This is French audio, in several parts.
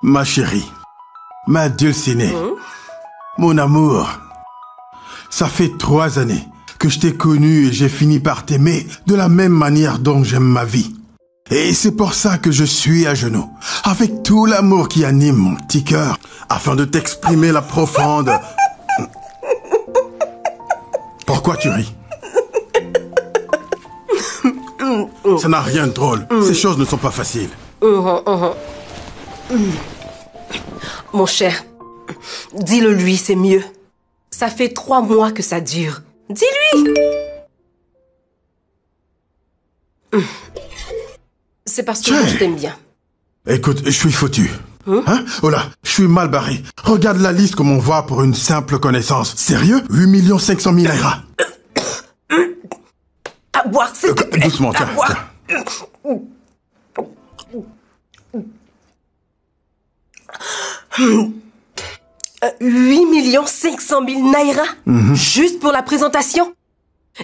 Ma chérie, ma dulcinée, mon amour, ça fait 3 années que je t'ai connu et j'ai fini par t'aimer de la même manière dont j'aime ma vie. Et c'est pour ça que je suis à genoux, avec tout l'amour qui anime mon petit cœur, afin de t'exprimer la profonde... Pourquoi tu ris? Ça n'a rien de drôle. Ces choses ne sont pas faciles. Mon cher, dis-le lui, c'est mieux. Ça fait 3 mois que ça dure. Dis-lui! C'est parce que moi, je t'aime bien. Écoute, je suis foutu. Hein? Oh là, je suis mal barré. Regarde la liste comme on voit pour une simple connaissance. Sérieux? 8 500 000 naira. À boire, s'il te plaît. Doucement, tiens. À boire. 8 500 000 naira? Juste pour la présentation?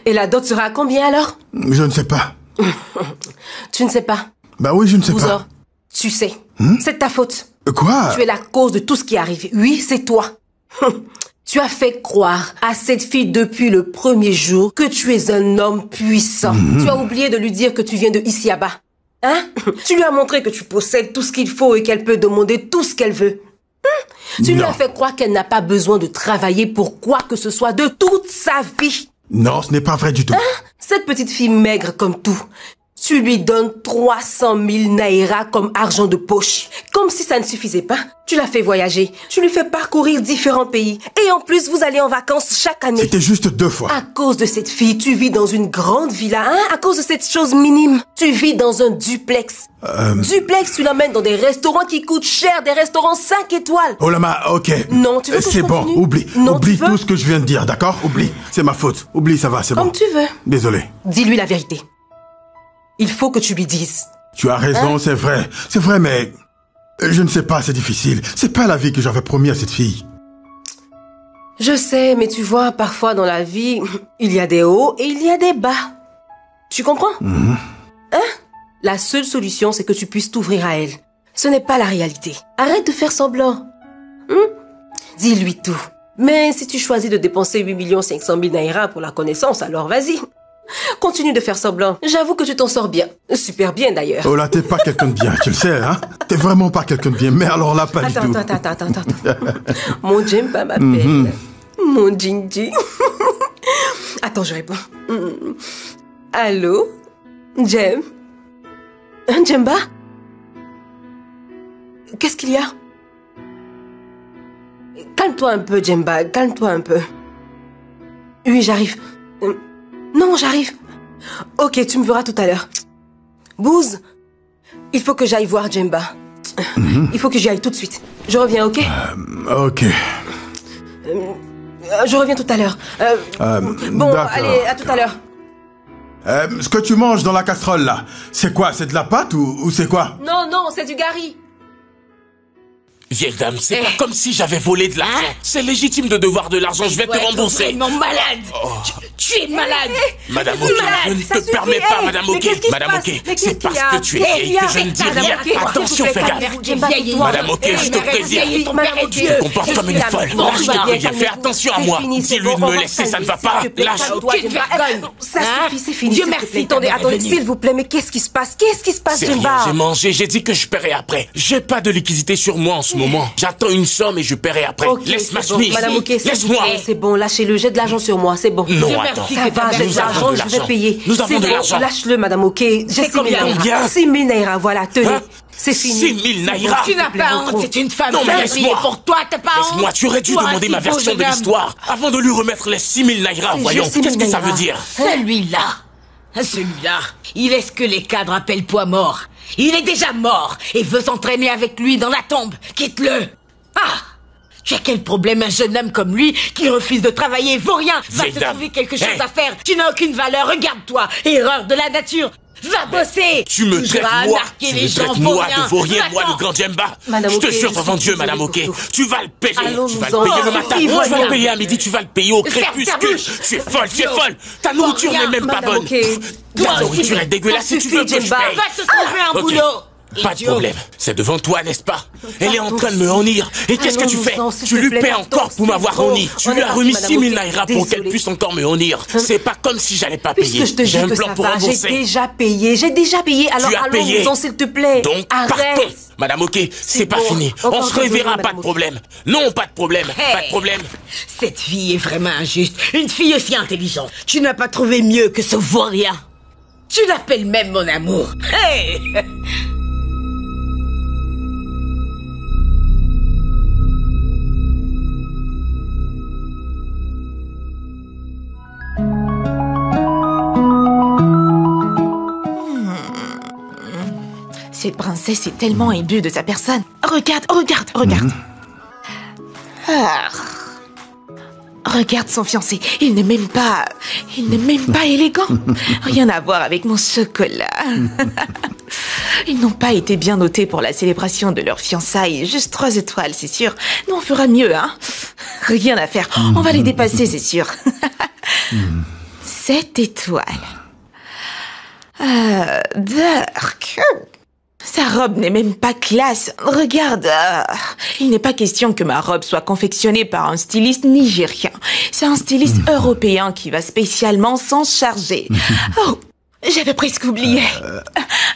Et la dot sera à combien alors? Je ne sais pas. Tu ne sais pas? Bah oui, je ne sais pas. Tu sais. C'est de ta faute. Quoi? Tu es la cause de tout ce qui arrive. Oui, c'est toi. Tu as fait croire à cette fille depuis le premier jour que tu es un homme puissant. Tu as oublié de lui dire que tu viens de Isiaba. Hein? Tu lui as montré que tu possèdes tout ce qu'il faut et qu'elle peut demander tout ce qu'elle veut. Tu lui as fait croire qu'elle n'a pas besoin de travailler pour quoi que ce soit de toute sa vie. Non, ce n'est pas vrai du tout. Cette petite fille maigre comme tout, tu lui donnes 300 000 naira comme argent de poche. Comme si ça ne suffisait pas, tu l'as fait voyager. Tu lui fais parcourir différents pays. Et en plus, vous allez en vacances chaque année. C'était juste 2 fois. À cause de cette fille, tu vis dans une grande villa, hein? À cause de cette chose minime, tu vis dans un duplex. Duplex, tu l'emmènes dans des restaurants qui coûtent cher, des restaurants 5 étoiles. Oh là, ok. Non, tu veux que c'est je continue? Bon, oublie. Non, oublie tu veux? tout ce que je viens de dire, d'accord? Oublie. C'est ma faute. Oublie, ça va, c'est bon. Comme tu veux. Désolé. Dis-lui la vérité. Il faut que tu lui dises. Tu as raison, c'est vrai. C'est vrai, mais... Je ne sais pas, c'est difficile. C'est pas la vie que j'avais promis à cette fille. Je sais, mais tu vois, parfois dans la vie, il y a des hauts et il y a des bas. Tu comprends? Hein? La seule solution, c'est que tu puisses t'ouvrir à elle. Ce n'est pas la réalité. Arrête de faire semblant. Dis-lui tout. Mais si tu choisis de dépenser 8 500 000 naira pour la connaissance, alors vas-y. Continue de faire semblant. J'avoue que tu t'en sors bien. Super bien d'ailleurs. Oh là, t'es pas quelqu'un de bien, tu le sais, hein? T'es vraiment pas quelqu'un de bien, mais alors là, pas du tout. Attends. Mon Djemba m'appelle. Mon Jinji. Attends, je réponds. Allô? Jem? Djemba? Qu'est-ce qu'il y a? Calme-toi un peu, Djemba. Calme-toi un peu. Oui, j'arrive. Non, j'arrive. Ok, tu me verras tout à l'heure. Bouze, il faut que j'aille voir Djemba. Il faut que j'y aille tout de suite. Je reviens, ok? Ok. Je reviens tout à l'heure. Bon, allez, à tout à l'heure. Ce que tu manges dans la casserole, là, c'est quoi? C'est de la pâte ou c'est quoi? Non, c'est du gari. Vieille dame, c'est pas comme si j'avais volé de l'argent. C'est légitime de devoir de l'argent, je vais te rembourser. Tu es vraiment malade. Tu es malade. Madame Ok, je ne te permets pas, Madame Ok. Madame Ok, c'est parce que tu es vieille que je ne dis rien. Attention, fais gaffe. Madame Ok, je te préviens. Tu te comportes comme une folle. Lâche, je te préviens, fais attention à moi. Dis-lui de me laisser, ça ne va pas. Lâche. Ça suffit, c'est fini. Dieu merci. Attendez, s'il vous plaît, mais qu'est-ce qui se passe? Qu'est-ce qui se passe, C'est rien, Djemba? j'ai mangé, j'ai dit que je paierai après. J'ai pas de liquidité sur moi en ce moment. J'attends une somme et je paierai après. Laisse ma chemise. Madame Ok, laisse-moi. C'est bon, lâchez-le, jette de l'argent sur moi, c'est bon. Non, attends. Ça va, jette de l'argent, je vais payer. Nous avons de l'argent. Lâche-le, Madame Ok. J'ai 6 000 naira. 6 000 naira, voilà, tenez. C'est fini. 6 000 naira. Tu n'as pas honte, c'est une femme. Non, mais laisse-moi. Pour toi, t'as pas honte. Laisse-moi, tu aurais dû demander ma version de l'histoire avant de lui remettre les 6 000 naira. Voyons, qu'est-ce que ça veut dire? Celui-là, il est ce que les cadres appellent poids mort. Il est déjà mort et veut s'entraîner avec lui dans la tombe. Quitte-le. Tu as quel problème, un jeune homme comme lui qui refuse de travailler, vaut rien. Va te trouver quelque chose à faire. Tu n'as aucune valeur, regarde-toi. Erreur de la nature. Va bosser. Tu me traites moi de vaut rien, moi le grand Djemba. Je te jure devant Dieu, Madame Ok, tu vas le payer. Tu vas le payer le matin, tu vas le payer à midi, tu vas le payer au crépuscule. Tu es folle. Ta nourriture n'est même pas bonne. Ta nourriture est dégueulasse, si tu veux que je paye. Va te trouver un boulot. Pas de problème. C'est devant toi, n'est-ce pas? Elle est en train de me honnir. Et qu'est-ce que tu fais? Tu lui paies encore pour m'avoir honni. Tu lui as remis 6000 naira pour qu'elle puisse encore me honnir. C'est pas comme si j'allais pas payer. J'ai un plan pour rembourser. J'ai déjà payé. Alors allons-y, s'il te plaît. Donc, partons. Madame Ok, c'est pas fini. On se reverra, pas de problème. Non, pas de problème. Pas de problème. Cette fille est vraiment injuste. Une fille aussi intelligente. Tu n'as pas trouvé mieux que ce vaurien. Tu l'appelles même mon amour. Hey! Cette princesse est tellement imbue de sa personne. Regarde. Ah. Regarde son fiancé. Il n'est même pas élégant. Rien à voir avec mon chocolat. Ils n'ont pas été bien notés pour la célébration de leur fiançailles. Juste 3 étoiles, c'est sûr. Nous, on fera mieux, hein. Rien à faire. On va les dépasser, c'est sûr. 7 étoiles. Dark. Sa robe n'est même pas classe. Regarde. Il n'est pas question que ma robe soit confectionnée par un styliste nigérien. C'est un styliste européen qui va spécialement s'en charger. Oh, j'avais presque oublié.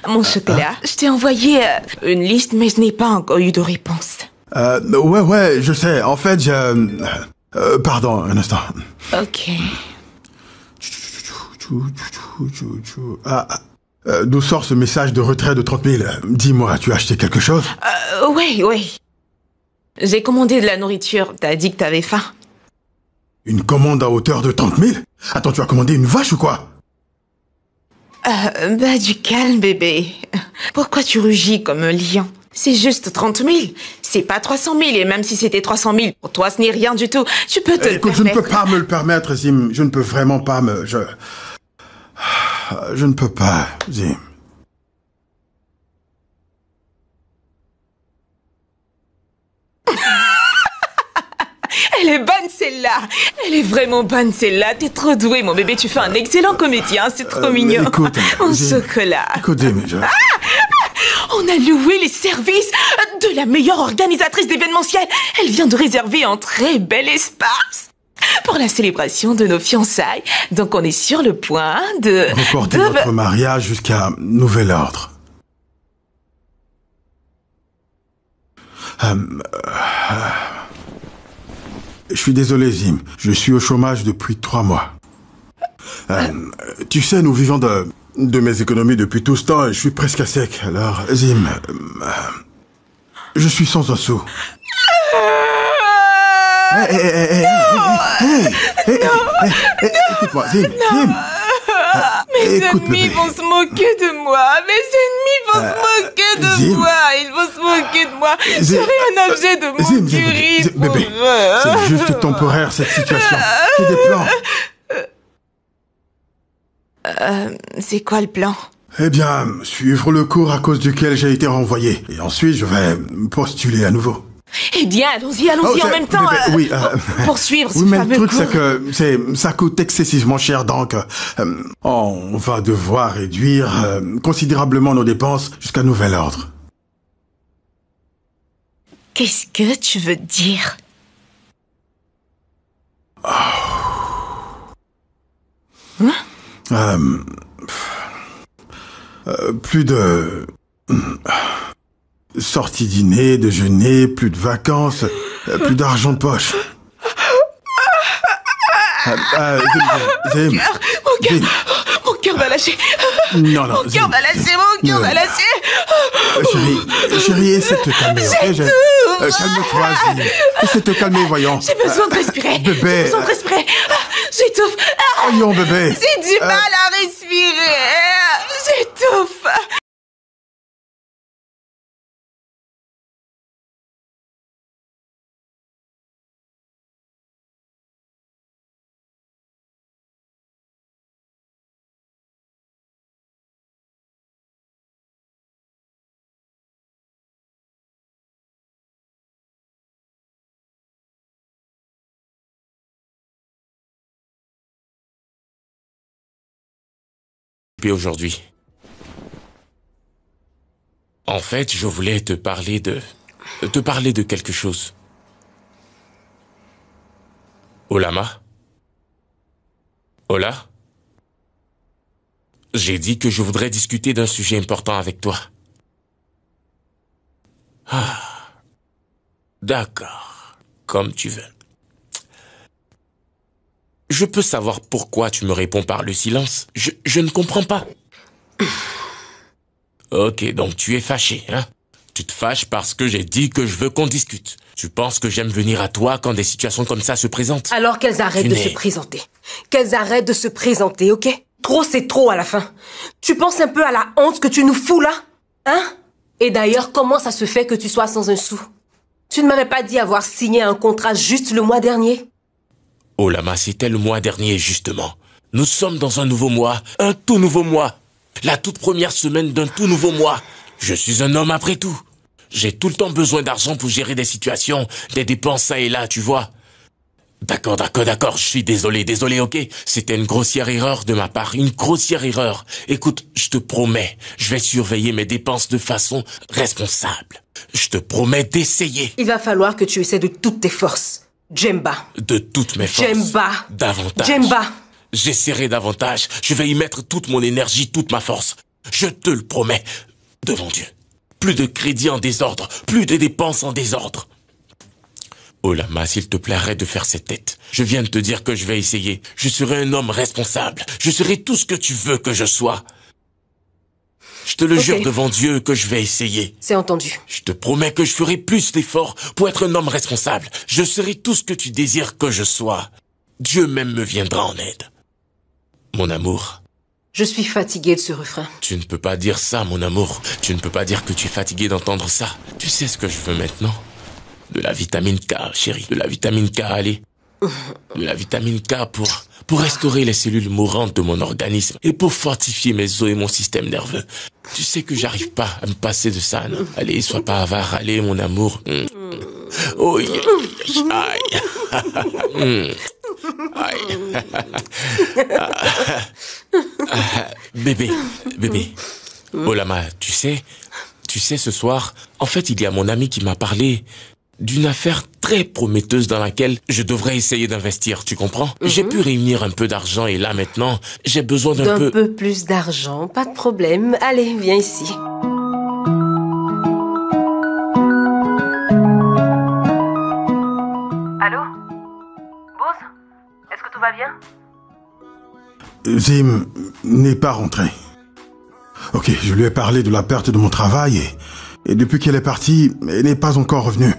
Mon chocolat, je t'ai envoyé une liste, mais je n'ai pas encore eu de réponse. Ouais, je sais. En fait, pardon, un instant. Ok. D'où sort ce message de retrait de 30 000? Dis-moi, tu as acheté quelque chose? Oui. J'ai commandé de la nourriture. T'as dit que t'avais faim. Une commande à hauteur de 30 000? Attends, tu as commandé une vache ou quoi? Du calme, bébé. Pourquoi tu rugis comme un lion? C'est juste 30 000. C'est pas 300 000. Et même si c'était 300 000, pour toi, ce n'est rien du tout. Tu peux te le permettre. Je ne peux pas me le permettre, Zim. Je ne peux vraiment pas Je ne peux pas, Zim. Elle est bonne, celle-là. Elle est vraiment bonne, celle-là. T'es trop doué, mon bébé. Tu fais un excellent comédien. C'est trop mignon. Écoute, mon chocolat. Écoute, Zim, On a loué les services de la meilleure organisatrice d'événementiel. Elle vient de réserver un très bel espace pour la célébration de nos fiançailles. Donc on est sur le point de... reporter notre mariage jusqu'à nouvel ordre. Je suis désolé, Zim. Je suis au chômage depuis 3 mois. Tu sais, nous vivons de mes économies depuis tout ce temps et je suis presque à sec. Alors, Zim, je suis sans un sou. Écoute-moi, Zim. Mes ennemis vont se moquer de moi. Ils vont se moquer de moi. Je serai un objet de moquerie pour bébé, eux. c'est juste temporaire, cette situation. J'ai des plans. C'est quoi le plan? Eh bien, suivre le cours à cause duquel j'ai été renvoyé. Et ensuite, je vais postuler à nouveau. Eh bien, allons-y en même temps. Oui, poursuivre ce mais fameux le truc, cours. c'est que ça coûte excessivement cher, donc on va devoir réduire considérablement nos dépenses jusqu'à nouvel ordre. Qu'est-ce que tu veux dire? Plus de sorties dîner, déjeuner, plus de vacances, plus d'argent de poche. Zim, mon cœur va lâcher. Non, Mon cœur va lâcher. Chérie, essaie de te calmer, ok? Calme-toi, Zim. Essaie de te calmer, voyons. J'ai besoin de respirer. Bébé. J'étouffe. Voyons, bébé. J'ai du mal à respirer. J'étouffe. Aujourd'hui. En fait, je voulais te parler de quelque chose. Olama? Ola? J'ai dit que je voudrais discuter d'un sujet important avec toi. Ah. D'accord. Comme tu veux. Je peux savoir pourquoi tu me réponds par le silence? Je ne comprends pas. Ok, donc tu es fâché, hein? Tu te fâches parce que j'ai dit que je veux qu'on discute. Tu penses que j'aime venir à toi quand des situations comme ça se présentent? Alors qu'elles arrêtent de se présenter. Qu'elles arrêtent de se présenter, ok? Trop, c'est trop à la fin. Tu penses un peu à la honte que tu nous fous là? Hein? Et d'ailleurs, comment ça se fait que tu sois sans un sou? Tu ne m'avais pas dit avoir signé un contrat juste le mois dernier? Oh Lama, c'était le mois dernier, justement. Nous sommes dans un nouveau mois, un tout nouveau mois. La toute première semaine d'un tout nouveau mois. Je suis un homme après tout. J'ai tout le temps besoin d'argent pour gérer des situations, des dépenses ça et là, tu vois. D'accord, je suis désolé, ok? C'était une grossière erreur de ma part, une grossière erreur. Écoute, je te promets, je vais surveiller mes dépenses de façon responsable. Je te promets d'essayer. Il va falloir que tu essaies de toutes tes forces. Djemba. De toutes mes forces. Djemba. Davantage. Djemba. J'essaierai davantage. Je vais y mettre toute mon énergie, toute ma force. Je te le promets. Devant Dieu. Plus de crédit en désordre. Plus de dépenses en désordre. Oh Lama, s'il te plaît, arrête de faire cette tête. Je viens de te dire que je vais essayer. Je serai un homme responsable. Je serai tout ce que tu veux que je sois. Je te le jure devant Dieu que je vais essayer. C'est entendu. Je te promets que je ferai plus d'efforts pour être un homme responsable. Je serai tout ce que tu désires que je sois. Dieu même me viendra en aide. Mon amour. Je suis fatiguée de ce refrain. Tu ne peux pas dire ça, mon amour. Tu ne peux pas dire que tu es fatigué d'entendre ça. Tu sais ce que je veux maintenant? De la vitamine K, chérie. De la vitamine K, allez. De la vitamine K pour restaurer les cellules mourantes de mon organisme et pour fortifier mes os et mon système nerveux. Tu sais que j'arrive pas à me passer de ça, non? Allez, sois pas avare, allez, mon amour. Oh, aïe. Bébé. Oh Lama, tu sais, ce soir, en fait, il y a mon ami qui m'a parlé d'une affaire très prometteuse dans laquelle je devrais essayer d'investir, tu comprends? J'ai pu réunir un peu d'argent et là maintenant, j'ai besoin d'un peu plus d'argent, pas de problème. Allez, viens ici. Allô? Boz? Est-ce que tout va bien? Zim n'est pas rentrée. Ok, je lui ai parlé de la perte de mon travail et depuis qu'elle est partie, elle n'est pas encore revenue.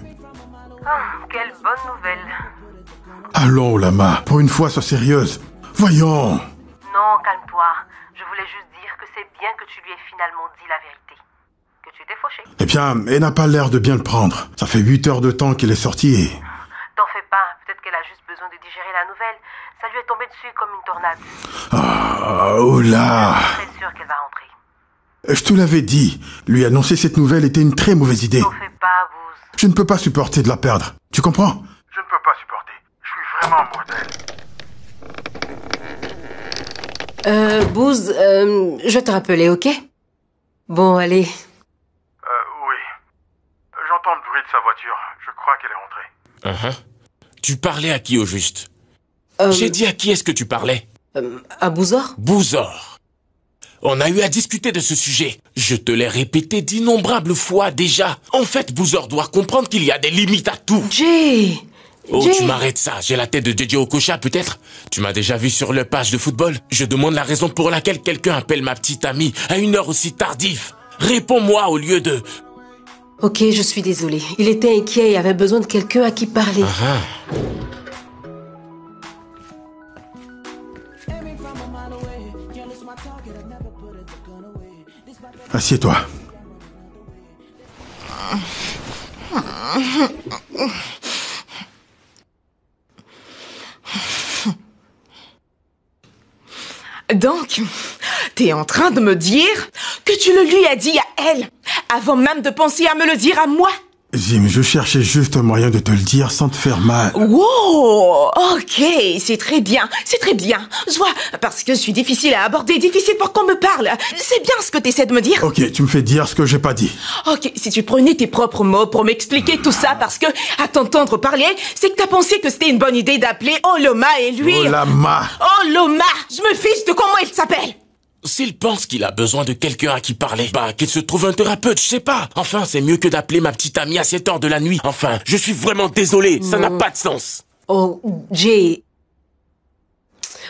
Quelle bonne nouvelle. Allons, Lama, pour une fois, sois sérieuse. Voyons. Non, calme-toi. Je voulais juste dire que c'est bien que tu lui aies finalement dit la vérité. Que tu t'es fauché. Eh bien, elle n'a pas l'air de bien le prendre. Ça fait 8 heures de temps qu'elle est sortie et... T'en fais pas. Peut-être qu'elle a juste besoin de digérer la nouvelle. Ça lui est tombé dessus comme une tornade. Ah, oh là. Je suis très sûre qu'elle va rentrer. Je te l'avais dit. Lui annoncer cette nouvelle était une très mauvaise idée. T'en fais pas, Boz. Je ne peux pas supporter de la perdre. Tu comprends? Je ne peux pas supporter. Je suis vraiment amoureux d'elle. Boz, je vais te rappeler, ok? Bon, allez. Oui. J'entends le bruit de sa voiture. Je crois qu'elle est rentrée. Tu parlais à qui au juste? J'ai dit à qui est-ce que tu parlais? À Bouzor? Bouzor. On a eu à discuter de ce sujet. Je te l'ai répété d'innombrables fois déjà. En fait, Bouzor doit comprendre qu'il y a des limites à tout. Jay! Oh, tu m'arrêtes ça. J'ai la tête de JJ Okocha, peut-être? Tu m'as déjà vu sur le page de football. Je demande la raison pour laquelle quelqu'un appelle ma petite amie à une heure aussi tardive. Réponds-moi au lieu de... Ok, je suis désolée. Il était inquiet et avait besoin de quelqu'un à qui parler. Assieds-toi. Donc, t'es en train de me dire que tu le lui as dit à elle, avant même de penser à me le dire à moi? Zim, je cherchais juste un moyen de te le dire sans te faire mal. Wow, ok, c'est très bien, Je vois, parce que je suis difficile à aborder, difficile pour qu'on me parle. C'est bien ce que tu essaies de me dire. Ok, tu me fais dire ce que j'ai pas dit. Ok, si tu prenais tes propres mots pour m'expliquer tout ça, parce que, à t'entendre parler, c'est que t'as pensé que c'était une bonne idée d'appeler Oloma et lui... Olama. Oloma, je me fiche de comment il s'appelle. S'il pense qu'il a besoin de quelqu'un à qui parler, bah qu'il se trouve un thérapeute, je sais pas. Enfin, c'est mieux que d'appeler ma petite amie à cette heure de la nuit. Enfin, je suis vraiment désolé, ça n'a pas de sens. Oh, Jay.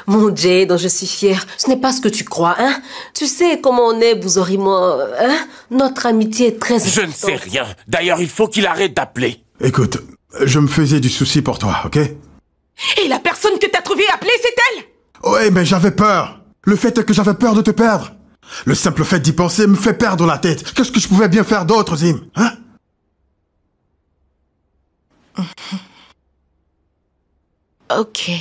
Mon Jay, dont je suis fière, ce n'est pas ce que tu crois, hein? Tu sais comment on est, Bouzori, moi, hein? Notre amitié est très Je importante. ne sais rien. D'ailleurs, il faut qu'il arrête d'appeler. Écoute, je me faisais du souci pour toi, ok? Et la personne que t'as trouvée appelée, c'est elle? Ouais, mais j'avais peur. Le fait est que j'avais peur de te perdre. Le simple fait d'y penser me fait perdre la tête. Qu'est-ce que je pouvais bien faire d'autre, Zim? Hein? Ok.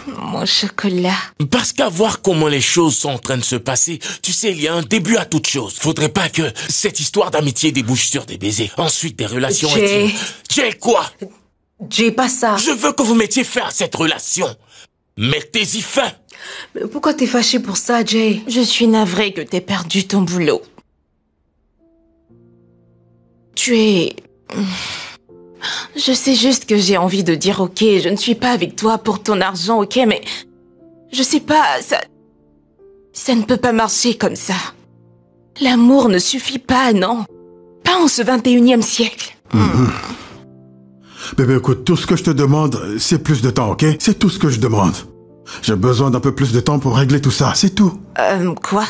Mon chocolat. Parce qu'à voir comment les choses sont en train de se passer, tu sais, il y a un début à toute chose. Faudrait pas que cette histoire d'amitié débouche sur des baisers. Ensuite, des relations Jay. intimes. Jay, quoi? Jay, pas ça. Je veux que vous mettiez fin à cette relation. Mettez-y fin. Mais pourquoi t'es fâché pour ça, Jay? Je suis navrée que t'aies perdu ton boulot. Tu es... Je sais juste que j'ai envie de dire ok, je ne suis pas avec toi pour ton argent, ok, mais... Je sais pas, ça ne peut pas marcher comme ça. L'amour ne suffit pas, non. Pas en ce 21e siècle. Bébé, écoute, tout ce que je te demande, c'est plus de temps, ok? C'est tout ce que je demande. J'ai besoin d'un peu plus de temps pour régler tout ça, c'est tout. Quoi?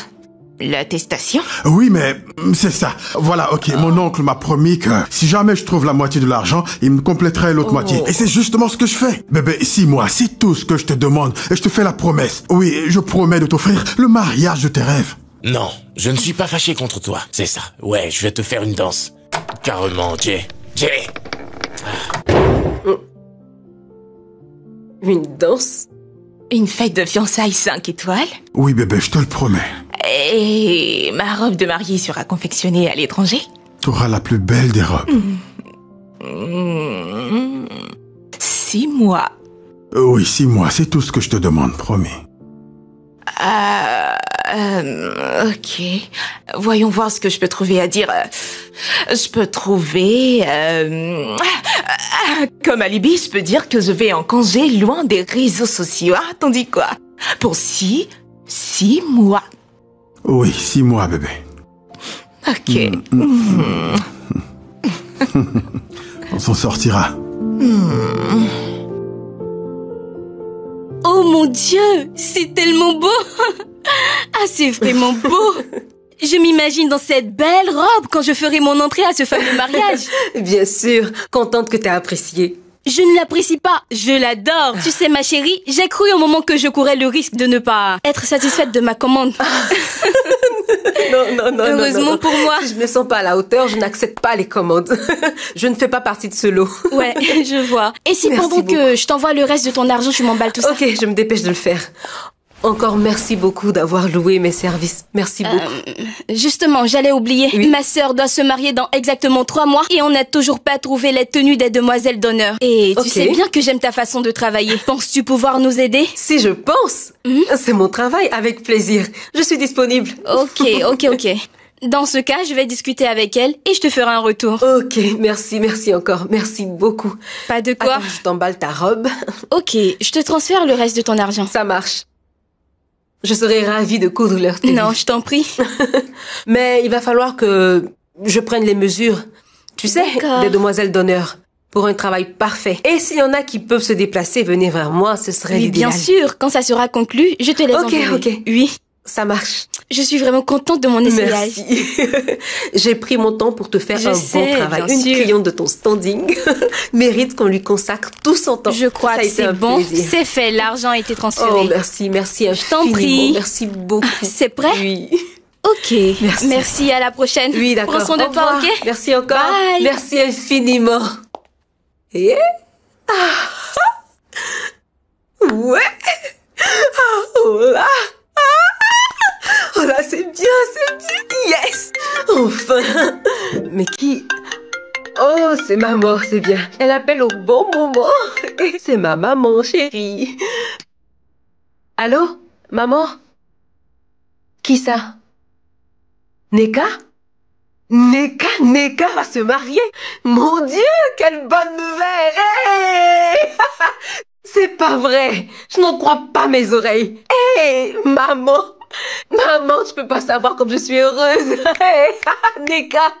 L'attestation? Oui, mais c'est ça. Voilà, ok, mon oncle m'a promis que si jamais je trouve la moitié de l'argent, il me compléterait l'autre moitié. Et c'est justement ce que je fais. Bébé, 6 mois, c'est tout ce que je te demande. Et je te fais la promesse. Oui, je promets de t'offrir le mariage de tes rêves. Non, je ne suis pas fâché contre toi, c'est ça. Ouais, je vais te faire une danse. Carrément, Jay. Jay! Une danse? Une fête de fiançailles 5 étoiles? Oui, bébé, je te le promets. Et ma robe de mariée sera confectionnée à l'étranger? Tu auras la plus belle des robes. 6 mois. Oui, 6 mois, c'est tout ce que je te demande, promis. Ok. Voyons voir ce que je peux trouver à dire. Je peux trouver... comme alibi, je peux dire que je vais en congé loin des réseaux sociaux. Ah, t'en dis quoi? Pour 6 mois. Oui, 6 mois, bébé. Ok. On s'en sortira. Oh mon Dieu, c'est tellement beau. Ah, c'est vraiment beau. Je m'imagine dans cette belle robe quand je ferai mon entrée à ce fameux mariage. Bien sûr, contente que t'aies apprécié. Je ne l'apprécie pas, je l'adore. Tu sais, ma chérie, j'ai cru au moment que je courais le risque de ne pas être satisfaite de ma commande. Non. Heureusement pour moi. Si je me sens pas à la hauteur, je n'accepte pas les commandes. Je ne fais pas partie de ce lot. Ouais, je vois. Et si Merci pendant beaucoup. que je t'envoie le reste de ton argent, tu m'emballes tout ça? Ok, je me dépêche de le faire. Encore merci beaucoup d'avoir loué mes services. Merci beaucoup. Justement, j'allais oublier. Oui. Ma sœur doit se marier dans exactement 3 mois et on n'a toujours pas trouvé les tenues des demoiselles d'honneur. Et tu Ok. sais bien que j'aime ta façon de travailler. Penses-tu pouvoir nous aider? Si je pense, c'est mon travail, avec plaisir. Je suis disponible. Ok. Dans ce cas, je vais discuter avec elle et je te ferai un retour. Ok, merci encore. Merci beaucoup. Pas de quoi. Attends, je t'emballe ta robe. Ok, je te transfère le reste de ton argent. Ça marche. Je serais ravie de coudre leur tenue. Non, je t'en prie. Mais il va falloir que je prenne les mesures. Tu sais, D'accord. des demoiselles d'honneur. Pour un travail parfait. Et s'il y en a qui peuvent se déplacer, venez vers moi, ce serait Oui, l'idéal. bien sûr. Quand ça sera conclu, je te les Ok, enverrai. ok. Oui, Ça marche. je suis vraiment contente de mon essayage. Merci. J'ai pris mon temps pour te faire Je un sais, bon travail. bien Une sûr. cliente de ton standing mérite qu'on lui consacre tout son temps. Je crois Ça a que été c'est un bon. plaisir. C'est fait, l'argent a été transféré. Oh, merci t'en infiniment. prie. Merci beaucoup. C'est prêt? Oui. Ok. Merci. À la prochaine. Oui, d'accord. Prends soin de Au toi, revoir. ok? Merci encore. Bye. Merci infiniment. Et ouais. Oh là. Oh là, c'est bien. Yes. Enfin. Mais qui... Oh, c'est maman, c'est bien. Elle appelle au bon moment. C'est ma maman, chérie. Allô? Maman? Qui ça? Neka? Neka va se marier. Mon Dieu, quelle bonne nouvelle. Hey. C'est pas vrai. Je n'en crois pas mes oreilles. Hé, maman. Maman, tu peux pas savoir comme je suis heureuse. Hey. Neka.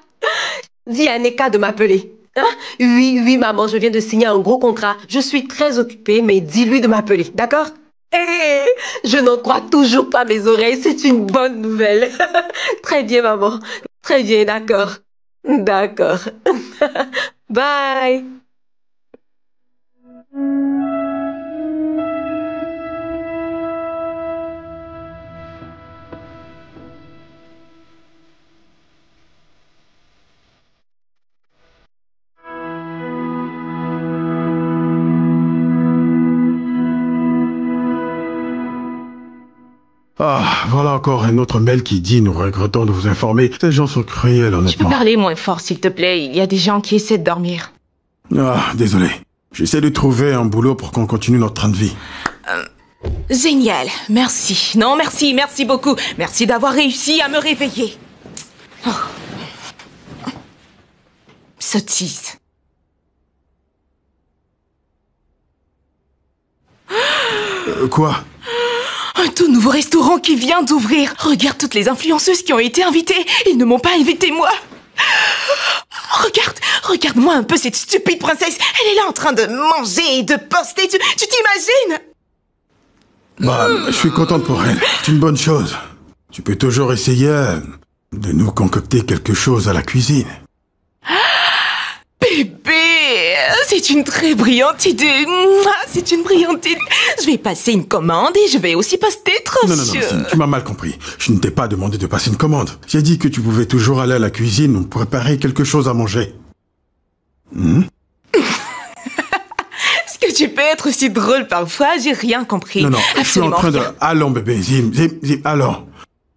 Dis à Neka de m'appeler. Hein? Oui, maman, je viens de signer un gros contrat. Je suis très occupée, mais dis-lui de m'appeler, d'accord? Hey, je n'en crois toujours pas mes oreilles, c'est une bonne nouvelle. Très bien, maman. Très bien, d'accord. D'accord. Bye. Ah, voilà encore un autre mail qui dit « Nous regrettons de vous informer. » Ces gens sont cruels, honnêtement. Tu peux parler moins fort, s'il te plaît. Il y a des gens qui essaient de dormir. Ah, désolé. J'essaie de trouver un boulot pour qu'on continue notre train de vie. Génial. Merci. Non, merci beaucoup. Merci d'avoir réussi à me réveiller. Oh. Sottise. Quoi? Un tout nouveau restaurant qui vient d'ouvrir. Regarde toutes les influenceuses qui ont été invitées. Ils ne m'ont pas invité, moi. Regarde-moi un peu cette stupide princesse. Elle est là en train de manger et de poster. Tu t'imagines? Bah, je suis contente pour elle. C'est une bonne chose. Tu peux toujours essayer de nous concocter quelque chose à la cuisine. Bébé, c'est une très brillante idée. C'est une brillante idée. Je vais passer une commande et je vais aussi poster trop. Non, tu m'as mal compris. Je ne t'ai pas demandé de passer une commande. J'ai dit que tu pouvais toujours aller à la cuisine ou préparer quelque chose à manger. Est-ce que tu peux être aussi drôle parfois? J'ai rien compris. Non, absolument je suis en train de... rien. Allons, bébé, Zim, allons.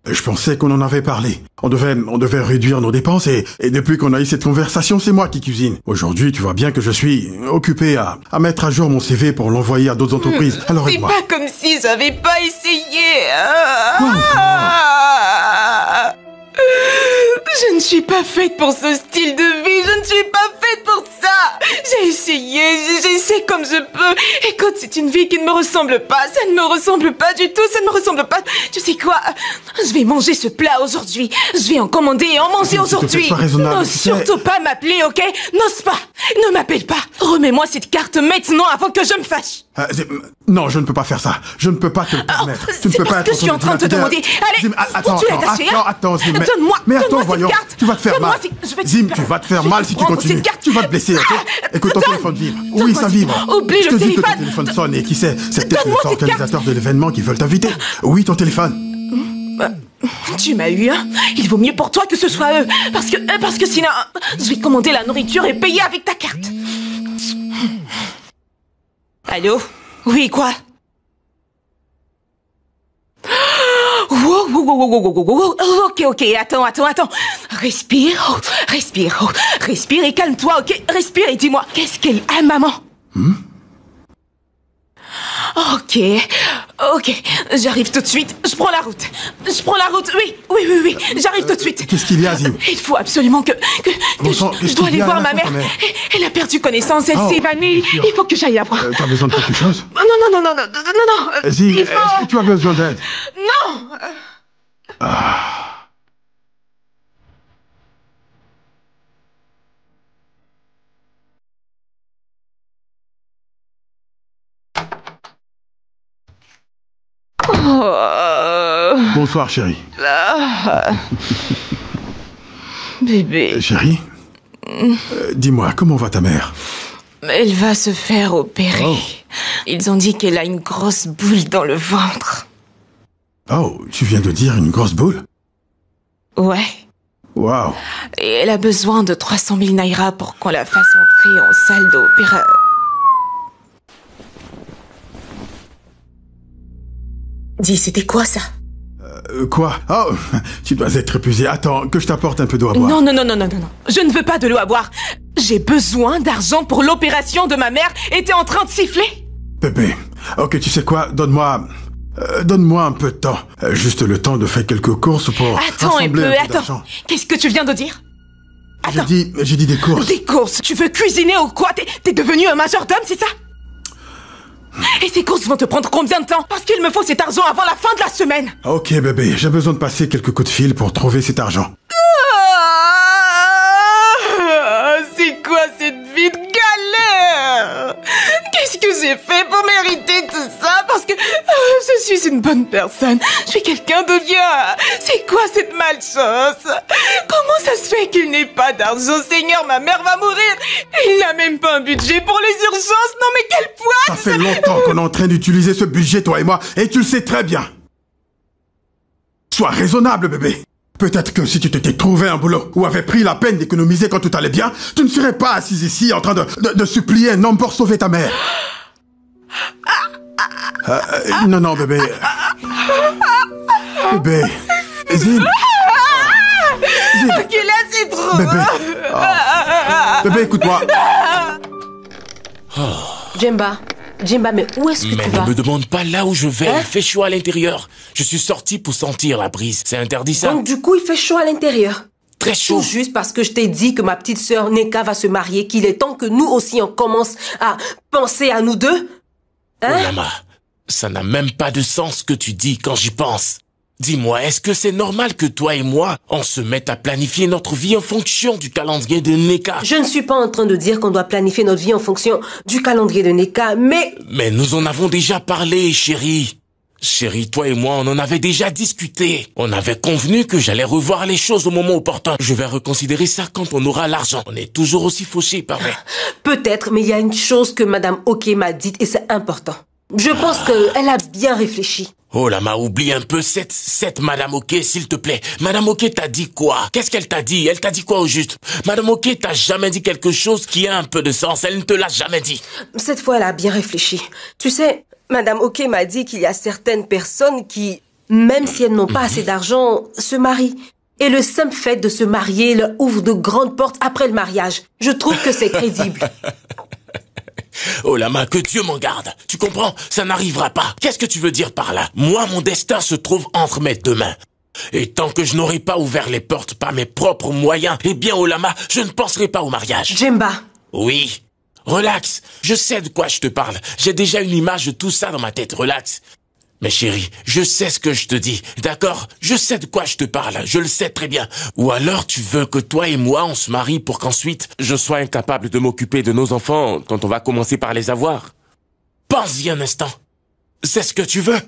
Je pensais qu'on en avait parlé. On devait réduire nos dépenses et depuis qu'on a eu cette conversation, c'est moi qui cuisine. Aujourd'hui, tu vois bien que je suis occupé à mettre à jour mon CV pour l'envoyer à d'autres entreprises. Alors C'est aide-moi. pas comme si j'avais pas essayé. Je ne suis pas faite pour ce style de vie. Je ne suis pas faite pour ça. J'ai essayé, j'essaie comme je peux. Écoute, c'est une vie qui ne me ressemble pas. Ça ne me ressemble pas du tout. Ça ne me ressemble pas. Tu sais quoi? Je vais manger ce plat aujourd'hui. Je vais en commander et en manger aujourd'hui. N'ose surtout pas m'appeler, ok? N'ose pas. Ne m'appelle pas. Remets-moi cette carte maintenant avant que je me fâche. Non, je ne peux pas faire ça. Je ne peux pas te le permettre. Tu ne peux pas être. C'est ce que je suis en train de te demander. Allez, attends, Zim. Donne-moi. Mais attends, voyons. Carte. Tu vas te faire mal. Zim, tu vas te faire mal si tu continues. Tu vas te blesser, ok? Écoute, ton téléphone vibre. Oui, ça vibre. Oublie le téléphone. Je te dis que ton téléphone sonne et qui sait, c'est peut-être les organisateurs de l'événement qui veulent t'inviter. Oui, ton téléphone. Tu m'as eu, hein? Il vaut mieux pour toi que ce soit eux. Parce que sinon, je vais commander la nourriture et payer avec ta carte. Allô? Oui, quoi? Wow. Ok, attends. Respire et calme-toi, ok? Respire et dis-moi, qu'est-ce qu'elle a, maman? Ok, j'arrive tout de suite. Je prends la route, oui, j'arrive tout de suite. Qu'est-ce qu'il y a, Zim? Il faut absolument que je dois aller voir ma mère. Elle a perdu connaissance, elle s'est évanouie. Il faut que j'aille la voir. Tu as besoin de quelque chose? Non. Zim, est-ce que tu as besoin d'aide? Non. Bonsoir, chérie. Bébé. Chérie? Dis-moi, comment va ta mère? Elle va se faire opérer. Oh. Ils ont dit qu'elle a une grosse boule dans le ventre. Oh, tu viens de dire une grosse boule? Ouais. Waouh. Et elle a besoin de 300 000 naira pour qu'on la fasse entrer en salle d'opéra. Dis, c'était quoi ça? Quoi? Oh, tu dois être épuisé. Attends, que je t'apporte un peu d'eau à boire. Non. Je ne veux pas de l'eau à boire. J'ai besoin d'argent pour l'opération de ma mère et t'es en train de siffler? Bébé, ok, tu sais quoi? Donne-moi un peu de temps. Juste le temps de faire quelques courses pour Attends un peu, d'argent. Qu'est-ce que tu viens de dire? Attends. J'ai dit des courses. Des courses? Tu veux cuisiner ou quoi? T'es devenu un majordome, c'est ça? Et ces courses vont te prendre combien de temps? Parce qu'il me faut cet argent avant la fin de la semaine. Ok, bébé, j'ai besoin de passer quelques coups de fil pour trouver cet argent. C'est quoi cette vie de galère? Qu'est-ce que j'ai fait pour mériter tout ça? Parce que je suis une bonne personne. Je suis quelqu'un de bien. C'est quoi cette malchance? Comment ça se fait qu'il n'ait pas d'argent? Seigneur, ma mère va mourir. Il n'a même pas un budget pour les urgences. Non mais quelle poisse! Ça fait longtemps qu'on est en train d'utiliser ce budget, toi et moi, et tu le sais très bien. Sois raisonnable, bébé. Peut-être que si tu t'étais trouvé un boulot ou avais pris la peine d'économiser quand tout allait bien, tu ne serais pas assise ici en train de supplier un homme pour sauver ta mère. Non, bébé. Bébé. Zine. Ok, là, c'est trop. Bébé. Bébé, écoute-moi. Jemba, mais où est-ce que tu vas? Mais ne me demande pas là où je vais. Il fait chaud à l'intérieur. Je suis sorti pour sentir la brise. C'est interdit, ça? Donc, du coup, il fait chaud à l'intérieur. Très chaud. Tout juste parce que je t'ai dit que ma petite sœur Neka va se marier, qu'il est temps que nous aussi on commence à penser à nous deux. Hein? Oh, Lama, ça n'a même pas de sens ce que tu dis quand j'y pense. Dis-moi, est-ce que c'est normal que toi et moi, on se mette à planifier notre vie en fonction du calendrier de Neka? Je ne suis pas en train de dire qu'on doit planifier notre vie en fonction du calendrier de Neka, mais... Mais nous en avons déjà parlé, chérie. Chérie, toi et moi, on en avait déjà discuté. On avait convenu que j'allais revoir les choses au moment opportun. Je vais reconsidérer ça quand on aura l'argent. On est toujours aussi fauchés, pas vrai? Peut-être, mais il y a une chose que Madame Ok m'a dite et c'est important. Je pense qu'elle a bien réfléchi. Oh Lama, oublie un peu cette Madame Ok, s'il te plaît. Madame Ok t'a dit quoi? Qu'est-ce qu'elle t'a dit? Elle t'a dit quoi au juste? Madame Ok t'a jamais dit quelque chose qui a un peu de sens. Elle ne te l'a jamais dit. Cette fois, elle a bien réfléchi. Tu sais, Madame Ok m'a dit qu'il y a certaines personnes qui, même si elles n'ont pas assez d'argent, se marient. Et le simple fait de se marier leur ouvre de grandes portes après le mariage. Je trouve que c'est crédible. Oh Lama, que Dieu m'en garde. Tu comprends? Ça n'arrivera pas. Qu'est-ce que tu veux dire par là? Moi, mon destin se trouve entre mes deux mains. Et tant que je n'aurai pas ouvert les portes par mes propres moyens, eh bien, oh Lama, je ne penserai pas au mariage. Jemba. Oui. Relax. Je sais de quoi je te parle. J'ai déjà une image de tout ça dans ma tête. Relax. Mais chérie, je sais ce que je te dis, d'accord? Je sais de quoi je te parle, je le sais très bien. Ou alors tu veux que toi et moi on se marie pour qu'ensuite je sois incapable de m'occuper de nos enfants quand on va commencer par les avoir? Pense-y un instant. C'est ce que tu veux?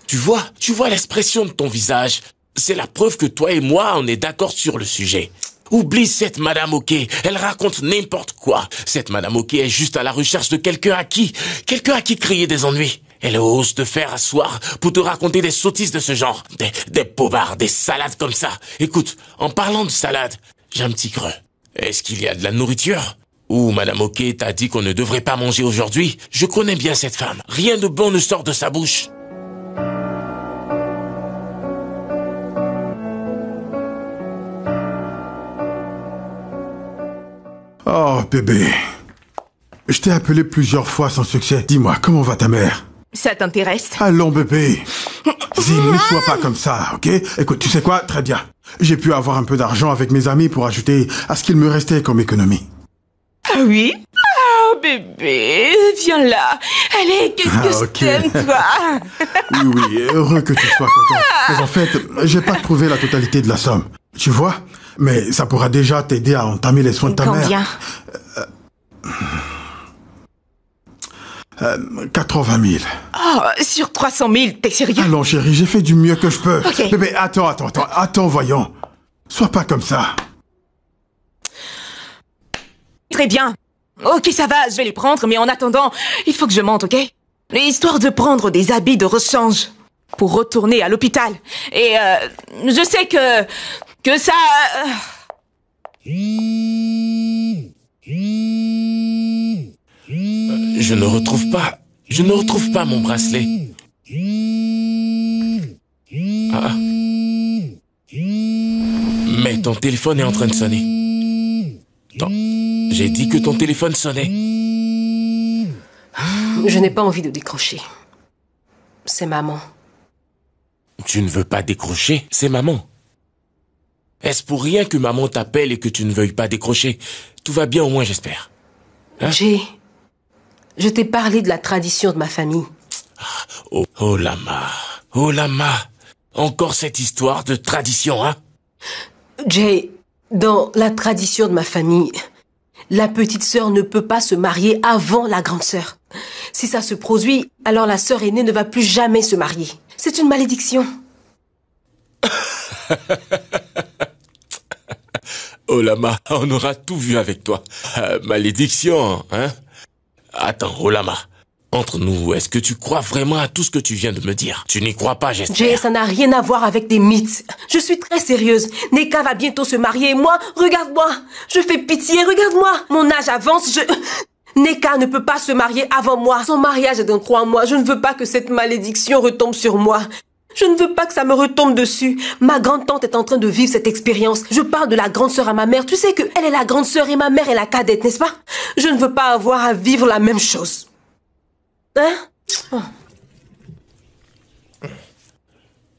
Tu vois l'expression de ton visage. C'est la preuve que toi et moi on est d'accord sur le sujet. Oublie cette Madame Ok, elle raconte n'importe quoi. Cette Madame Ok est juste à la recherche de quelqu'un à qui créer des ennuis. Elle ose te faire asseoir pour te raconter des sottises de ce genre. Des bobards, des salades comme ça. Écoute, en parlant de salade, j'ai un petit creux. Est-ce qu'il y a de la nourriture? Ou Madame Ok t'a dit qu'on ne devrait pas manger aujourd'hui? Je connais bien cette femme. Rien de bon ne sort de sa bouche. Oh, bébé. Je t'ai appelé plusieurs fois sans succès. Dis-moi, comment va ta mère? Ça t'intéresse? Allons, bébé. Zine, ne sois pas comme ça, ok? Écoute, tu sais quoi? Très bien. J'ai pu avoir un peu d'argent avec mes amis pour ajouter à ce qu'il me restait comme économie. Ah oui? Ah, bébé, viens là. Allez, qu'est-ce que je t'aime, toi? Oui, heureux que tu sois content. Mais en fait, j'ai pas trouvé la totalité de la somme. Tu vois? Mais ça pourra déjà t'aider à entamer les soins de ta mère. Combien? 80 000. Oh, sur 300 000, t'es sérieux? Allons, chérie, j'ai fait du mieux que je peux. Ok. Bébé, attends, voyons. Sois pas comme ça. Très bien. Ok, ça va, je vais les prendre, mais en attendant, il faut que je monte, ok? Histoire de prendre des habits de rechange pour retourner à l'hôpital. Et je sais que ça... Je ne retrouve pas mon bracelet. Ah, Ton téléphone est en train de sonner. J'ai dit que ton téléphone sonnait. Je n'ai pas envie de décrocher. C'est maman. Tu ne veux pas décrocher? C'est maman. Est-ce pour rien que maman t'appelle et que tu ne veuilles pas décrocher? Tout va bien au moins, j'espère. Hein? Je t'ai parlé de la tradition de ma famille. Oh Lama. Encore cette histoire de tradition, hein? Jay, dans la tradition de ma famille, la petite sœur ne peut pas se marier avant la grande sœur. Si ça se produit, alors la sœur aînée ne va plus jamais se marier. C'est une malédiction. Oh Lama, on aura tout vu avec toi. Malédiction, hein? Attends, oh Lama, entre nous, est-ce que tu crois vraiment à tout ce que tu viens de me dire? Tu n'y crois pas, j'espère. Jay, ça n'a rien à voir avec des mythes. Je suis très sérieuse. Neka va bientôt se marier et moi, regarde-moi. Je fais pitié, regarde-moi. Mon âge avance, Neka ne peut pas se marier avant moi. Son mariage est dans 3 mois. Je ne veux pas que cette malédiction retombe sur moi. Je ne veux pas que ça me retombe dessus. Ma grande-tante est en train de vivre cette expérience. Je parle de la grande sœur à ma mère. Tu sais qu'elle est la grande sœur et ma mère est la cadette, n'est-ce pas? Je ne veux pas avoir à vivre la même chose. Hein?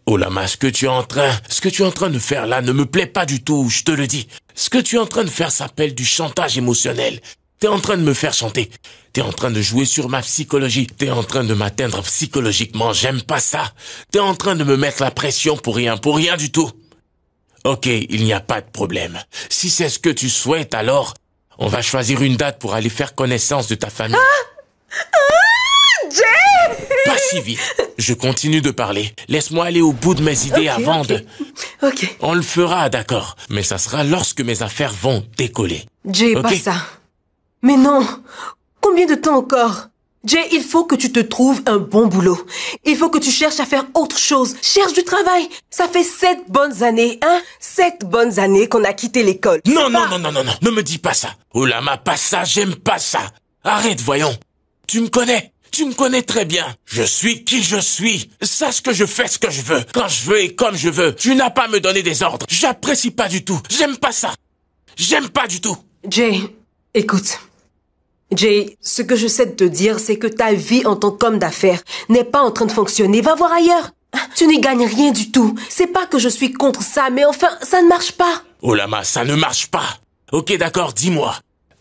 Oh Lama, ce que tu es en train de faire là ne me plaît pas du tout, je te le dis. Ce que tu es en train de faire s'appelle du chantage émotionnel. T'es en train de me faire chanter. T'es en train de jouer sur ma psychologie. T'es en train de m'atteindre psychologiquement. J'aime pas ça. T'es en train de me mettre la pression pour rien du tout. Ok, il n'y a pas de problème. Si c'est ce que tu souhaites, alors, on va choisir une date pour aller faire connaissance de ta famille. Jay! Pas si vite. Je continue de parler. Laisse-moi aller au bout de mes idées de... Ok. On le fera, d'accord. Mais ça sera lorsque mes affaires vont décoller. Jay, pas ça. Mais non. Combien de temps encore? Jay, il faut que tu te trouves un bon boulot. Il faut que tu cherches à faire autre chose. Cherche du travail. Ça fait 7 bonnes années, hein? 7 bonnes années qu'on a quitté l'école. Non. Ne me dis pas ça. Oh Lama, pas ça, j'aime pas ça. Arrête, voyons. Tu me connais très bien. Je suis qui je suis. Sache que je fais ce que je veux, quand je veux et comme je veux. Tu n'as pas à me donner des ordres. J'apprécie pas du tout. J'aime pas ça. J'aime pas du tout. Jay, écoute. Jay, ce que je sais de te dire, c'est que ta vie en tant qu'homme d'affaires n'est pas en train de fonctionner. Va voir ailleurs. Tu n'y gagnes rien du tout. C'est pas que je suis contre ça, mais enfin, ça ne marche pas. Oh Lama, ça ne marche pas. Ok, d'accord, dis-moi.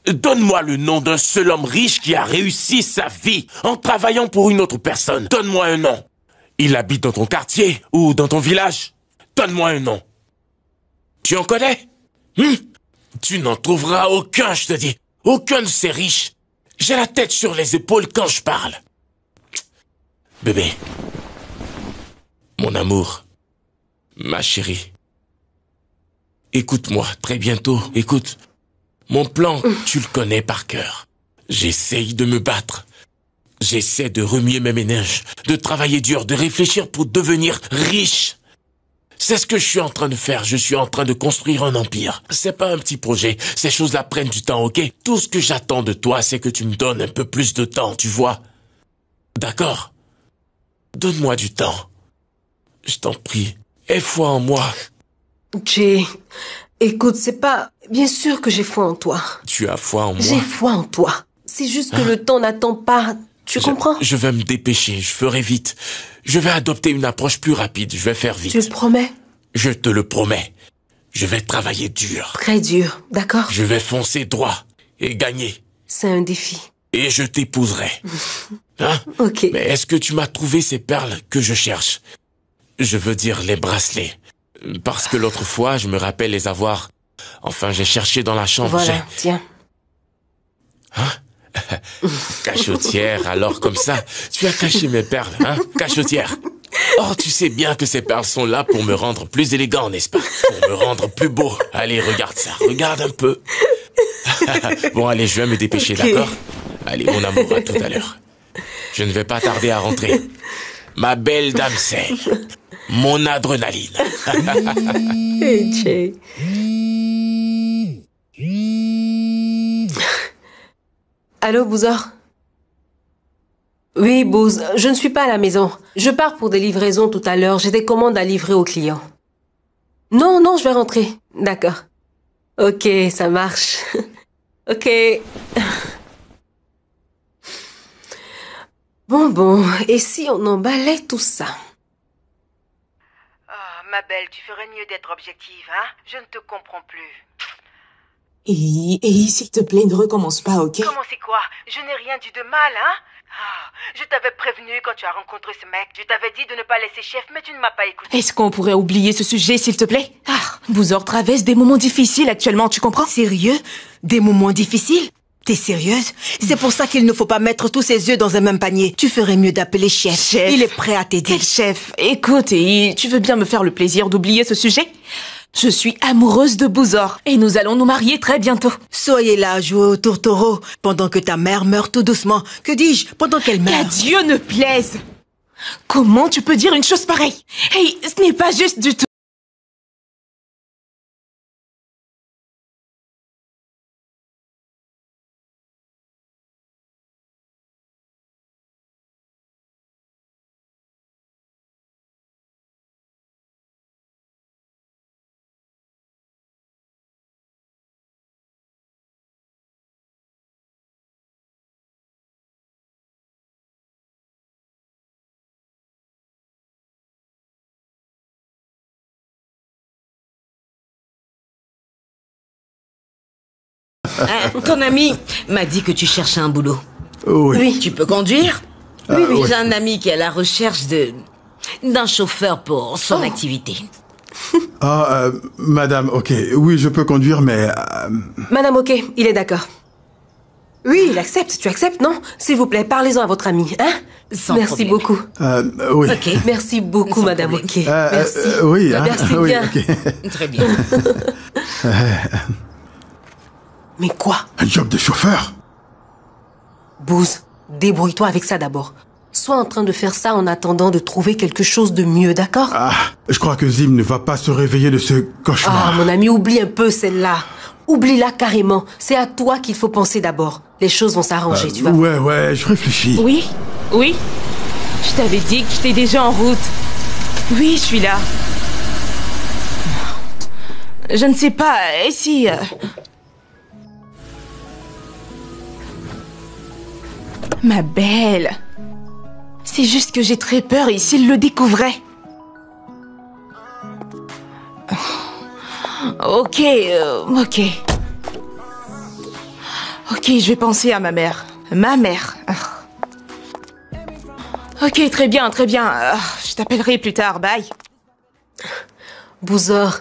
Donne-moi le nom d'un seul homme riche qui a réussi sa vie en travaillant pour une autre personne. Donne-moi un nom. Il habite dans ton quartier ou dans ton village. Donne-moi un nom. Tu en connais? Tu n'en trouveras aucun, je te dis. Aucun de ces riches. J'ai la tête sur les épaules quand je parle. Bébé. Mon amour. Ma chérie. Écoute-moi très bientôt. Écoute. Mon plan, tu le connais par cœur. J'essaye de me battre. J'essaie de remuer mes méninges, de travailler dur, de réfléchir pour devenir riche. C'est ce que je suis en train de faire. Je suis en train de construire un empire. C'est pas un petit projet. Ces choses-là prennent du temps, ok? Tout ce que j'attends de toi, c'est que tu me donnes un peu plus de temps, tu vois? D'accord? Donne-moi du temps. Je t'en prie. Aie foi en moi. Jay, écoute, c'est pas... Bien sûr que j'ai foi en toi. Tu as foi en moi? J'ai foi en toi. C'est juste que le temps n'attend pas. Tu comprends? Je vais me dépêcher. Je ferai vite. Je vais adopter une approche plus rapide. Je vais faire vite. Tu le promets? Je te le promets. Je vais travailler dur. Très dur, d'accord? Je vais foncer droit et gagner. C'est un défi. Et je t'épouserai. Hein? Ok. Mais est-ce que tu m'as trouvé ces perles que je cherche? Je veux dire les bracelets. Parce que l'autre fois, je me rappelle les avoir... Enfin, j'ai cherché dans la chambre. Voilà, tiens. Hein? Cachotière, alors comme ça, tu as caché mes perles, hein? Cachotière. Oh, tu sais bien que ces perles sont là pour me rendre plus élégant, n'est-ce pas? Pour me rendre plus beau. Allez, regarde ça, regarde un peu. Bon, allez, je vais me dépêcher, okay. D'accord? Allez, mon amour, à tout à l'heure. Je ne vais pas tarder à rentrer. Ma belle dame sait. Mon adrénaline. Hey, Jay. Allô, Bouzor? Oui, Bouz, je ne suis pas à la maison. Je pars pour des livraisons tout à l'heure. J'ai des commandes à livrer aux clients. Non, non, je vais rentrer. D'accord. Ok, ça marche. Ok. Bon, et si on emballait tout ça? Oh, ma belle, tu ferais mieux d'être objective, hein? Je ne te comprends plus. Et s'il te plaît, ne recommence pas, ok? Comment c'est quoi? Je n'ai rien dit de mal, hein? Je t'avais prévenu quand tu as rencontré ce mec. Je t'avais dit de ne pas laisser chef, mais tu ne m'as pas écouté. Est-ce qu'on pourrait oublier ce sujet, s'il te plaît? Bouzor traverse des moments difficiles actuellement, tu comprends? Sérieux? Des moments difficiles? T'es sérieuse? C'est pour ça qu'il ne faut pas mettre tous ses œufs dans un même panier. Tu ferais mieux d'appeler chef. Il est prêt à t'aider. Quel chef? Écoute, tu veux bien me faire le plaisir d'oublier ce sujet? Je suis amoureuse de Bouzor et nous allons nous marier très bientôt. Soyez là, jouer au tourtereau, pendant que ta mère meurt tout doucement. Que dis-je? Pendant qu'elle meurt. Qu'à Dieu ne plaise! Comment tu peux dire une chose pareille? Hey, ce n'est pas juste du tout. Ton ami m'a dit que tu cherchais un boulot. Oui. Tu peux conduire? Oui. J'ai un ami qui est à la recherche d'un chauffeur pour son activité. Madame, ok. Oui, je peux conduire, mais... Madame, ok, il est d'accord. Oui, il accepte. Tu acceptes, non? S'il vous plaît, parlez-en à votre ami, hein? Sans Merci problème. beaucoup. Oui. Ok. Merci beaucoup, Sans Madame, problème. ok. Merci. Oui, hein? Merci Oui, bien. ok. Très bien. Mais quoi? Un job de chauffeur? Booz, débrouille-toi avec ça d'abord. Sois en train de faire ça en attendant de trouver quelque chose de mieux, d'accord? Je crois que Zim ne va pas se réveiller de ce cauchemar. Mon ami, oublie un peu celle-là. Oublie-la carrément. C'est à toi qu'il faut penser d'abord. Les choses vont s'arranger, tu vas voir. Ouais, je réfléchis. Oui. Je t'avais dit que j'étais déjà en route. Oui, je suis là. Je ne sais pas, et si... Ma belle, c'est juste que j'ai très peur et s'il le découvrait. Ok. Ok, je vais penser à ma mère. Ma mère. Ok, très bien. Je t'appellerai plus tard, bye. Bouzor,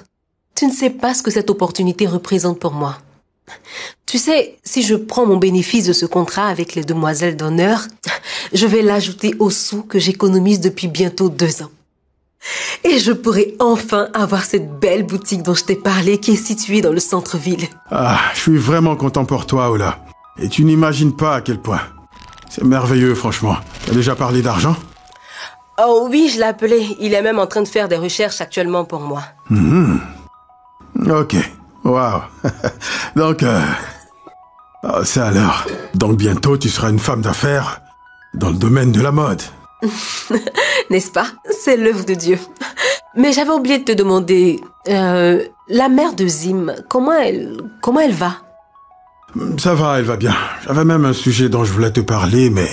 tu ne sais pas ce que cette opportunité représente pour moi. Tu sais, si je prends mon bénéfice de ce contrat avec les demoiselles d'honneur, je vais l'ajouter aux sous que j'économise depuis bientôt 2 ans. Et je pourrai enfin avoir cette belle boutique dont je t'ai parlé qui est située dans le centre-ville. Je suis vraiment content pour toi, Ola. Et tu n'imagines pas à quel point. C'est merveilleux, franchement. T'as déjà parlé d'argent? Oh oui, je l'ai appelé. Il est même en train de faire des recherches actuellement pour moi. Ok. Waouh. Donc, ça alors. Donc bientôt, tu seras une femme d'affaires dans le domaine de la mode. N'est-ce pas? C'est l'œuvre de Dieu. Mais j'avais oublié de te demander, la mère de Zim, comment elle va? Ça va, elle va bien. J'avais même un sujet dont je voulais te parler, mais...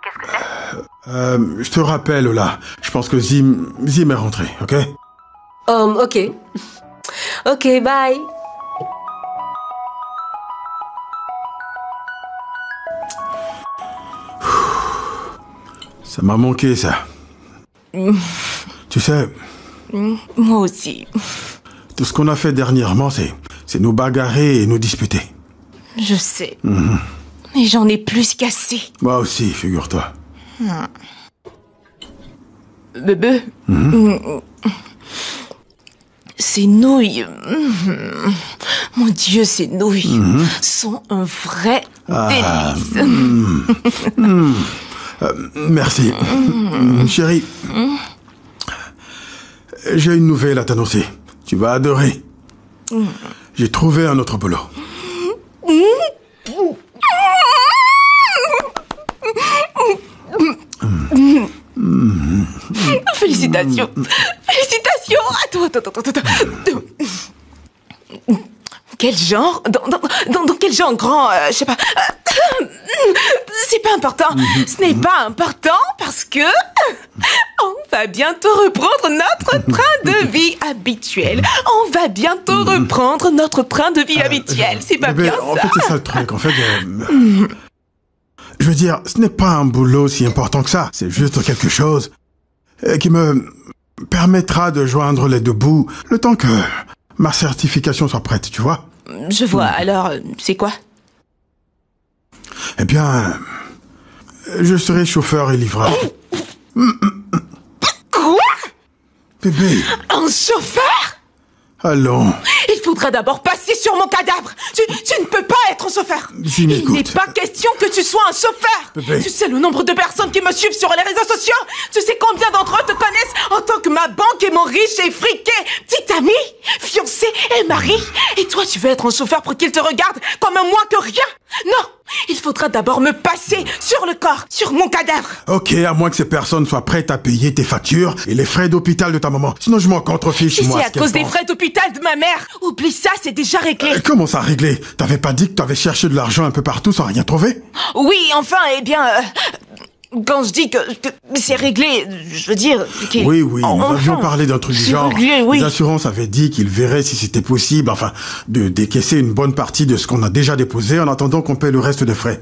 Qu'est-ce que c'est? Je te rappelle, Ola. Je pense que Zim est rentré, ok? Ok. Ok, bye. Ça m'a manqué, ça. Tu sais... Moi aussi. Tout ce qu'on a fait dernièrement, c'est nous bagarrer et nous disputer. Je sais. Mais j'en ai plus qu'assez. Moi aussi, figure-toi. Bébé. Ces nouilles. Mon Dieu, ces nouilles sont un vrai délice. Merci. Chérie, j'ai une nouvelle à t'annoncer. Tu vas adorer. J'ai trouvé un autre boulot. Félicitations. Félicitations. Quel genre? Dans quel genre grand? Je sais pas. C'est pas important. Ce n'est pas important parce que on va bientôt reprendre notre train de vie habituel. On va bientôt reprendre notre train de vie habituel. C'est pas bien ça? En fait, c'est ça le truc. En fait, je veux dire, ce n'est pas un boulot si important que ça. C'est juste quelque chose qui me permettra de joindre les deux bouts le temps que ma certification soit prête, tu vois? Je vois. Alors, c'est quoi? Eh bien, je serai chauffeur et livreur. Quoi? Bébé. Un chauffeur? Allons. Il faudra d'abord passer sur mon cadavre. Tu ne peux pas être un chauffeur. Il n'est pas question que tu sois un chauffeur. Bébé. Tu sais le nombre de personnes qui me suivent sur les réseaux sociaux? Tu sais combien d'entre eux te connaissent en tant que ma banque et mon riche et friqué petit ami, fiancé et mari? Et toi, tu veux être un chauffeur pour qu'ils te regardent comme un moins que rien? Non. Il faudra d'abord me passer sur le corps, sur mon cadavre. Ok, à moins que ces personnes soient prêtes à payer tes factures et les frais d'hôpital de ta maman. Sinon, je m'en contrefiche, moi. C'est à cause des frais d'hôpital de ma mère. Oublie ça, c'est déjà réglé. Comment ça réglé? T'avais pas dit que t'avais cherché de l'argent un peu partout sans rien trouver? Oui, enfin, eh bien... quand je dis que c'est réglé, je veux dire... Oui, nous avions parlé d'un truc du genre. Réglé, oui. Les assurances avaient dit qu'ils verraient si c'était possible, enfin, de décaisser une bonne partie de ce qu'on a déjà déposé en attendant qu'on paie le reste des frais.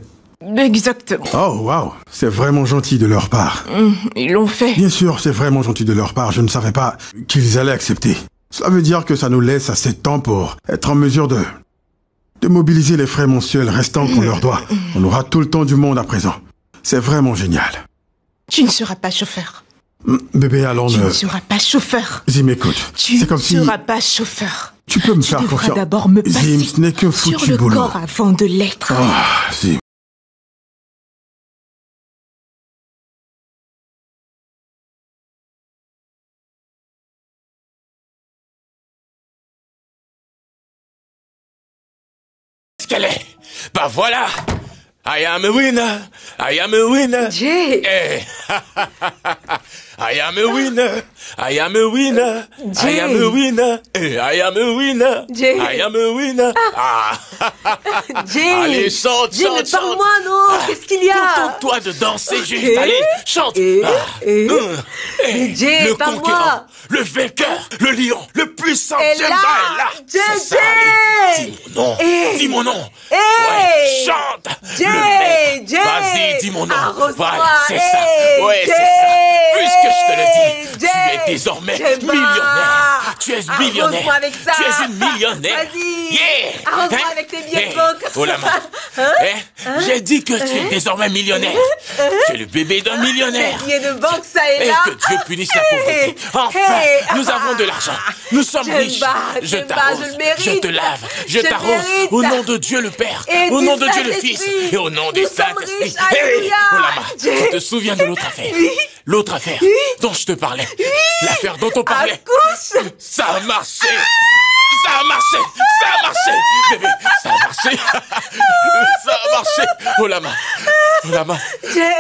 Exactement. Oh, waouh, c'est vraiment gentil de leur part. Ils l'ont fait. Bien sûr, c'est vraiment gentil de leur part. Je ne savais pas qu'ils allaient accepter. Cela veut dire que ça nous laisse assez de temps pour être en mesure de mobiliser les frais mensuels restants qu'on leur doit. On aura tout le temps du monde à présent. C'est vraiment génial. Tu ne seras pas chauffeur. Bébé, allons... Tu ne seras pas chauffeur. Zim, écoute. Tu c'est comme ne seras pas chauffeur. Tu peux me faire confiance. Tu devras d'abord me passer Zim, ce n'est qu'un foutu sur le boulot. corps avant de l'être. Ah, Zim. Qu'elle est. Bah voilà. I am a winner. I am a winner. Jay. Hey. I am a winner. I am a winner. Jay. I am a winner. Hey, I am a winner. Jay. I am a winner. Ah. Jay. Allez, chante, Jay, mais chante, parle-moi, chante. non. Qu'est-ce qu'il y a? Contente-toi de danser juste. Allez, chante. Mais Jay, le parle-moi. conquérant, le vainqueur, le lion, le puissant. Et J'aime là, pas, là. Jay, C'est ça, allez. Dis mon nom. Dis mon nom. Ouais, chante. Jay, Jay. Vas-y, dis mon nom. Arrose-moi. Voilà, c'est ça. Ouais, c'est ça. Puisque je te le dis, tu es désormais millionnaire. Tu es millionnaire. Arrose-moi avec ça. Tu es une millionnaire. Vas-y. Yeah. Arrose-moi avec tes billets de banque. Oh la main. J'ai dit que tu es désormais millionnaire. Tu es le bébé d'un millionnaire. Billets de banque, ça et Et là. que Dieu punisse la pauvreté. Enfin, nous avons de l'argent. Nous sommes riches. Je t'arrose, je le mérite. je te lave, je Je t'arrose. mérite. Au nom de Dieu le Père, Et au du nom de Dieu le Saint-Esprit. Fils, et au nom du Nous sommes Saint-Esprit. riches. Alléluia. Oh la main, tu te souviens de l'autre affaire? L'autre affaire dont je te parlais. L'affaire dont on parlait. Accouche. Ça a marché. Ça a marché. Ça a marché. Bébé, ça a marché. Ça a marché. Oh la main. Oh la main.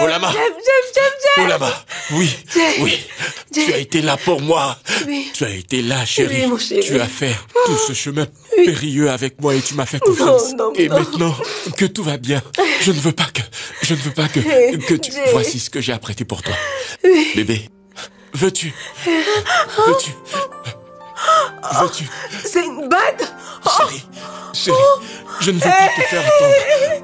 Oh la main. J'aime. Oh là-bas, oui, oui, tu as été là pour moi. Oui. Tu as été là, chérie. Oui, mon chéri. Tu as fait tout ce chemin périlleux avec moi et tu m'as fait confiance. Non, et non. maintenant que tout va bien, je ne veux pas que tu... Jay. Voici ce que j'ai apprêté pour toi. Bébé, veux-tu C'est une bague. Chérie, je ne veux pas te faire attendre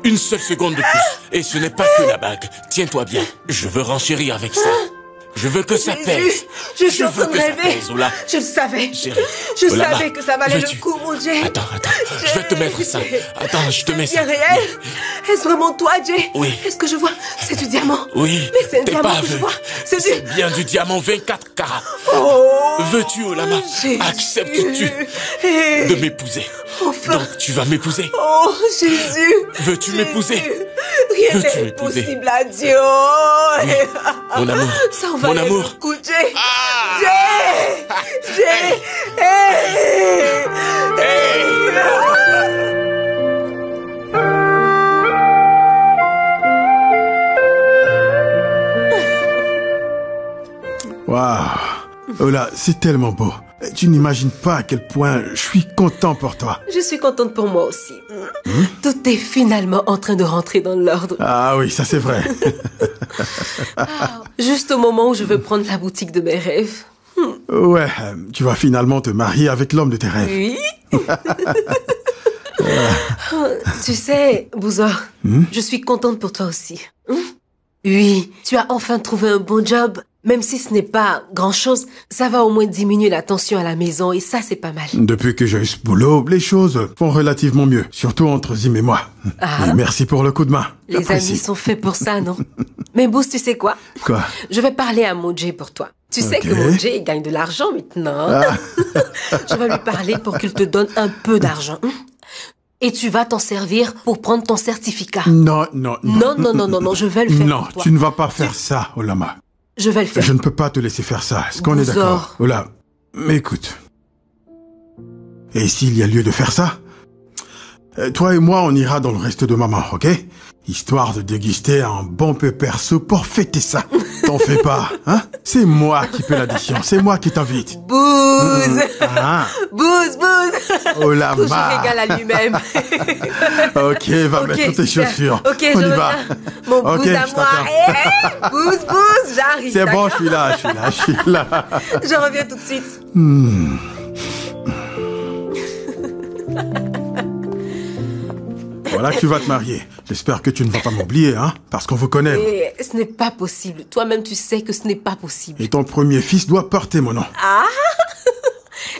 une seule seconde de plus. Et ce n'est pas que la bague. Tiens-toi bien. Je veux renchérir avec ça. Je veux que ça pèse. Je suis en train de veux que ça rêver. pèse, Ola. Je le savais. Chérie, Je Olama, savais que ça valait veux-tu- le coup, mon Jay. Attends, je vais te mettre ça. Attends, je te mets C'est ça. réel. Est-ce vraiment toi, Jay? Oui. Est-ce que je vois? C'est du diamant. Oui, Mais c'est un t'es diamant pas que je aveugle. vois. C'est bien du diamant 24 carats. Oh. Veux-tu, Olama, Jésus. acceptes-tu Eh. de m'épouser? Enfin. Donc tu vas m'épouser. Oh, Jésus. Veux-tu Jésus. m'épouser? Rien Veux-tu n'est m'épouser? possible à Dieu. Mon amour, Ça en mon valait amour. le coup, Jay. Ah! Jay. Hey. Waouh. Oh là, c'est tellement beau. Tu n'imagines pas à quel point je suis content pour toi. Je suis contente pour moi aussi. Tout est finalement en train de rentrer dans l'ordre. Ah oui, ça c'est vrai. Juste au moment où je veux prendre la boutique de mes rêves. Ouais, tu vas finalement te marier avec l'homme de tes rêves. Oui. Tu sais, Bouzor, je suis contente pour toi aussi. Oui, tu as enfin trouvé un bon job. Même si ce n'est pas grand-chose, ça va au moins diminuer la tension à la maison et ça, c'est pas mal. Depuis que j'ai eu ce boulot, les choses vont relativement mieux, surtout entre Zim et moi. Et merci pour le coup de main. Les amis sont faits pour ça, non? Mais Bouz, tu sais quoi? Quoi? Je vais parler à Moujé pour toi. Tu sais que Moujé gagne de l'argent maintenant. Je vais lui parler pour qu'il te donne un peu d'argent. Et tu vas t'en servir pour prendre ton certificat. Non, je vais le faire non, pour toi. tu ne vas pas faire ça, Olama. Je vais le faire. Je ne peux pas te laisser faire ça. Est-ce qu'on est d'accord? Ola, mais écoute. Et s'il y a lieu de faire ça, toi et moi, on ira dans le reste de maman, ok? Histoire de déguster un bon pépère soupe pour fêter ça. T'en fais pas, hein? C'est moi qui paie l'addition, c'est moi qui t'invite. Bouz! Bouz! Olama! Toujours égal à lui-même. Ok, va mettre tes chaussures. Ok, on y va. Mon Bouz à moi. Bouz, j'arrive. C'est bon, je suis là. Je reviens tout de suite. Voilà que tu vas te marier. J'espère que tu ne vas pas m'oublier, hein, parce qu'on vous connaît. Et ce n'est pas possible. Toi-même, tu sais que ce n'est pas possible. Et ton premier fils doit porter mon nom. Ah!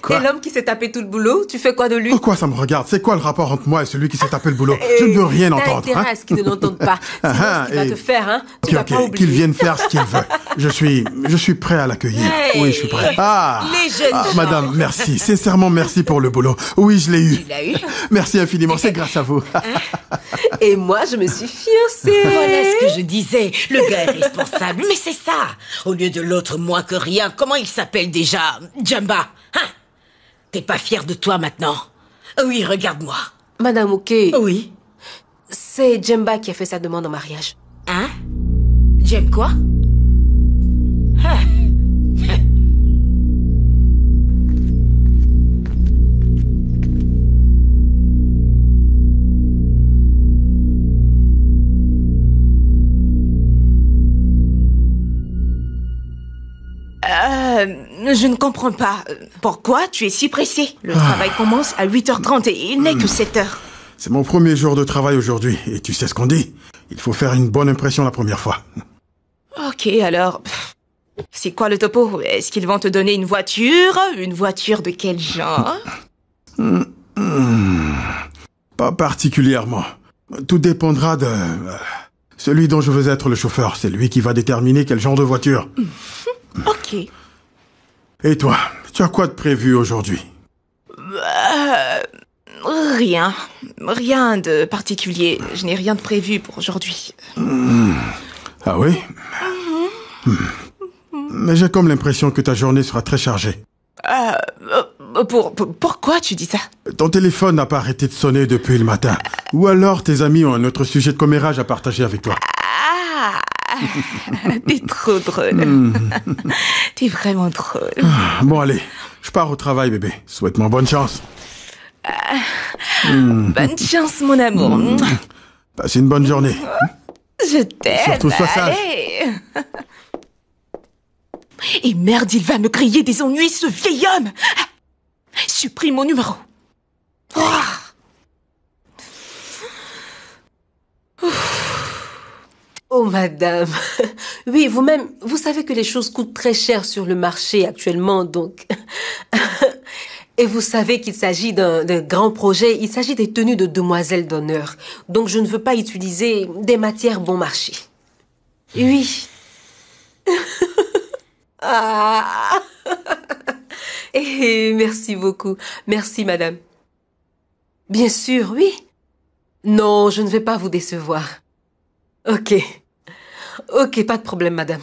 Quoi? Et l'homme qui s'est tapé tout le boulot, tu fais quoi de lui? Pourquoi ça me regarde? C'est quoi le rapport entre moi et celui qui s'est tapé le boulot? Je ne veux rien entendre. T'as intérêt à ce qu'il ne l'entende pas. Sinon, ce qu'il va te faire, hein, tu vas pas oublier. Qu'il vienne faire ce qu'il veut. Je suis prêt à l'accueillir. Oui, je suis prêt. Les jeunes gens. Madame, merci. Sincèrement, merci pour le boulot. Oui, je l'ai eu. Tu l'as eu? Merci infiniment. C'est grâce à vous. Et moi, je me suis fiancée. Voilà ce que je disais. Le gars est responsable. Mais c'est ça. Au lieu de l'autre moins que rien, comment il s'appelle déjà? Djemba. Hein? T'es pas fière de toi maintenant? Oui, regarde-moi. Madame Ok. Oui. C'est Djemba qui a fait sa demande en mariage. Hein? Jem quoi? Je ne comprends pas. Pourquoi tu es si pressé? Le travail commence à 8h30 et il n'est que 7h. C'est mon premier jour de travail aujourd'hui. Et tu sais ce qu'on dit? Il faut faire une bonne impression la première fois. Ok, alors... C'est quoi le topo? Est-ce qu'ils vont te donner une voiture? Une voiture de quel genre? Pas particulièrement. Tout dépendra de... celui dont je veux être le chauffeur. C'est lui qui va déterminer quel genre de voiture. Ok. Et toi, tu as quoi de prévu aujourd'hui? Rien. Rien de particulier. Je n'ai rien de prévu pour aujourd'hui. Ah oui? Mais j'ai comme l'impression que ta journée sera très chargée. Pourquoi tu dis ça? Ton téléphone n'a pas arrêté de sonner depuis le matin. Ou alors tes amis ont un autre sujet de commérage à partager avec toi. T'es trop drôle. T'es vraiment drôle. Bon, allez, je pars au travail, bébé. Souhaite-moi bonne chance. Bonne chance, mon amour. Passe une bonne journée. Je t'aime. Surtout, sois sage. Et merde, il va me crier des ennuis, ce vieil homme. Supprime mon numéro. Oh, madame. Oui, vous-même, vous savez que les choses coûtent très cher sur le marché actuellement, donc... Et vous savez qu'il s'agit d'un grand projet. Il s'agit des tenues de demoiselles d'honneur. Donc, je ne veux pas utiliser des matières bon marché. Oui. Et merci beaucoup. Merci, madame. Bien sûr, oui. Non, je ne vais pas vous décevoir. Ok. Ok, pas de problème, madame.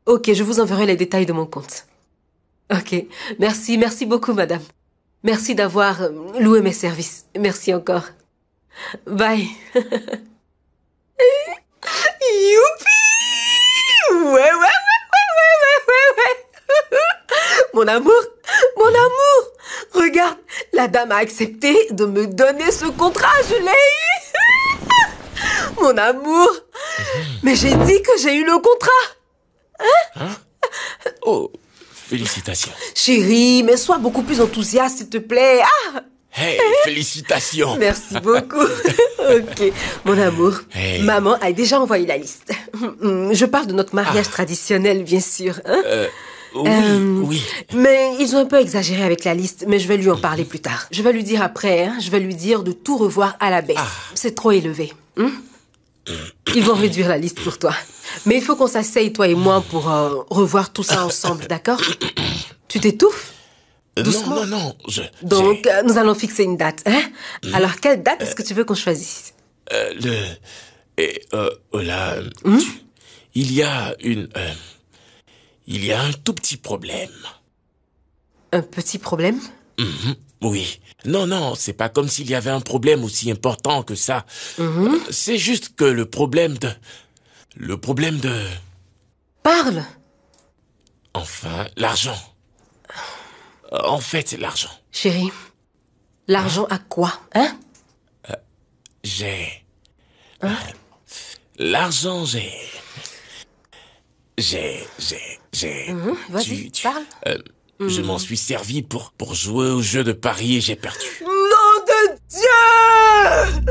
Ok, je vous enverrai les détails de mon compte. Ok. Merci beaucoup, madame. Merci d'avoir loué mes services. Merci encore. Bye. Youpi! Ouais. Mon amour, Mon amour, regarde, la dame a accepté de me donner ce contrat, je l'ai eu. Mon amour, mais j'ai dit que j'ai eu le contrat. Hein? Oh, félicitations. Chérie, mais sois beaucoup plus enthousiaste, s'il te plaît. Ah! Hey, félicitations. Merci beaucoup. Ok, mon amour, Hey. maman a déjà envoyé la liste. Je parle de notre mariage traditionnel, bien sûr. Hein? Oui. Mais ils ont un peu exagéré avec la liste, mais je vais lui en parler plus tard. Je vais lui dire après, hein? Je vais lui dire de tout revoir à la baisse. C'est trop élevé. Hein? Ils vont réduire la liste pour toi. Mais il faut qu'on s'asseye, toi et moi, pour revoir tout ça ensemble, d'accord? Tu t'étouffes? Doucement. Non, Donc, nous allons fixer une date, hein? Alors, quelle date est-ce que tu veux qu'on choisisse? Il y a un tout petit problème. Un petit problème? Oui. Non, c'est pas comme s'il y avait un problème aussi important que ça. C'est juste que le problème de... Parle! Enfin, l'argent. En fait, c'est l'argent. Chérie, l'argent à quoi, hein? L'argent, Vas-y, parle. Je m'en suis servi pour jouer au jeu de paris et j'ai perdu. Nom de Dieu!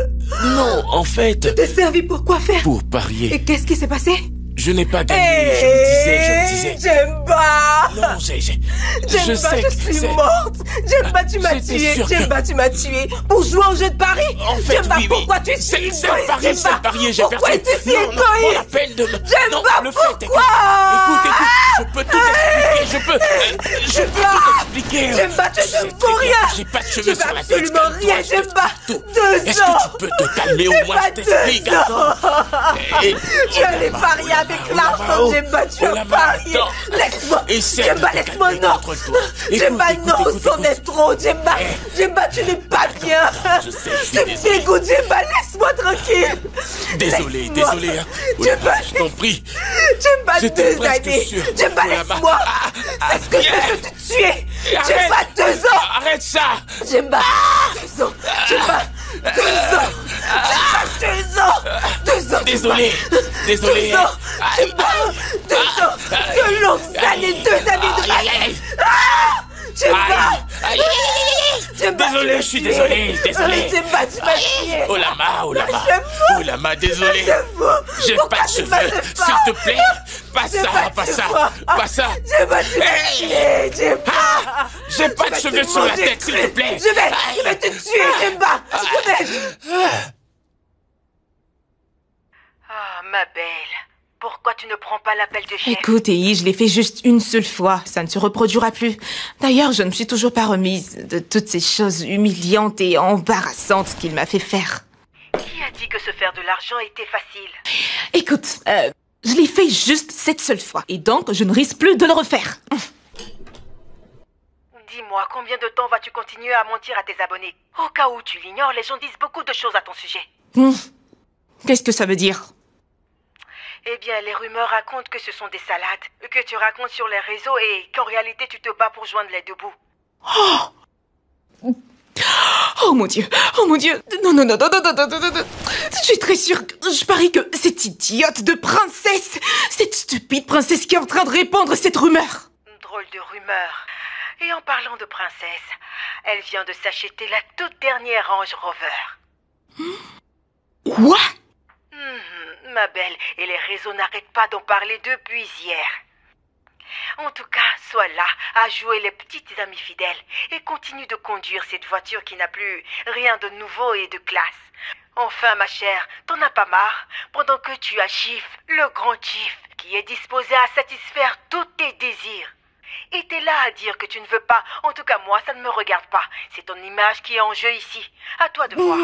Non, en fait... Tu t'es servi pour quoi faire? Pour parier. Et qu'est-ce qui s'est passé? Je n'ai pas gagné, je me disais. J'Jemba! Non, je sais je suis morte. J'Jemba, tu m'as tué. J'Jemba, tu m'as tué. Pour jouer au jeu de Paris. En fait, J'Jemba, oui. pourquoi tu es si égoïste? C'est le pari et j'ai perdu. Pourquoi tu es si égoïste? Non, la peine de me... J'Jemba, pourquoi? Écoute, je peux tout expliquer, je peux tout expliquer. J'Jemba, tu ne vaux rien. J'ai pas de cheveux sur la tête. Absolument rien, J'Jemba. 2 ans. Est-ce que tu peux te calmer au moins, je t'explique, Tu allais parier avec l'argent, J'Jemba, tu as parié. Laisse-moi, J'Jemba, laisse-moi, non. J'Jemba, non, c'en est trop, J'Jemba. J'Jemba, tu n'es pas bien. Tu me dégoûtes, J'Jemba, laisse-moi tranquille. Désolé. J'Jemba, je t'en prie. J'Jemba, J'étais 2 années. sûr. J'Jemba, laisse-moi. Est-ce que je peux te tuer? J'Jemba, 2 ans. Arrête ça. J'Jemba, 2 ans. J'Jemba, 2 ans. J'Jemba, 2 ans. Désolé. 2 ans. J'Jemba, 2 ans. 2 longues années, 2 années de vie. J'Jemba. J'Jemba, Désolé, je suis désolé. J'Jemba, tu m'as tué. Oh Lama, désolé. J'ai pas de cheveux, s'il te plaît. Pas ça. J'Jemba, tu m'as tué. J'Jemba. J'ai pas de cheveux sur la tête, s'il te plaît. Je vais te tuer, J'Jemba. Ah, ma belle. Pourquoi tu ne prends pas l'appel de chef? Écoute, Ei, je l'ai fait juste une seule fois. Ça ne se reproduira plus. D'ailleurs, je ne me suis toujours pas remise de toutes ces choses humiliantes et embarrassantes qu'il m'a fait faire. Qui a dit que se faire de l'argent était facile? Écoute, je l'ai fait juste cette seule fois. Et donc, je ne risque plus de le refaire. Dis-moi, combien de temps vas-tu continuer à mentir à tes abonnés? Au cas où tu l'ignores, les gens disent beaucoup de choses à ton sujet. Qu'est-ce que ça veut dire? Eh bien, les rumeurs racontent que ce sont des salades, que tu racontes sur les réseaux et qu'en réalité tu te bats pour joindre les deux bouts. Oh mon Dieu. Non. Je suis très sûre que je parie que cette idiote de princesse, cette stupide princesse qui est en train de répandre cette rumeur. Drôle de rumeur. Et en parlant de princesse, elle vient de s'acheter la toute dernière Range Rover. Quoi? Ma belle, et les réseaux n'arrêtent pas d'en parler depuis hier. En tout cas, sois là à jouer les petites amies fidèles et continue de conduire cette voiture qui n'a plus rien de nouveau et de classe. Enfin, ma chère, t'en as pas marre pendant que tu as Chief, le grand Chief, qui est disposé à satisfaire tous tes désirs. Et t'es là à dire que tu ne veux pas. En tout cas, moi, ça ne me regarde pas. C'est ton image qui est en jeu ici. À toi de voir.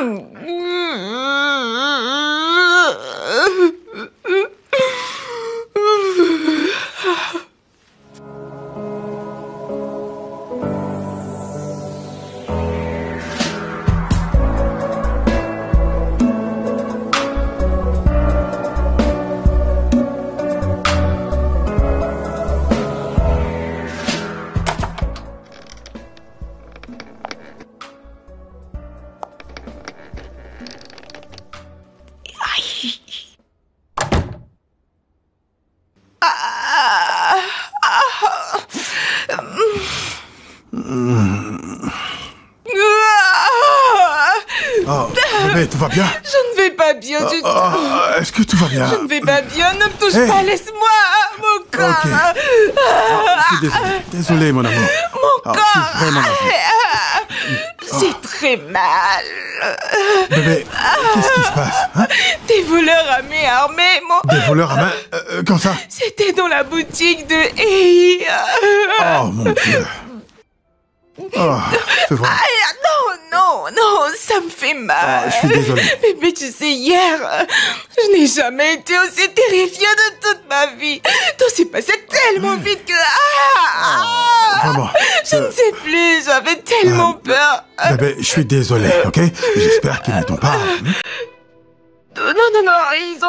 Oh, bébé, tout va bien? Je ne vais pas bien du tout. Est-ce que tout va bien? Je ne vais pas bien, ne me touche pas, laisse-moi, mon corps. Ok. Je suis désolé. Désolé, mon amour. Mon corps. Je suis vraiment désolé. J'ai très mal. Bébé, qu'est-ce qui se passe, hein? Des voleurs à main armée, Des voleurs à main? Comme ça? C'était dans la boutique de Hey. Oh, mon Dieu. Oh, c'est vrai. Non, ça me fait mal. Je suis désolé. Bébé, tu sais, hier, je n'ai jamais été aussi terrifiée de toute ma vie. Tout s'est passé tellement vite que... Vraiment. Je ne sais plus, j'avais tellement peur. Bébé, je suis désolé, ok? J'espère qu'ils ne t'ont pas... Non, ils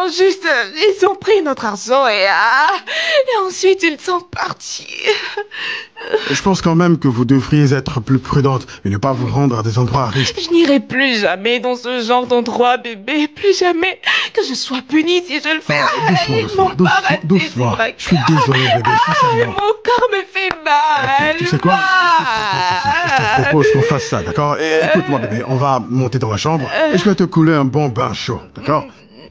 ont pris notre argent et ensuite ils sont partis. Je pense quand même que vous devriez être plus prudente et ne pas vous rendre à des endroits à risque. Je n'irai plus jamais dans ce genre d'endroit, bébé. Plus jamais que je sois punie si je le fais. Doucement. Je suis désolé, bébé. Mon corps me fait mal. Tu sais quoi? Je te propose qu'on fasse ça, d'accord? Écoute-moi, bébé, on va monter dans la chambre et je vais te couler un bon bain chaud, d'accord?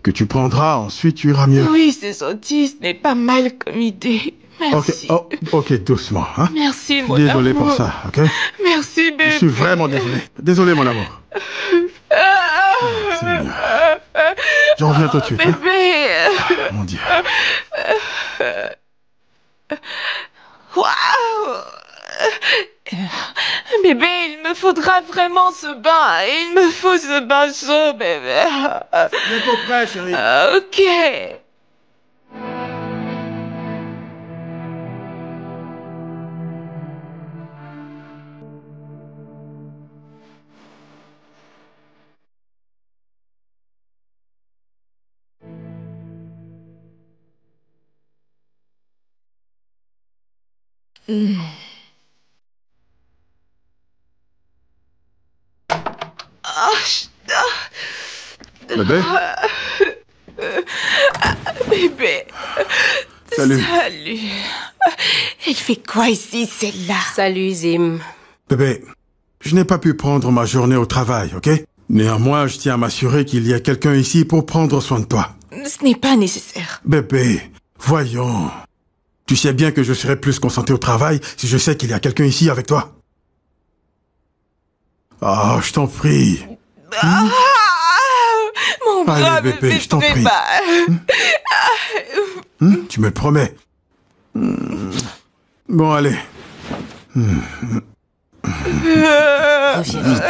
Que tu prendras, ensuite tu iras mieux. Oui, c'est gentil, ce n'est pas mal comme idée. Merci. Ok, doucement, hein? Merci, mon désolé amour. pour ça, ok? Merci, bébé. Je suis vraiment désolé. Désolé, mon amour. C'est mieux. Je reviens tout de suite. Bébé. Hein? Mon Dieu. Waouh. Bébé, il me faudra vraiment ce bain. Il me faut ce bain chaud, bébé. C'est pour prêt, chérie. Ok. Bébé? Bébé. Salut. Elle fait quoi ici, celle-là? Salut, Zim. Bébé, je n'ai pas pu prendre ma journée au travail, ok? Néanmoins, je tiens à m'assurer qu'il y a quelqu'un ici pour prendre soin de toi. Ce n'est pas nécessaire. Bébé, voyons. Tu sais bien que je serai plus concentré au travail si je sais qu'il y a quelqu'un ici avec toi. Ah, je t'en prie. Mon bras Allez, bébé, me je t'en fait prie. mal. Tu me le promets. Bon, allez. Reviens vite.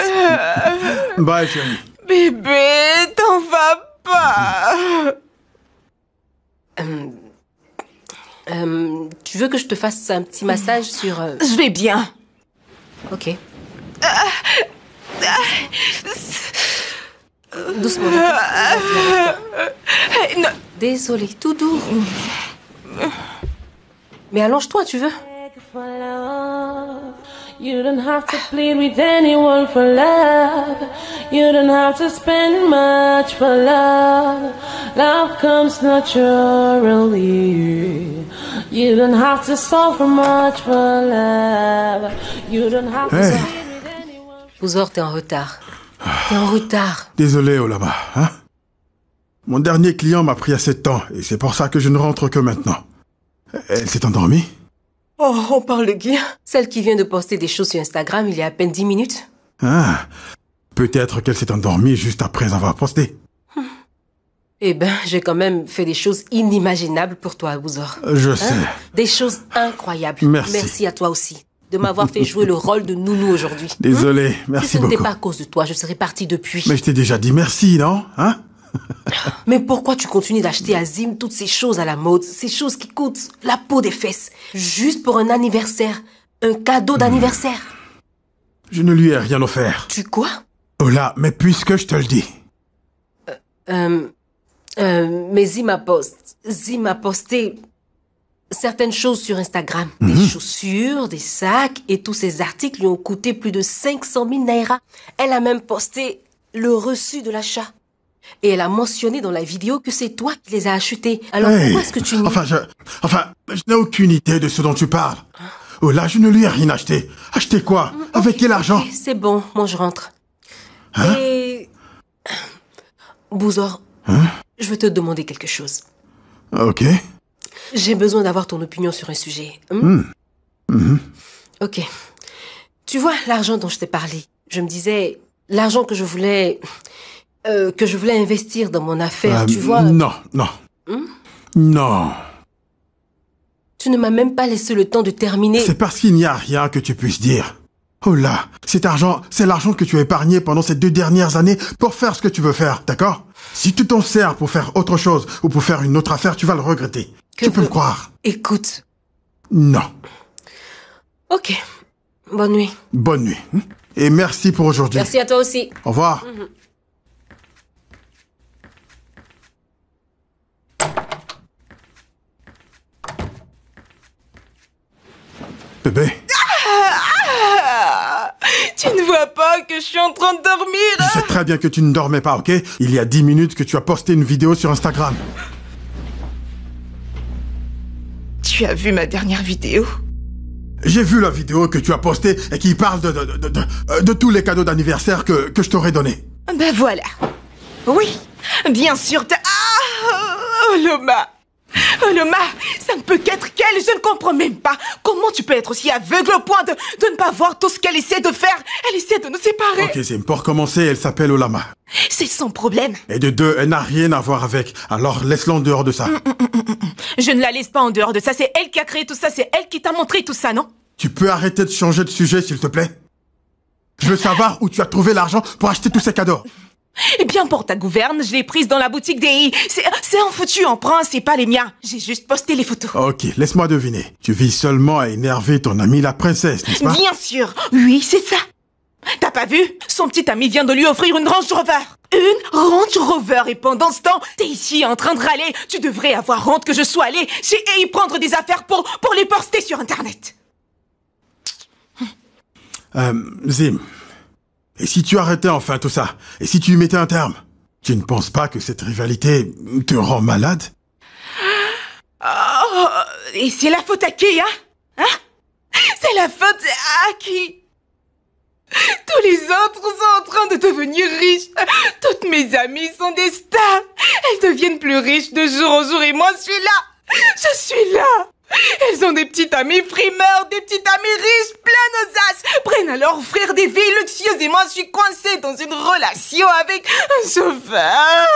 Bye, chérie. Bébé, t'en vas pas. Tu veux que je te fasse un petit massage sur... Je vais bien. Ok. Doucement. Vas-y, Non. désolé, tout doux. Mais allonge-toi, tu veux? You don't have to plead with anyone for love. You don't have to spend much for love. Love comes naturally. You don't have to suffer much for love. You don't have to Hey. plead with anyone. Bouzor, t'es en retard. T'es en retard. Désolé, Olama, hein? Mon dernier client m'a pris assez de temps et c'est pour ça que je ne rentre que maintenant. Elle s'est endormie? Oh, on parle de qui? Celle qui vient de poster des choses sur Instagram il y a à peine 10 minutes. Ah, peut-être qu'elle s'est endormie juste après avoir posté. Eh ben, j'ai quand même fait des choses inimaginables pour toi, Bouzor. Je sais. Des choses incroyables. Merci. Merci à toi aussi de m'avoir fait jouer le rôle de nounou aujourd'hui. Désolé, Si merci ce n'était beaucoup. pas à cause de toi, je serais partie depuis. Mais je t'ai déjà dit merci, non? Hein? Mais pourquoi tu continues d'acheter à Zim toutes ces choses à la mode, ces choses qui coûtent la peau des fesses, juste pour un anniversaire, un cadeau d'anniversaire? Je ne lui ai rien offert. Tu quoi? Ola, mais puisque je te le dis. Mais Zim a posté certaines choses sur Instagram. Des chaussures, des sacs, et tous ces articles lui ont coûté plus de 500 000 naira. Elle a même posté le reçu de l'achat. Et elle a mentionné dans la vidéo que c'est toi qui les as achetés. Alors Hey, pourquoi est-ce que tu nie? Enfin, je n'ai aucune idée de ce dont tu parles. Ola, je ne lui ai rien acheté. Acheté quoi? Avec quel argent? Ok, c'est bon, moi je rentre. Hein? Et Bouzor, Hein? je veux te demander quelque chose. Ok. J'ai besoin d'avoir ton opinion sur un sujet. Ok. Tu vois, l'argent dont je t'ai parlé, je me disais, l'argent que je voulais investir dans mon affaire, tu vois... Non. Non. Tu ne m'as même pas laissé le temps de terminer. C'est parce qu'il n'y a rien que tu puisses dire. Oh là, cet argent, c'est l'argent que tu as épargné pendant ces 2 dernières années pour faire ce que tu veux faire, d'accord? Si tu t'en sers pour faire autre chose ou pour faire une autre affaire, tu vas le regretter. Tu peux me croire. Écoute. Non. Ok. Bonne nuit. Bonne nuit. Et merci pour aujourd'hui. Merci à toi aussi. Au revoir. Bébé. Tu ne vois pas que je suis en train de dormir? Je sais très bien que tu ne dormais pas, ok? Il y a 10 minutes que tu as posté une vidéo sur Instagram. Tu as vu ma dernière vidéo? J'ai vu la vidéo que tu as postée et qui parle de tous les cadeaux d'anniversaire que je t'aurais donnés. Ben voilà. Oui, bien sûr, Loma. Loma, ça ne peut qu'être qu'elle, je ne comprends même pas. Comment tu peux être aussi aveugle au point de ne pas voir tout ce qu'elle essaie de faire? Elle essaie de nous séparer. Ok, Zim, pour commencer, elle s'appelle Olama. C'est son problème. Et de 2, elle n'a rien à voir avec. Alors laisse-la en dehors de ça. Je ne la laisse pas en dehors de ça. C'est elle qui a créé tout ça. C'est elle qui t'a montré tout ça, non? Tu peux arrêter de changer de sujet, s'il te plaît? Je veux savoir où tu as trouvé l'argent pour acheter tous ces cadeaux. Eh bien, pour ta gouverne, je l'ai prise dans la boutique des... C'est un foutu emprunt, c'est pas les miens. J'ai juste posté les photos. Ok, laisse-moi deviner. Tu vis seulement à énerver ton amie la princesse, n'est-ce pas? Bien sûr, oui, c'est ça. T'as pas vu? Son petit ami vient de lui offrir une Range Rover. Une Range Rover, et pendant ce temps, t'es ici en train de râler. Tu devrais avoir honte que je sois allée chez EI prendre des affaires pour les poster sur Internet. Zim, et si tu arrêtais enfin tout ça? Et si tu y mettais un terme? Tu ne penses pas que cette rivalité te rend malade? Oh, et c'est la faute à qui, hein? C'est la faute à qui? Tous les autres sont en train de devenir riches. Toutes mes amies sont des stars. Elles deviennent plus riches de jour en jour et moi je suis là. Je suis là. Elles ont des petites amies frimeurs, des petites amies riches, pleines aux as, prennent à leur offrir des vies luxueuses et moi je suis coincée dans une relation avec un chauffeur.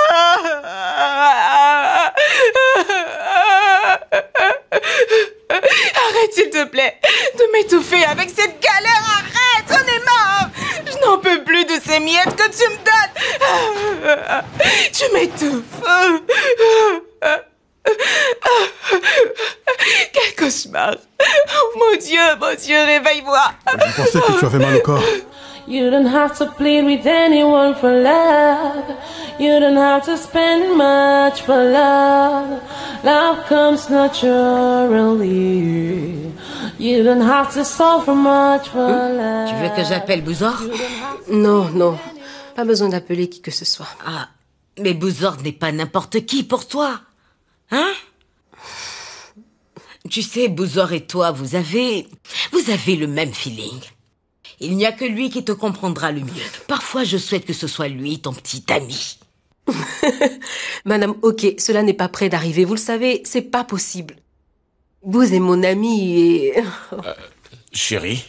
Arrête s'il te plaît de m'étouffer avec cette galère, arrête, j'en ai marre. Je n'en peux plus de ces miettes que tu me donnes. Tu m'étouffes. Quel cauchemar. Oh, mon Dieu, réveille-moi. Je pensais que tu avais mal au corps. You don't have to plead with anyone for love. You don't have to spend much for love. Love comes naturally. You don't have to suffer much for love. Tu veux que j'appelle Bouzor? Non. Pas besoin d'appeler qui que ce soit. Ah, mais Bouzor n'est pas n'importe qui pour toi. Hein? Tu sais, Bouzor et toi, vous avez le même feeling. Il n'y a que lui qui te comprendra le mieux. Parfois, je souhaite que ce soit lui, ton petit ami. Madame, ok, cela n'est pas près d'arriver. Vous le savez, c'est pas possible. Bouz est mon ami et... Chérie,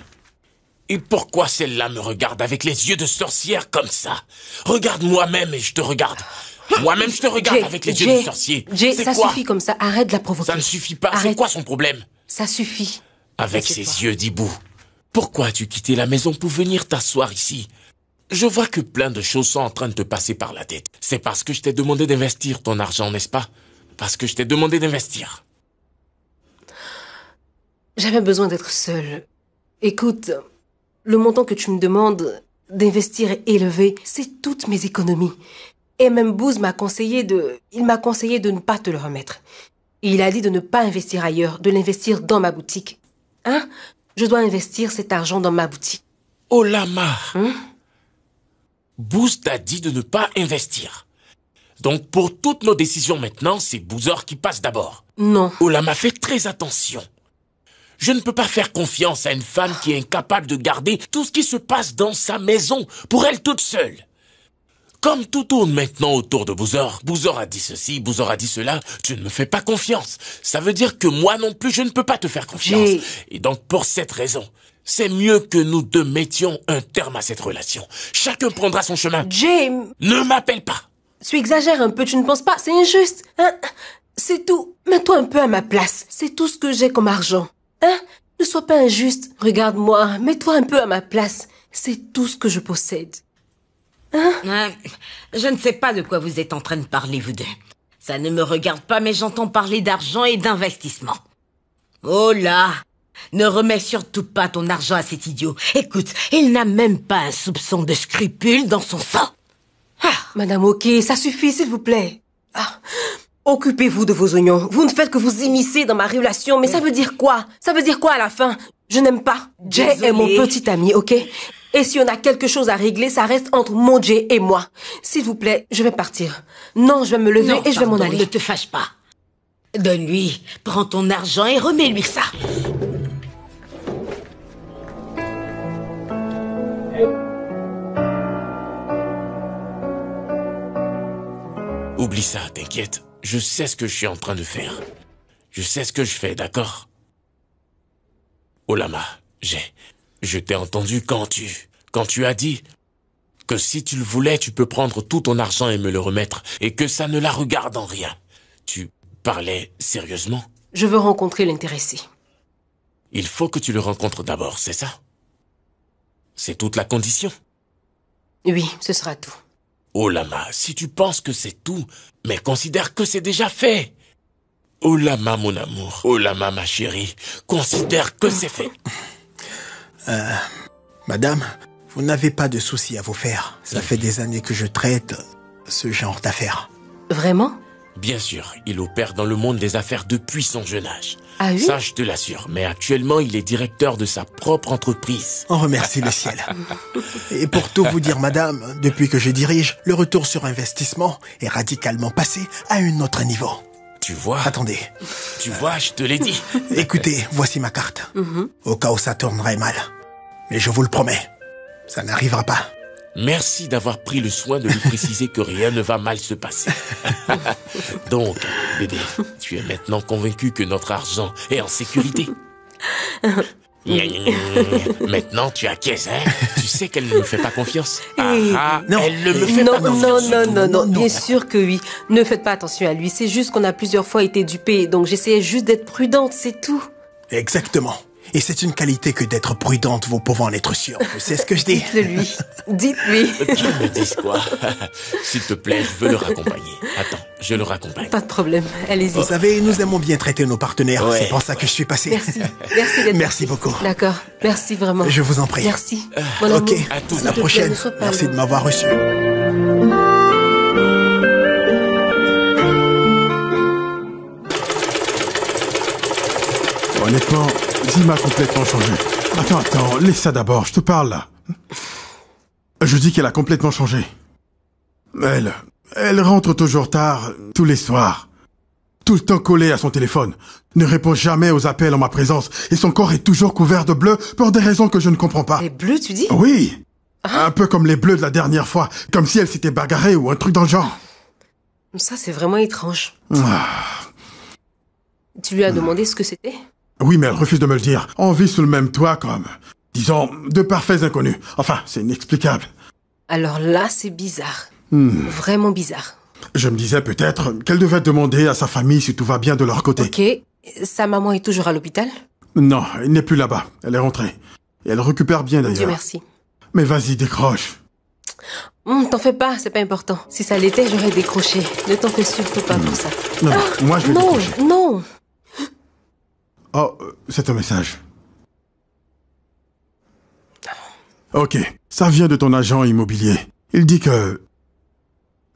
et pourquoi celle-là me regarde avec les yeux de sorcière comme ça? Regarde moi-même et je te regarde. Moi-même, je te regarde avec les yeux de sorcier. Jay, ça suffit comme ça. Arrête de la provoquer. Ça ne suffit pas. C'est quoi son problème? Ça suffit. Avec ses yeux d'hibou. Pourquoi as-tu quitté la maison pour venir t'asseoir ici? Je vois que plein de choses sont en train de te passer par la tête. C'est parce que je t'ai demandé d'investir ton argent, n'est-ce pas? Parce que je t'ai demandé d'investir. J'avais besoin d'être seule. Écoute, le montant que tu me demandes d'investir est élevé. C'est toutes mes économies. Et même Bouz m'a conseillé de ne pas te le remettre. Et il a dit de ne pas investir ailleurs, de l'investir dans ma boutique. Hein? Je dois investir cet argent dans ma boutique. Olama. Bouz t'a dit de ne pas investir. Donc pour toutes nos décisions maintenant, c'est Bouzor qui passe d'abord. Non. Olama, fais très attention. Je ne peux pas faire confiance à une femme qui est incapable de garder tout ce qui se passe dans sa maison pour elle toute seule. Comme tout tourne maintenant autour de Boozer, Boozer a dit ceci, Boozer a dit cela, tu ne me fais pas confiance. Ça veut dire que moi non plus, je ne peux pas te faire confiance. Et donc, pour cette raison, c'est mieux que nous deux mettions un terme à cette relation. Chacun prendra son chemin. James! Ne m'appelle pas! Tu exagères un peu, tu ne penses pas? C'est injuste, hein? C'est tout. Mets-toi un peu à ma place. C'est tout ce que j'ai comme argent. Hein? Ne sois pas injuste. Regarde-moi, mets-toi un peu à ma place. C'est tout ce que je possède. Hein? Je ne sais pas de quoi vous êtes en train de parler, vous deux. Ça ne me regarde pas, mais j'entends parler d'argent et d'investissement. Oh là! Ne remets surtout pas ton argent à cet idiot. Écoute, il n'a même pas un soupçon de scrupule dans son sang. Madame Oké, ça suffit, s'il vous plaît. Occupez-vous de vos oignons. Vous ne faites que vous immiscer dans ma relation, mais ça veut dire quoi? Ça veut dire quoi à la fin? Je n'aime pas. Jay est mon petit ami, ok? Et si on a quelque chose à régler, ça reste entre mon Jay et moi. S'il vous plaît, je vais partir. Non, je vais me lever et je vais m'en aller. Ne te fâche pas. Donne-lui, prends ton argent et remets-lui ça. Oublie ça, t'inquiète. Je sais ce que je suis en train de faire. Je sais ce que je fais, d'accord? Olama, je t'ai entendu quand tu as dit que si tu le voulais, tu peux prendre tout ton argent et me le remettre, et que ça ne la regarde en rien. Tu parlais sérieusement? Je veux rencontrer l'intéressé. Il faut que tu le rencontres d'abord, c'est ça? C'est toute la condition? Oui, ce sera tout. Olama, si tu penses que c'est tout, mais considère que c'est déjà fait. Olama, mon amour. Olama, ma chérie. Considère que c'est fait. Madame, vous n'avez pas de soucis à vous faire. Ça fait des années que je traite ce genre d'affaires. Vraiment? Bien sûr, il opère dans le monde des affaires depuis son jeune âge. Ah oui? Ça, je te l'assure. Mais actuellement, il est directeur de sa propre entreprise. On remercie le ciel. Et pour tout vous dire, madame, depuis que je dirige, le retour sur investissement est radicalement passé à un autre niveau. Tu vois? Attendez. Tu vois, je te l'ai dit. Écoutez, voici ma carte. Au cas où ça tournerait mal. Mais je vous le promets, ça n'arrivera pas. Merci d'avoir pris le soin de lui préciser que rien ne va mal se passer. Donc, bébé, tu es maintenant convaincu que notre argent est en sécurité. Maintenant, tu acquiesces, hein? Tu sais qu'elle ne me fait pas confiance. Non, elle ne me fait pas confiance. Non, bien sûr que oui. Ne faites pas attention à lui. C'est juste qu'on a plusieurs fois été dupés. Donc j'essayais juste d'être prudente, c'est tout. Exactement. Et c'est une qualité que d'être prudente, vous pouvez en être sûr. C'est ce que je dis. Dites-le-lui. Dites-lui. Tu me dis quoi? S'il te plaît, je veux le raccompagner. Attends, je le raccompagne. Pas de problème. Allez-y. Vous savez, nous aimons bien traiter nos partenaires. Ouais. C'est pour ça que je suis passé. Merci. Merci d'être Merci beaucoup. D'accord. Merci vraiment. Je vous en prie. Merci. Mon amour. Ok, À tout. à la prochaine. Merci de m'avoir reçu. Honnêtement, Zim a complètement changé. Attends, laisse ça d'abord, je te parle là. Je dis qu'elle a complètement changé. Elle rentre toujours tard, tous les soirs. Tout le temps collée à son téléphone. Ne répond jamais aux appels en ma présence. Et son corps est toujours couvert de bleu pour des raisons que je ne comprends pas. Les bleus, tu dis? Oui. Un peu comme les bleus de la dernière fois. Comme si elle s'était bagarrée ou un truc dans le genre. Ça, c'est vraiment étrange. Tu lui as demandé ce que c'était? Oui, mais elle refuse de me le dire. On vit sous le même toit comme, disons, deux parfaits inconnus. Enfin, c'est inexplicable. Alors là, c'est bizarre. Vraiment bizarre. Je me disais peut-être qu'elle devait demander à sa famille si tout va bien de leur côté. Ok. Sa maman est toujours à l'hôpital? Non, elle n'est plus là-bas. Elle est rentrée. Et elle récupère bien d'ailleurs. Dieu merci. Mais vas-y, décroche. T'en fais pas, c'est pas important. Si ça l'était, j'aurais décroché. Ne t'en fais surtout pas pour ça. Non, moi je vais décrocher. Non. Oh, c'est un message. Ok, ça vient de ton agent immobilier. Il dit que...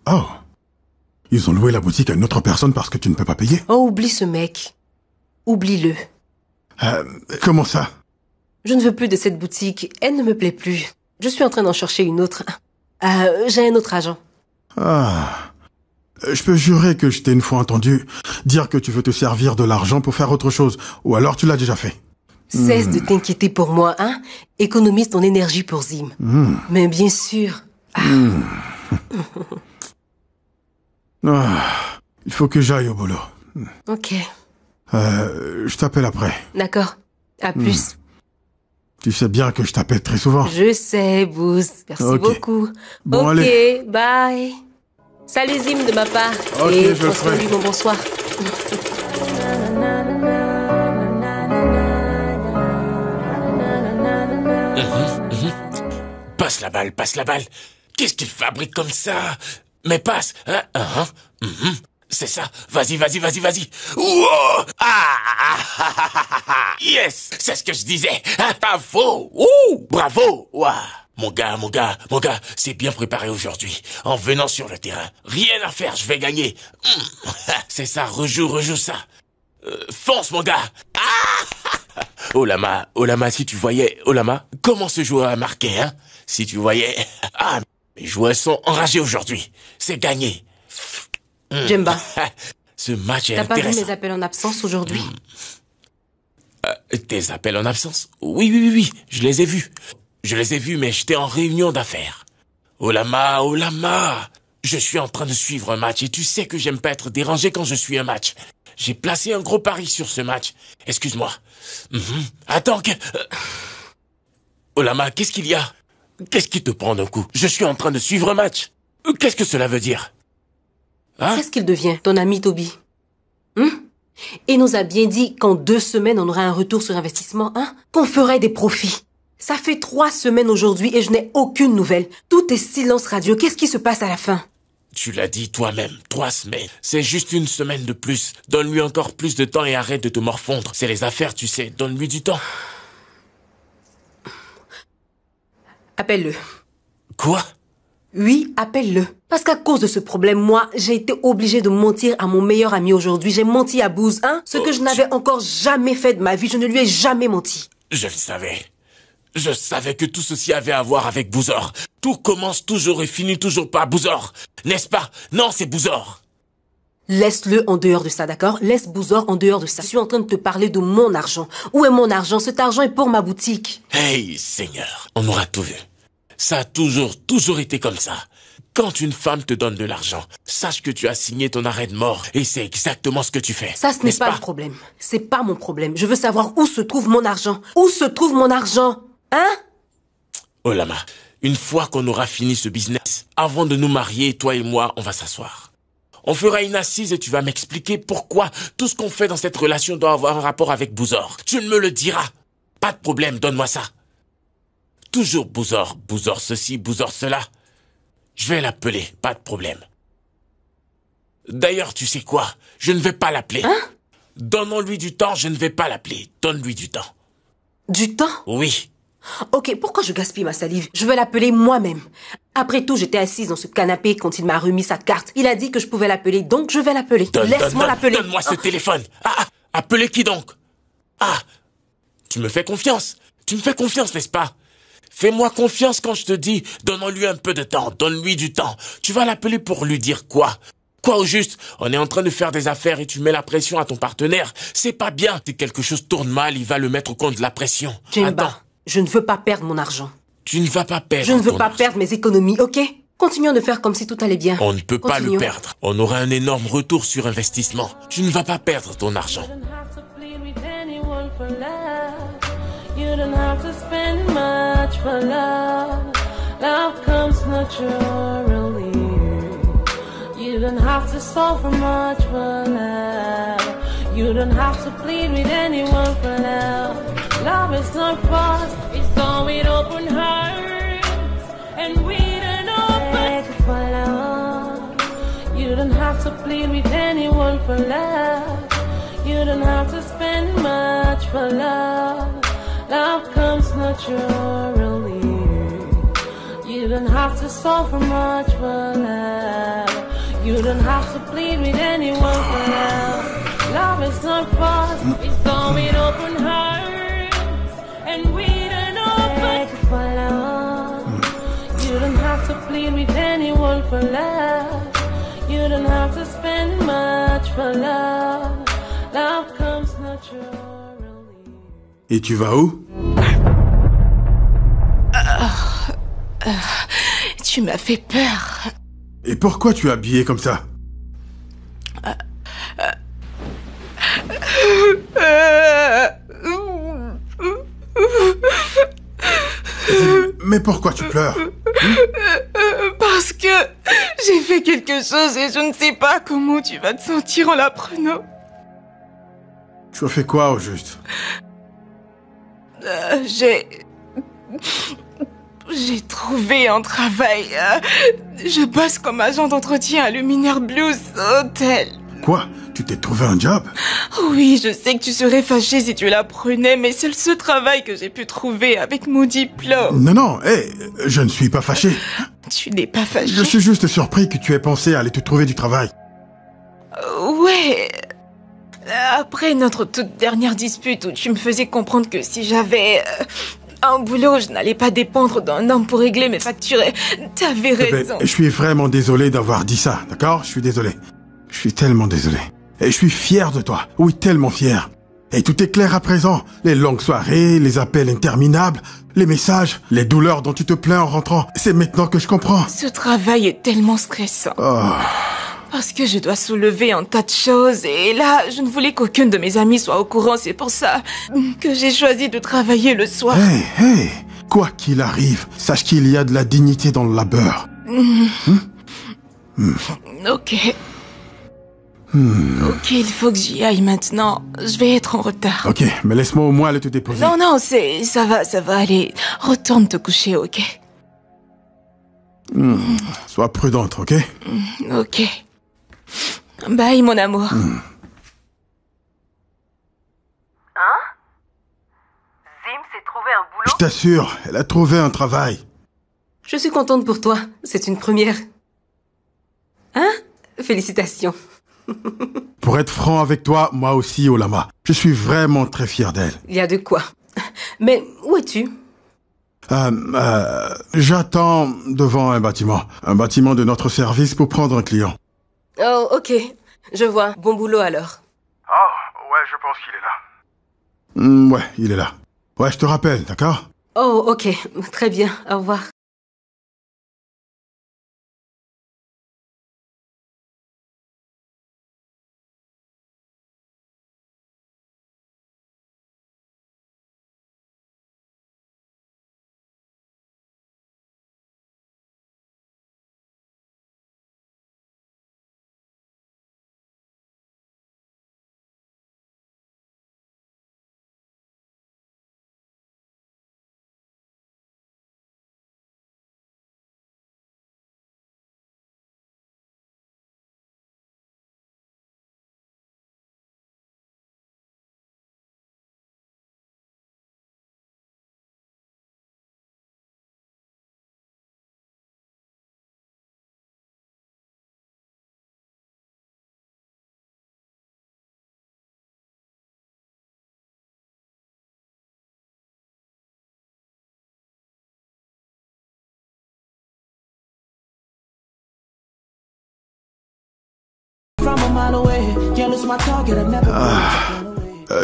Oh, ils ont loué la boutique à une autre personne parce que tu ne peux pas payer? Oh, oublie ce mec. Oublie-le. Comment ça? Je ne veux plus de cette boutique. Elle ne me plaît plus. Je suis en train d'en chercher une autre. J'ai un autre agent. Je peux jurer que je t'ai une fois entendu dire que tu veux te servir de l'argent pour faire autre chose. Ou alors tu l'as déjà fait. Cesse de t'inquiéter pour moi, hein? Économise ton énergie pour Zim. Mais bien sûr. Il faut que j'aille au boulot. Ok. Je t'appelle après. D'accord. À plus. Tu sais bien que je t'appelle très souvent. Je sais, Booz. Merci beaucoup. Bon, ok, allez. Bye. Salut Zim de ma part. Ok, et je le ferai. lui bon bonsoir. Passe la balle, passe la balle. Qu'est-ce qu'il fabrique comme ça? Mais passe. C'est ça. Vas-y, vas-y, vas-y, vas-y. Wow! Yes! C'est ce que je disais. Bravo! Bravo! Wow. Mon gars, c'est bien préparé aujourd'hui. En venant sur le terrain. Rien à faire, je vais gagner. C'est ça, rejoue ça. Fonce, mon gars. Olama, si tu voyais, comment ce joueur a marqué, hein? Si tu voyais. Mes joueurs sont enragés aujourd'hui. C'est gagné. Jemba. Ce match est intéressant. T'as pas vu mes appels en absence aujourd'hui? Tes appels en absence? Oui, je les ai vus. Mais j'étais en réunion d'affaires. Olama, je suis en train de suivre un match et tu sais que j'aime pas être dérangé quand je suis un match. J'ai placé un gros pari sur ce match. Excuse-moi. Attends que... Olama, qu'est-ce qu'il y a? Qu'est-ce qui te prend d'un coup? Je suis en train de suivre un match. Qu'est-ce que cela veut dire? Qu'est-ce qu'il devient, ton ami Toby? Il nous a bien dit qu'en 2 semaines, on aurait un retour sur investissement, qu'on ferait des profits. Ça fait 3 semaines aujourd'hui et je n'ai aucune nouvelle. Tout est silence radio. Qu'est-ce qui se passe à la fin? Tu l'as dit toi-même, 3 semaines. C'est juste 1 semaine de plus. Donne-lui encore plus de temps et arrête de te morfondre. C'est les affaires, tu sais. Donne-lui du temps. Appelle-le. Quoi? Oui, appelle-le. Parce qu'à cause de ce problème, moi, j'ai été obligée de mentir à mon meilleur ami aujourd'hui. J'ai menti à Booz, ce que je n'avais encore jamais fait de ma vie. Je ne lui ai jamais menti. Je le savais. Je savais que tout ceci avait à voir avec Bouzor. Tout commence toujours et finit toujours par Bouzor. N'est-ce pas? Non, c'est Bouzor. Laisse-le en dehors de ça, d'accord? Laisse Bouzor en dehors de ça. Je suis en train de te parler de mon argent. Où est mon argent? Cet argent est pour ma boutique. Hey, Seigneur, on aura tout vu. Ça a toujours été comme ça. Quand une femme te donne de l'argent, sache que tu as signé ton arrêt de mort et c'est exactement ce que tu fais. Ça, ce n'est pas le problème. C'est pas mon problème. Je veux savoir où se trouve mon argent. Où se trouve mon argent? Olama, une fois qu'on aura fini ce business, avant de nous marier, toi et moi, on va s'asseoir. On fera une assise et tu vas m'expliquer pourquoi tout ce qu'on fait dans cette relation doit avoir un rapport avec Bouzor. Tu me le diras. Pas de problème, donne-moi ça. Toujours Bouzor, Bouzor ceci, Bouzor cela. Je vais l'appeler, pas de problème. D'ailleurs, tu sais quoi? Je ne vais pas l'appeler. Donnons-lui du temps, je ne vais pas l'appeler. Donne-lui du temps. Du temps? Oui. Ok, pourquoi je gaspille ma salive? Je vais l'appeler moi-même. Après tout, j'étais assise dans ce canapé quand il m'a remis sa carte. Il a dit que je pouvais l'appeler, donc je vais l'appeler. Laisse-moi l'appeler. Donne-moi ce téléphone. Appelez qui donc? Tu me fais confiance. Tu me fais confiance, n'est-ce pas? Fais-moi confiance quand je te dis, donne-lui un peu de temps, donne-lui du temps. Tu vas l'appeler pour lui dire quoi? Quoi au juste? On est en train de faire des affaires et tu mets la pression à ton partenaire. C'est pas bien. Si quelque chose tourne mal, il va le mettre contre la pression. Jemba, je ne veux pas perdre mon argent. Tu ne vas pas perdre. Je ne veux pas perdre mes économies, ok? Continuons de faire comme si tout allait bien. On ne peut pas le perdre. On aura un énorme retour sur investissement. Tu ne vas pas perdre ton argent. You don't have to spend much for love. Love comes naturally. You don't have to suffer much for love. You don't have to plead with anyone for love. Love is not forced, it's done with open hearts and with an open for love. You don't have to plead with anyone for love. You don't have to spend much for love. Love comes naturally. You don't have to suffer much for love. You don't have to plead with anyone for love. Love is not forced, it's done with open hearts and with an open for love. You don't have to plead with anyone for love. You don't have to spend much for love. Love comes naturally. Et tu vas où? Tu m'as fait peur. Et pourquoi tu es habillée comme ça? Mais pourquoi tu pleures? Parce que j'ai fait quelque chose et je ne sais pas comment tu vas te sentir en l'apprenant. Tu as fait quoi au juste? J'ai trouvé un travail. Je bosse comme agent d'entretien à Luminaire Blues Hotel. Quoi? Tu t'es trouvé un job? Oui, je sais que tu serais fâché si tu l'apprenais, mais c'est le seul travail que j'ai pu trouver avec mon diplôme. Non, je ne suis pas fâché. Tu n'es pas fâché? Je suis juste surpris que tu aies pensé à aller te trouver du travail. Ouais. Après notre toute dernière dispute où tu me faisais comprendre que si j'avais un boulot, je n'allais pas dépendre d'un homme pour régler mes factures, t'avais raison. Je suis vraiment désolé d'avoir dit ça, d'accord? Je suis désolé. Je suis tellement désolé. Et je suis fier de toi. Oui, tellement fier. Et tout est clair à présent. Les longues soirées, les appels interminables, les messages, les douleurs dont tu te plains en rentrant. C'est maintenant que je comprends. Ce travail est tellement stressant. Parce que je dois soulever un tas de choses et là, je ne voulais qu'aucune de mes amies soit au courant. C'est pour ça que j'ai choisi de travailler le soir. Hey, quoi qu'il arrive, sache qu'il y a de la dignité dans le labeur. Ok. Ok, il faut que j'y aille maintenant. Je vais être en retard. Ok, mais laisse-moi au moins aller te déposer. Non, ça va aller. Retourne te coucher, ok? Sois prudente, ok? Ok. Bye, mon amour. Hein? Zim s'est trouvé un boulot? Je t'assure, elle a trouvé un travail. Je suis contente pour toi. C'est une première. Hein? Félicitations. Pour être franc avec toi, moi aussi, Olama. Je suis vraiment très fier d'elle. Il y a de quoi. Mais où es-tu? J'attends devant un bâtiment. Un bâtiment de notre service pour prendre un client. Oh, ok. Je vois. Bon boulot alors. Oh, ouais, je pense qu'il est là. Ouais, il est là. Ouais, je te rappelle, d'accord? Oh, ok. Très bien. Au revoir.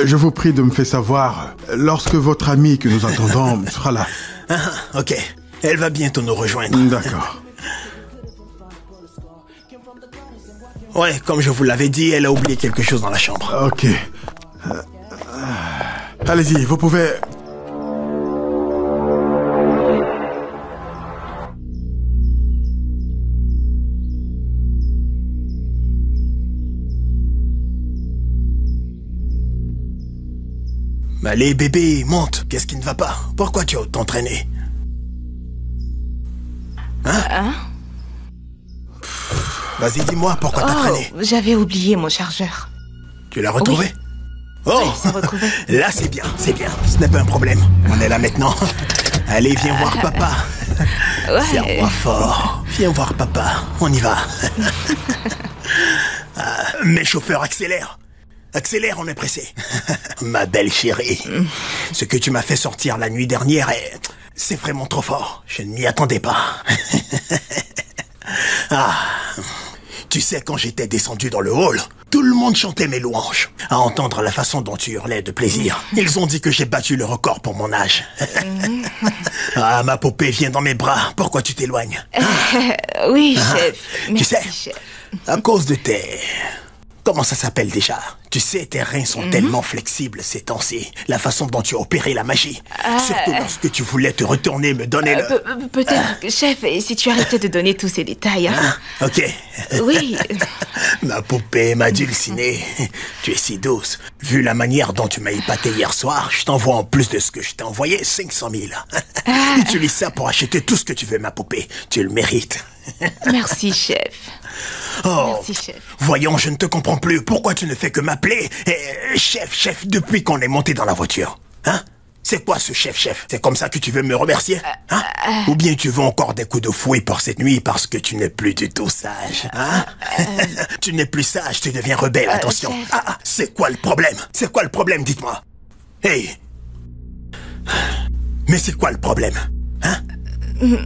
Je vous prie de me faire savoir lorsque votre amie que nous attendons sera là. Ok, elle va bientôt nous rejoindre. D'accord. Ouais, comme je vous l'avais dit, elle a oublié quelque chose dans la chambre. Ok. Allez-y, vous pouvez... Allez, bébé, monte. Qu'est-ce qui ne va pas? Pourquoi tu as autant traîné? Hein? Vas-y, dis-moi, pourquoi t'as traîné? J'avais oublié mon chargeur. Tu l'as retrouvé? Oui. Oh, oui, c'est retrouvé. Là, c'est bien. Ce n'est pas un problème. On est là maintenant. Allez, viens voir papa. Ouais. Serre-moi fort. Viens voir papa. On y va. Mes chauffeurs, accélère. Accélère, on est pressé. Ma belle chérie. Ce que tu m'as fait sortir la nuit dernière, c'est vraiment trop fort. Je ne m'y attendais pas. Tu sais, quand j'étais descendu dans le hall, tout le monde chantait mes louanges. À entendre la façon dont tu hurlais de plaisir, ils ont dit que j'ai battu le record pour mon âge. Ah, ma poupée, viens dans mes bras. Pourquoi tu t'éloignes? Oui, chef. Tu sais, chef. à cause de tes... Comment ça s'appelle déjà? Tu sais, tes reins sont tellement flexibles ces temps-ci. La façon dont tu as opéré la magie. Surtout lorsque tu voulais te retourner me donner le... Peut-être, chef, si tu arrêtais de donner tous ces détails. Hein. Ok. Oui. Ma poupée, ma dulcinée, tu es si douce. Vu la manière dont tu m'as épaté hier soir, je t'envoie en plus de ce que je t'ai envoyé, 500 000. Utilise ça pour acheter tout ce que tu veux, ma poupée. Tu le mérites. Merci, chef. Oh, merci, chef. Voyons, je ne te comprends plus. Pourquoi tu ne fais que m'appeler chef, depuis qu'on est monté dans la voiture? Hein? C'est quoi ce chef? C'est comme ça que tu veux me remercier? Hein? Ou bien tu veux encore des coups de fouet pour cette nuit parce que tu n'es plus du tout sage? Hein? Tu n'es plus sage, tu deviens rebelle, attention. C'est quoi le problème? C'est quoi le problème, dites-moi? Hey! Mais c'est quoi le problème? Hein?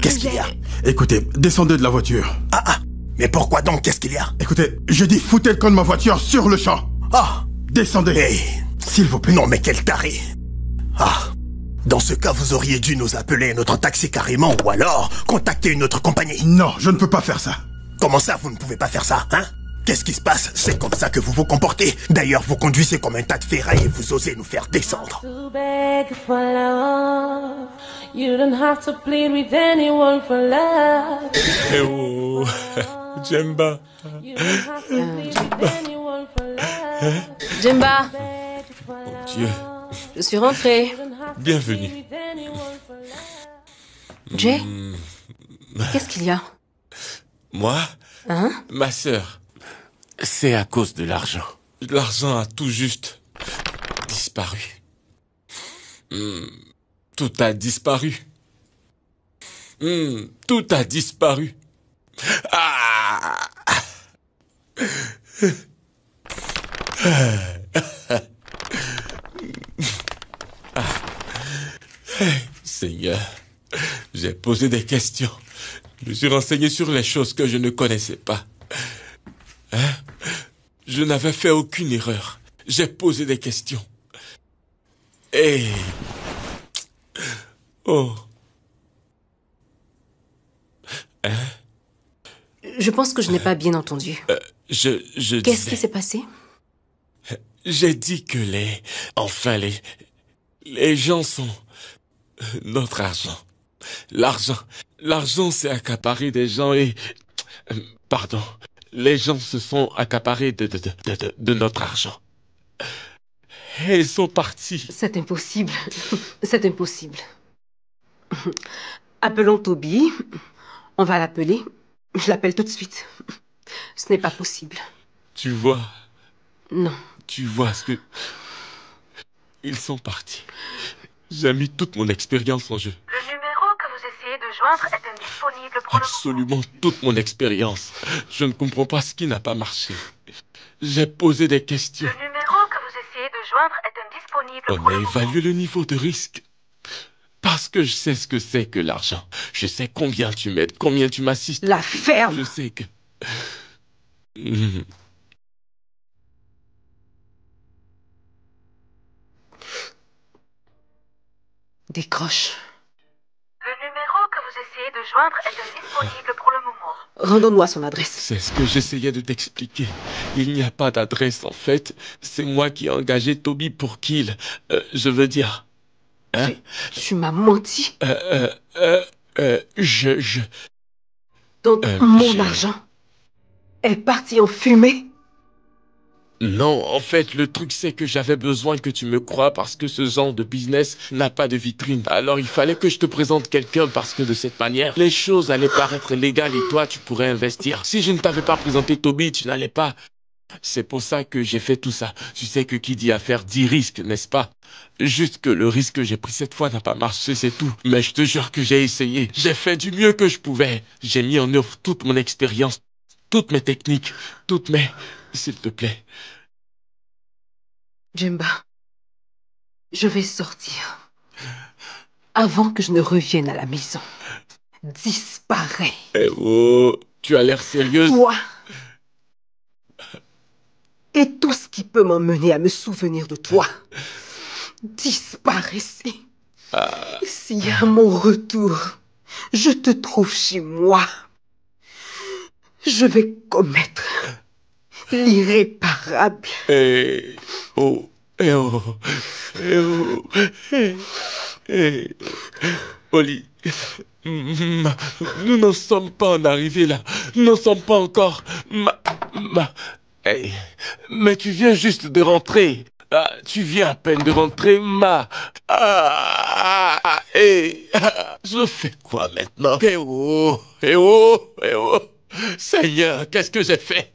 Qu'est-ce qu'il y a? Écoutez, descendez de la voiture. Mais pourquoi donc? Qu'est-ce qu'il y a? Écoutez, je dis foutez le camp de ma voiture sur le champ. Descendez. Hey. S'il vous plaît. Non, mais quel taré. Dans ce cas, vous auriez dû nous appeler notre taxi carrément, ou alors contacter une autre compagnie. Non, je ne peux pas faire ça. Comment ça, vous ne pouvez pas faire ça, hein? Qu'est-ce qui se passe? C'est comme ça que vous vous comportez. D'ailleurs, vous conduisez comme un tas de ferraille et vous osez nous faire descendre. You don't have to plead with anyone for love. Eh oh, Djemba. Djemba. Mon Dieu. Je suis rentrée. Bienvenue. Jay, qu'est-ce qu'il y a? Moi? Hein? Ma sœur. C'est à cause de l'argent. L'argent a tout juste disparu. Tout a disparu. Tout a disparu. Seigneur, j'ai posé des questions. Je me suis renseigné sur les choses que je ne connaissais pas. Je n'avais fait aucune erreur. J'ai posé des questions. Et... Oh. Je pense que je n'ai pas bien entendu. Qu'est-ce qui s'est passé? J'ai dit que les gens sont notre argent. L'argent s'est accaparé des gens et... Pardon. Les gens se sont accaparés de notre argent. Et ils sont partis. C'est impossible. C'est impossible. Appelons Toby. On va l'appeler. Je l'appelle tout de suite. Ce n'est pas possible. Tu vois? Non. Tu vois ce que... Ils sont partis. J'ai mis toute mon expérience en jeu. Le numéro que vous essayez de joindre est indisponible pour Absolument toute mon expérience. Je ne comprends pas ce qui n'a pas marché. J'ai posé des questions. Le numéro que vous essayez de joindre est indisponible On a évalué le niveau de risque. Parce que je sais ce que c'est que l'argent. Je sais combien tu m'aides, combien tu m'assistes. La ferme. Je sais que... Décroche. Le numéro que vous essayez de joindre est indisponible pour le moment. Rendons-nous son adresse. C'est ce que j'essayais de t'expliquer. Il n'y a pas d'adresse en fait. C'est moi qui ai engagé Toby pour qu'il... je veux dire... Hein? Tu m'as menti. Je... Donc mon argent est parti en fumée? Non, en fait, le truc c'est que j'avais besoin que tu me croies parce que ce genre de business n'a pas de vitrine. Alors il fallait que je te présente quelqu'un parce que de cette manière, les choses allaient paraître légales et toi, tu pourrais investir. Si je ne t'avais pas présenté Toby, tu n'allais pas... C'est pour ça que j'ai fait tout ça. Tu sais que qui dit affaire dit risque, n'est-ce pas? Juste que le risque que j'ai pris cette fois n'a pas marché, c'est tout. Mais je te jure que j'ai essayé. J'ai fait du mieux que je pouvais. J'ai mis en œuvre toute mon expérience, toutes mes techniques, toutes mes... S'il te plaît. Djemba, je vais sortir. Avant que je ne revienne à la maison. Disparais. Eh oh, tu as l'air sérieuse. Toi, peut m'emmener à me souvenir de toi disparaissait. Si à mon retour, je te trouve chez moi, je vais commettre l'irréparable. Oli, nous n'en sommes pas en arrivés là. Nous n'en sommes pas encore. Mais tu viens juste de rentrer. Tu viens à peine de rentrer, je fais quoi maintenant? Seigneur, qu'est-ce que j'ai fait?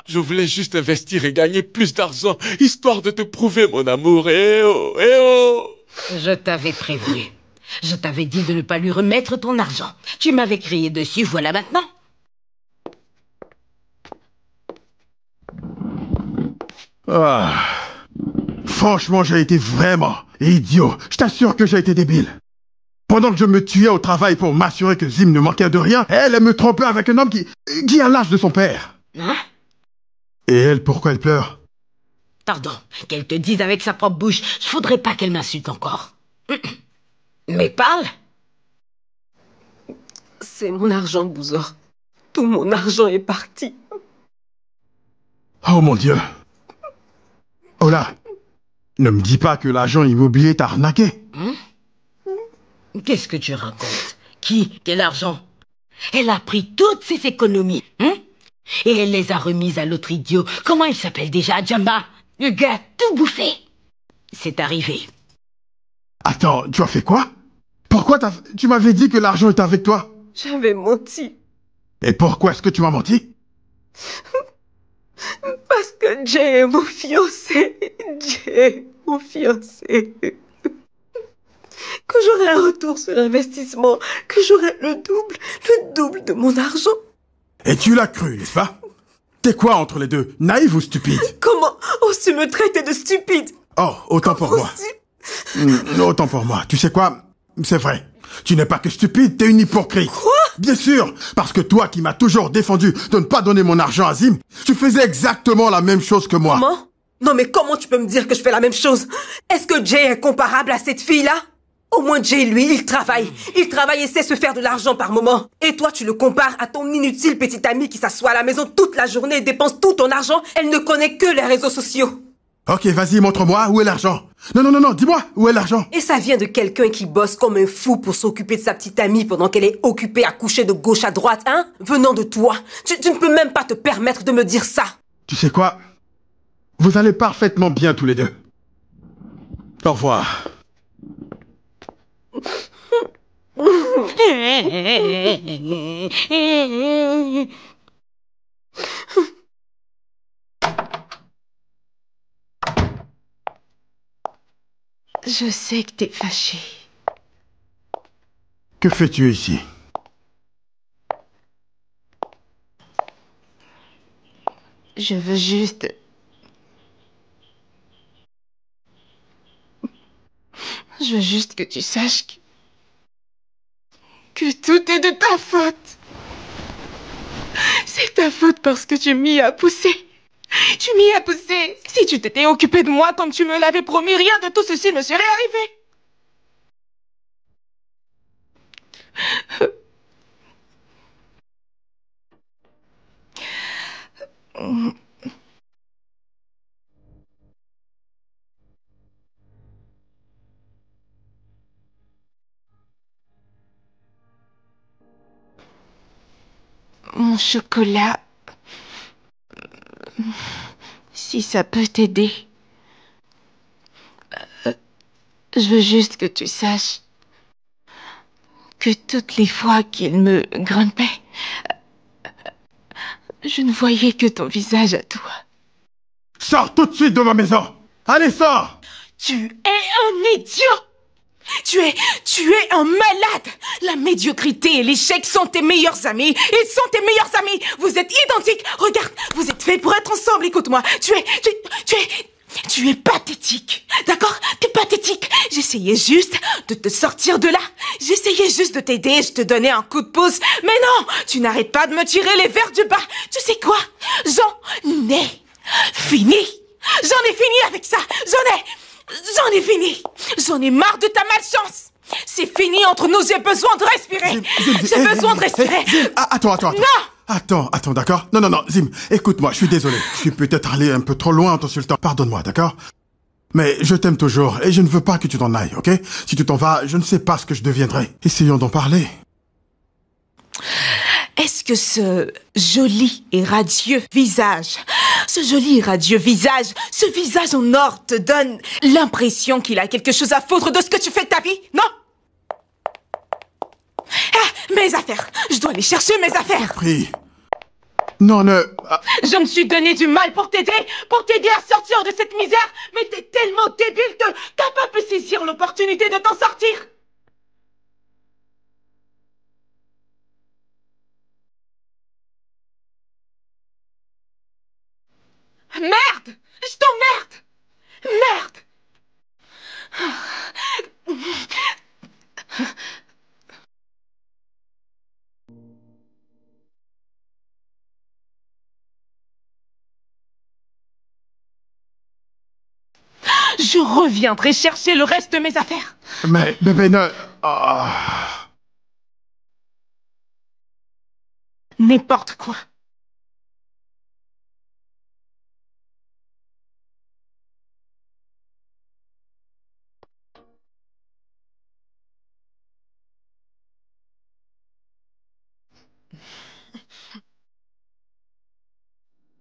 Je voulais juste investir et gagner plus d'argent, histoire de te prouver mon amour. Je t'avais prévenu. Je t'avais dit de ne pas lui remettre ton argent. Tu m'avais crié dessus, voilà maintenant. Franchement, j'ai été vraiment idiot. Je t'assure que j'ai été débile. Pendant que je me tuais au travail pour m'assurer que Zim ne manquait de rien, elle me trompait avec un homme qui a l'âge de son père. Hein? Et elle, pourquoi elle pleure? Pardon, qu'elle te dise avec sa propre bouche. Je voudrais pas qu'elle m'insulte encore. Mais parle. C'est mon argent, Bouzor. Tout mon argent est parti. Oh mon Dieu. Ola, ne me dis pas que l'agent immobilier t'a arnaqué. Qu'est-ce que tu racontes? Qui? Quel argent? Elle a pris toutes ses économies. Et elle les a remises à l'autre idiot. Comment il s'appelle déjà, Djamba? Le gars tout bouffé. C'est arrivé. Attends, tu as fait quoi? Pourquoi tu m'avais dit que l'argent était avec toi? J'avais menti. Et pourquoi est-ce que tu m'as menti? Parce que Jay est mon fiancé. Que j'aurai un retour sur investissement, que j'aurai le double de mon argent. Et tu l'as cru, n'est-ce pas? T'es quoi entre les deux? Naïf ou stupide? Comment oses-tu me traiter de stupide? Oh, autant pour moi. Autant pour moi. Tu sais quoi? C'est vrai. Tu n'es pas que stupide, t'es une hypocrite. Quoi? Bien sûr, parce que toi qui m'as toujours défendu de ne pas donner mon argent à Zim, tu faisais exactement la même chose que moi. Comment? Non mais comment tu peux me dire que je fais la même chose? Est-ce que Jay est comparable à cette fille-là? Au moins Jay, lui, il travaille. Il travaille et sait se faire de l'argent par moment. Et toi, tu le compares à ton inutile petite amie qui s'assoit à la maison toute la journée et dépense tout ton argent. Elle ne connaît que les réseaux sociaux. Ok, vas-y, montre-moi où est l'argent. Non, dis-moi, où est l'argent? Et ça vient de quelqu'un qui bosse comme un fou pour s'occuper de sa petite amie pendant qu'elle est occupée à coucher de gauche à droite, hein? Venant de toi. Tu ne peux même pas te permettre de me dire ça. Tu sais quoi? Vous allez parfaitement bien tous les deux. Au revoir. Je sais que t'es fâché. Que fais-tu ici? Je veux juste... Je veux juste que tu saches que tout est de ta faute. C'est ta faute parce que tu m'y as poussé. Tu m'y as poussé. Si tu t'étais occupé de moi comme tu me l'avais promis, rien de tout ceci ne serait arrivé. Mon chocolat, si ça peut t'aider, je veux juste que tu saches que toutes les fois qu'il me grimpait, je ne voyais que ton visage à toi. Sors tout de suite de ma maison! Allez, sors! Tu es un idiot! Tu es un malade! La médiocrité et l'échec sont tes meilleurs amis. Ils sont tes meilleurs amis. Vous êtes identiques. Regarde, vous êtes faits pour être ensemble. Écoute-moi. Tu es pathétique. D'accord? T'es pathétique. J'essayais juste de te sortir de là. J'essayais juste de t'aider. Je te donnais un coup de pouce. Mais non! Tu n'arrêtes pas de me tirer les vers du bas. Tu sais quoi? J'en ai Fini! J'en ai fini avec ça! J'en ai fini! J'en ai marre de ta malchance! C'est fini entre nous, j'ai besoin de respirer! J'ai besoin de respirer! Attends. Non! Attends, d'accord? Non, Zim, écoute-moi, je suis désolé. Je suis peut-être allé un peu trop loin en t'insultant. Pardonne-moi, d'accord? Mais je t'aime toujours et je ne veux pas que tu t'en ailles, ok? Si tu t'en vas, je ne sais pas ce que je deviendrai. Essayons d'en parler. Est-ce que ce joli et radieux visage, ce visage en or te donne l'impression qu'il a quelque chose à foutre de ce que tu fais de ta vie, non? Ah, mes affaires! Je dois aller chercher mes affaires! Prie. Non, Je me suis donné du mal pour t'aider à sortir de cette misère, mais t'es tellement débile que t'as pas pu saisir l'opportunité de t'en sortir! Merde! Je t'emmerde! Merde! Je reviendrai chercher le reste de mes affaires. Mais, bébé, ne... N'importe quoi.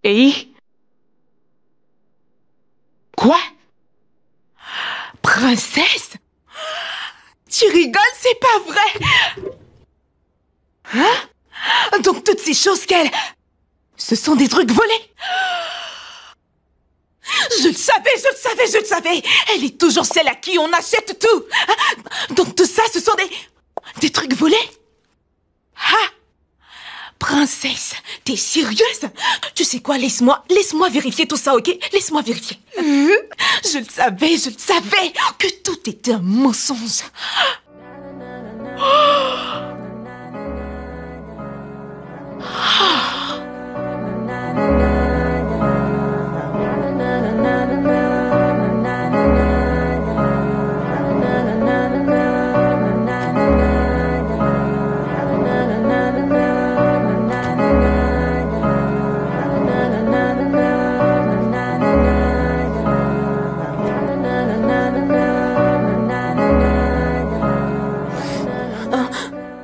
Et... Quoi? Princesse? Tu rigoles, c'est pas vrai! Hein? Donc toutes ces choses qu'elle... Ce sont des trucs volés? Je le savais! Elle est toujours celle à qui on achète tout! Donc tout ça, ce sont des trucs volés? Ah! Princesse, t'es sérieuse? Tu sais quoi, laisse-moi vérifier tout ça, ok? Laisse-moi vérifier. Je le savais que tout était un mensonge.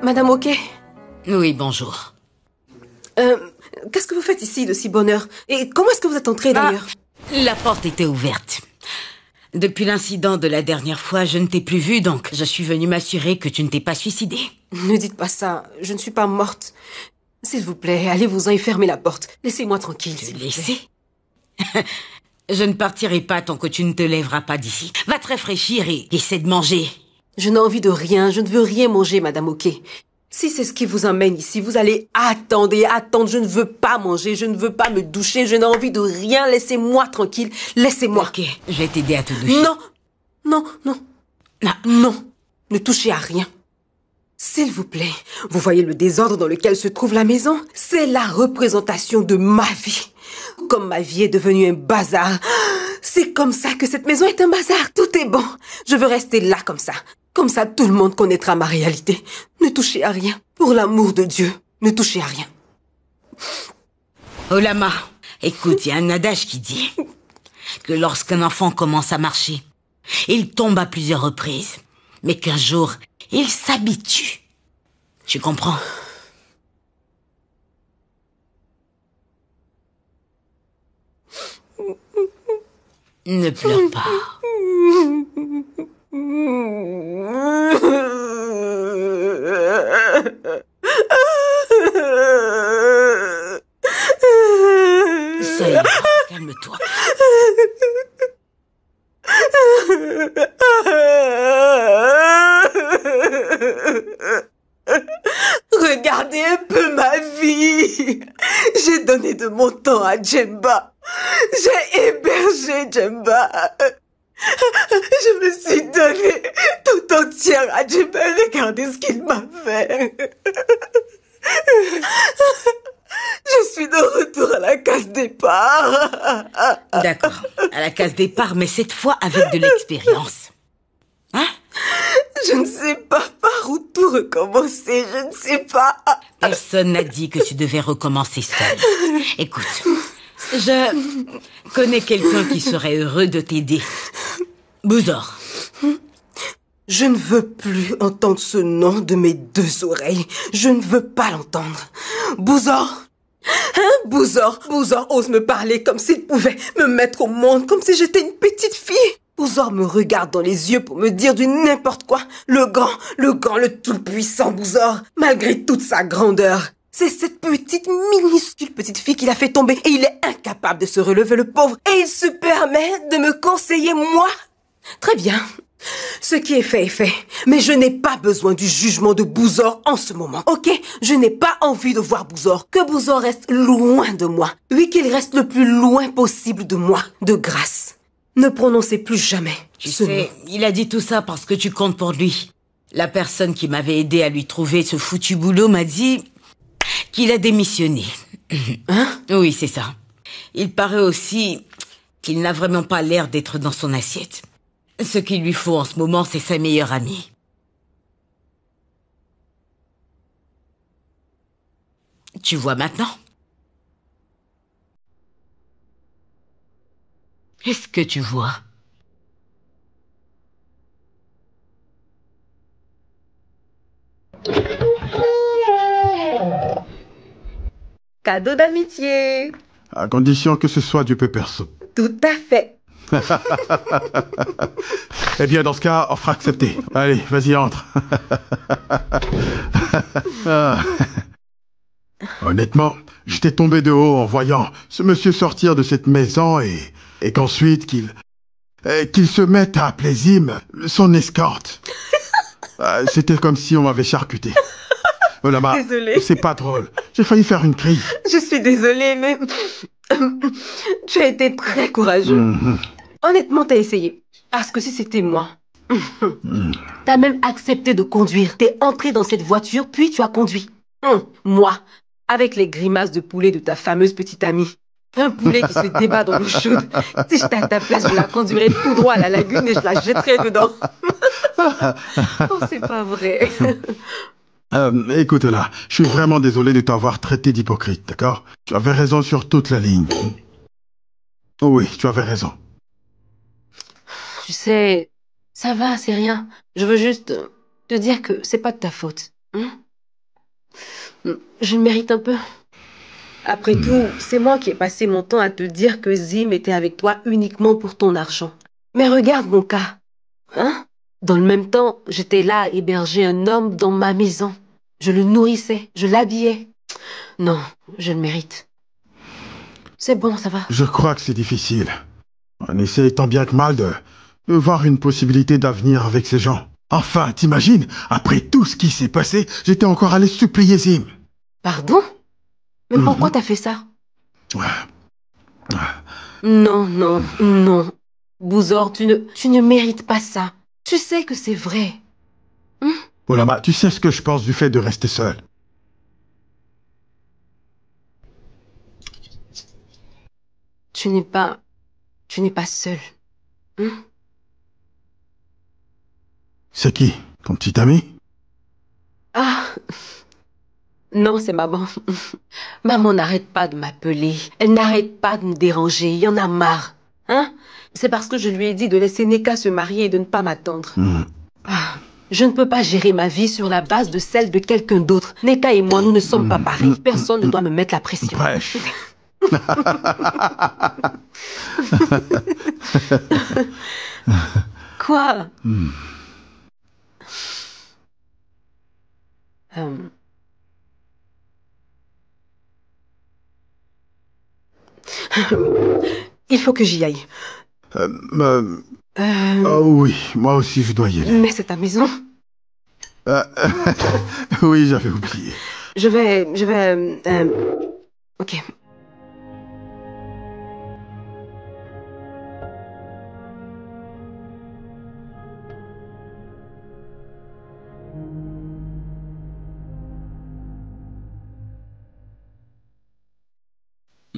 Madame Oké? Oui, bonjour. Qu'est-ce que vous faites ici de si bonne heure? Et comment est-ce que vous êtes entrée d'ailleurs? La porte était ouverte. Depuis l'incident de la dernière fois, je ne t'ai plus vue, donc je suis venue m'assurer que tu ne t'es pas suicidée. Ne dites pas ça, je ne suis pas morte. S'il vous plaît, allez-vous-en et fermez la porte. Laissez-moi tranquille, s'il vous plaît. Je ne partirai pas tant que tu ne te lèveras pas d'ici. Va te rafraîchir et essaie de manger. Je n'ai envie de rien, je ne veux rien manger, Madame Oké. Si c'est ce qui vous emmène ici, vous allez attendre. Je ne veux pas manger, je ne veux pas me doucher, je n'ai envie de rien. Laissez-moi tranquille, laissez-moi. Ok, je vais t'aider à te doucher. Non. Ne touchez à rien. S'il vous plaît, vous voyez le désordre dans lequel se trouve la maison? C'est la représentation de ma vie. Comme ma vie est devenue un bazar, c'est comme ça que cette maison est un bazar. Tout est bon. Je veux rester là comme ça. Comme ça, tout le monde connaîtra ma réalité. Ne touchez à rien. Pour l'amour de Dieu, ne touchez à rien. Olama, écoute, il y a un adage qui dit que lorsqu'un enfant commence à marcher, il tombe à plusieurs reprises, mais qu'un jour, il s'habitue. Tu comprends? Ne pleure pas. Ça y est, calme-toi. Regardez un peu ma vie. J'ai donné de mon temps à Djemba. J'ai hébergé Djemba. Je me suis donnée tout entière à Djemba. Regardez ce qu'il m'a fait. Je suis de retour à la case départ. D'accord, à la case départ, mais cette fois avec de l'expérience. Hein? Je ne sais pas par où tout recommencer, je ne sais pas. Personne n'a dit que tu devais recommencer seul. Écoute, je connais quelqu'un qui serait heureux de t'aider. Bouzor. Je ne veux plus entendre ce nom de mes deux oreilles. Je ne veux pas l'entendre. Bouzor. Hein, Bouzor ose me parler comme s'il pouvait me mettre au monde, comme si j'étais une petite fille. Bouzor me regarde dans les yeux pour me dire du n'importe quoi. Le grand, le tout-puissant Bouzor, malgré toute sa grandeur. C'est cette petite, minuscule petite fille qui l'a fait tomber et il est incapable de se relever, le pauvre. Et il se permet de me conseiller, moi. Très bien. Ce qui est fait est fait. Mais je n'ai pas besoin du jugement de Bouzor en ce moment, ok? Je n'ai pas envie de voir Bouzor. Que Bouzor reste loin de moi. Oui, qu'il reste le plus loin possible de moi. De grâce. Ne prononcez plus jamais. Tu sais, il a dit tout ça parce que tu comptes pour lui. La personne qui m'avait aidé à lui trouver ce foutu boulot m'a dit qu'il a démissionné. Hein? Oui, c'est ça. Il paraît aussi qu'il n'a vraiment pas l'air d'être dans son assiette. Ce qu'il lui faut en ce moment, c'est sa meilleure amie. Tu vois maintenant? Qu'est-ce que tu vois? Cadeau d'amitié. À condition que ce soit du pepper soup. Tout à fait. Eh bien, dans ce cas, offre acceptée. Allez, vas-y, entre. Honnêtement, j'étais tombé de haut en voyant ce monsieur sortir de cette maison et qu'ensuite qu'il se mette à appeler Zim son escorte. C'était comme si on m'avait charcuté. Voilà, Désolée. C'est pas drôle. J'ai failli faire une crise. Je suis désolée, mais tu as été très courageux. Honnêtement, t'as essayé. Parce que si c'était moi, t'as même accepté de conduire. T'es entré dans cette voiture, puis tu as conduit. Moi, avec les grimaces de poulet de ta fameuse petite amie. Un poulet qui se débat dans l'eau chaude. Si j'étais à ta place, je la conduirais tout droit à la lagune et je la jetterais dedans. Oh, c'est pas vrai. Écoute là, je suis vraiment désolé de t'avoir traité d'hypocrite, d'accord? Tu avais raison sur toute la ligne. Oh oui, tu avais raison. Tu sais, ça va, c'est rien. Je veux juste te dire que c'est pas de ta faute. Je le mérite un peu. Après tout, c'est moi qui ai passé mon temps à te dire que Zim était avec toi uniquement pour ton argent. Mais regarde mon cas. Hein? Dans le même temps, j'étais là à héberger un homme dans ma maison. Je le nourrissais, je l'habillais. Non, je le mérite. C'est bon, ça va. Je crois que c'est difficile. On essaie tant bien que mal de voir une possibilité d'avenir avec ces gens. Enfin, t'imagines, après tout ce qui s'est passé, j'étais encore allé supplier Zim. Pardon? Mais pourquoi t'as fait ça? Non, non, non. Bouzor, tu ne mérites pas ça. Tu sais que c'est vrai. Olama, tu sais ce que je pense du fait de rester seul. Tu n'es pas seul. C'est qui? Ton petit ami? Ah! Non, c'est maman. Maman n'arrête pas de m'appeler. Elle n'arrête pas de me déranger. Il y en a marre. Hein? C'est parce que je lui ai dit de laisser Neka se marier et de ne pas m'attendre. Je ne peux pas gérer ma vie sur la base de celle de quelqu'un d'autre. Neka et moi, nous ne sommes pas pareils. Personne ne doit me mettre la pression. Bref. Quoi? Il faut que j'y aille. Oh oui, moi aussi je dois y aller. Mais c'est ta maison. Oui, j'avais oublié. Je vais... Ok.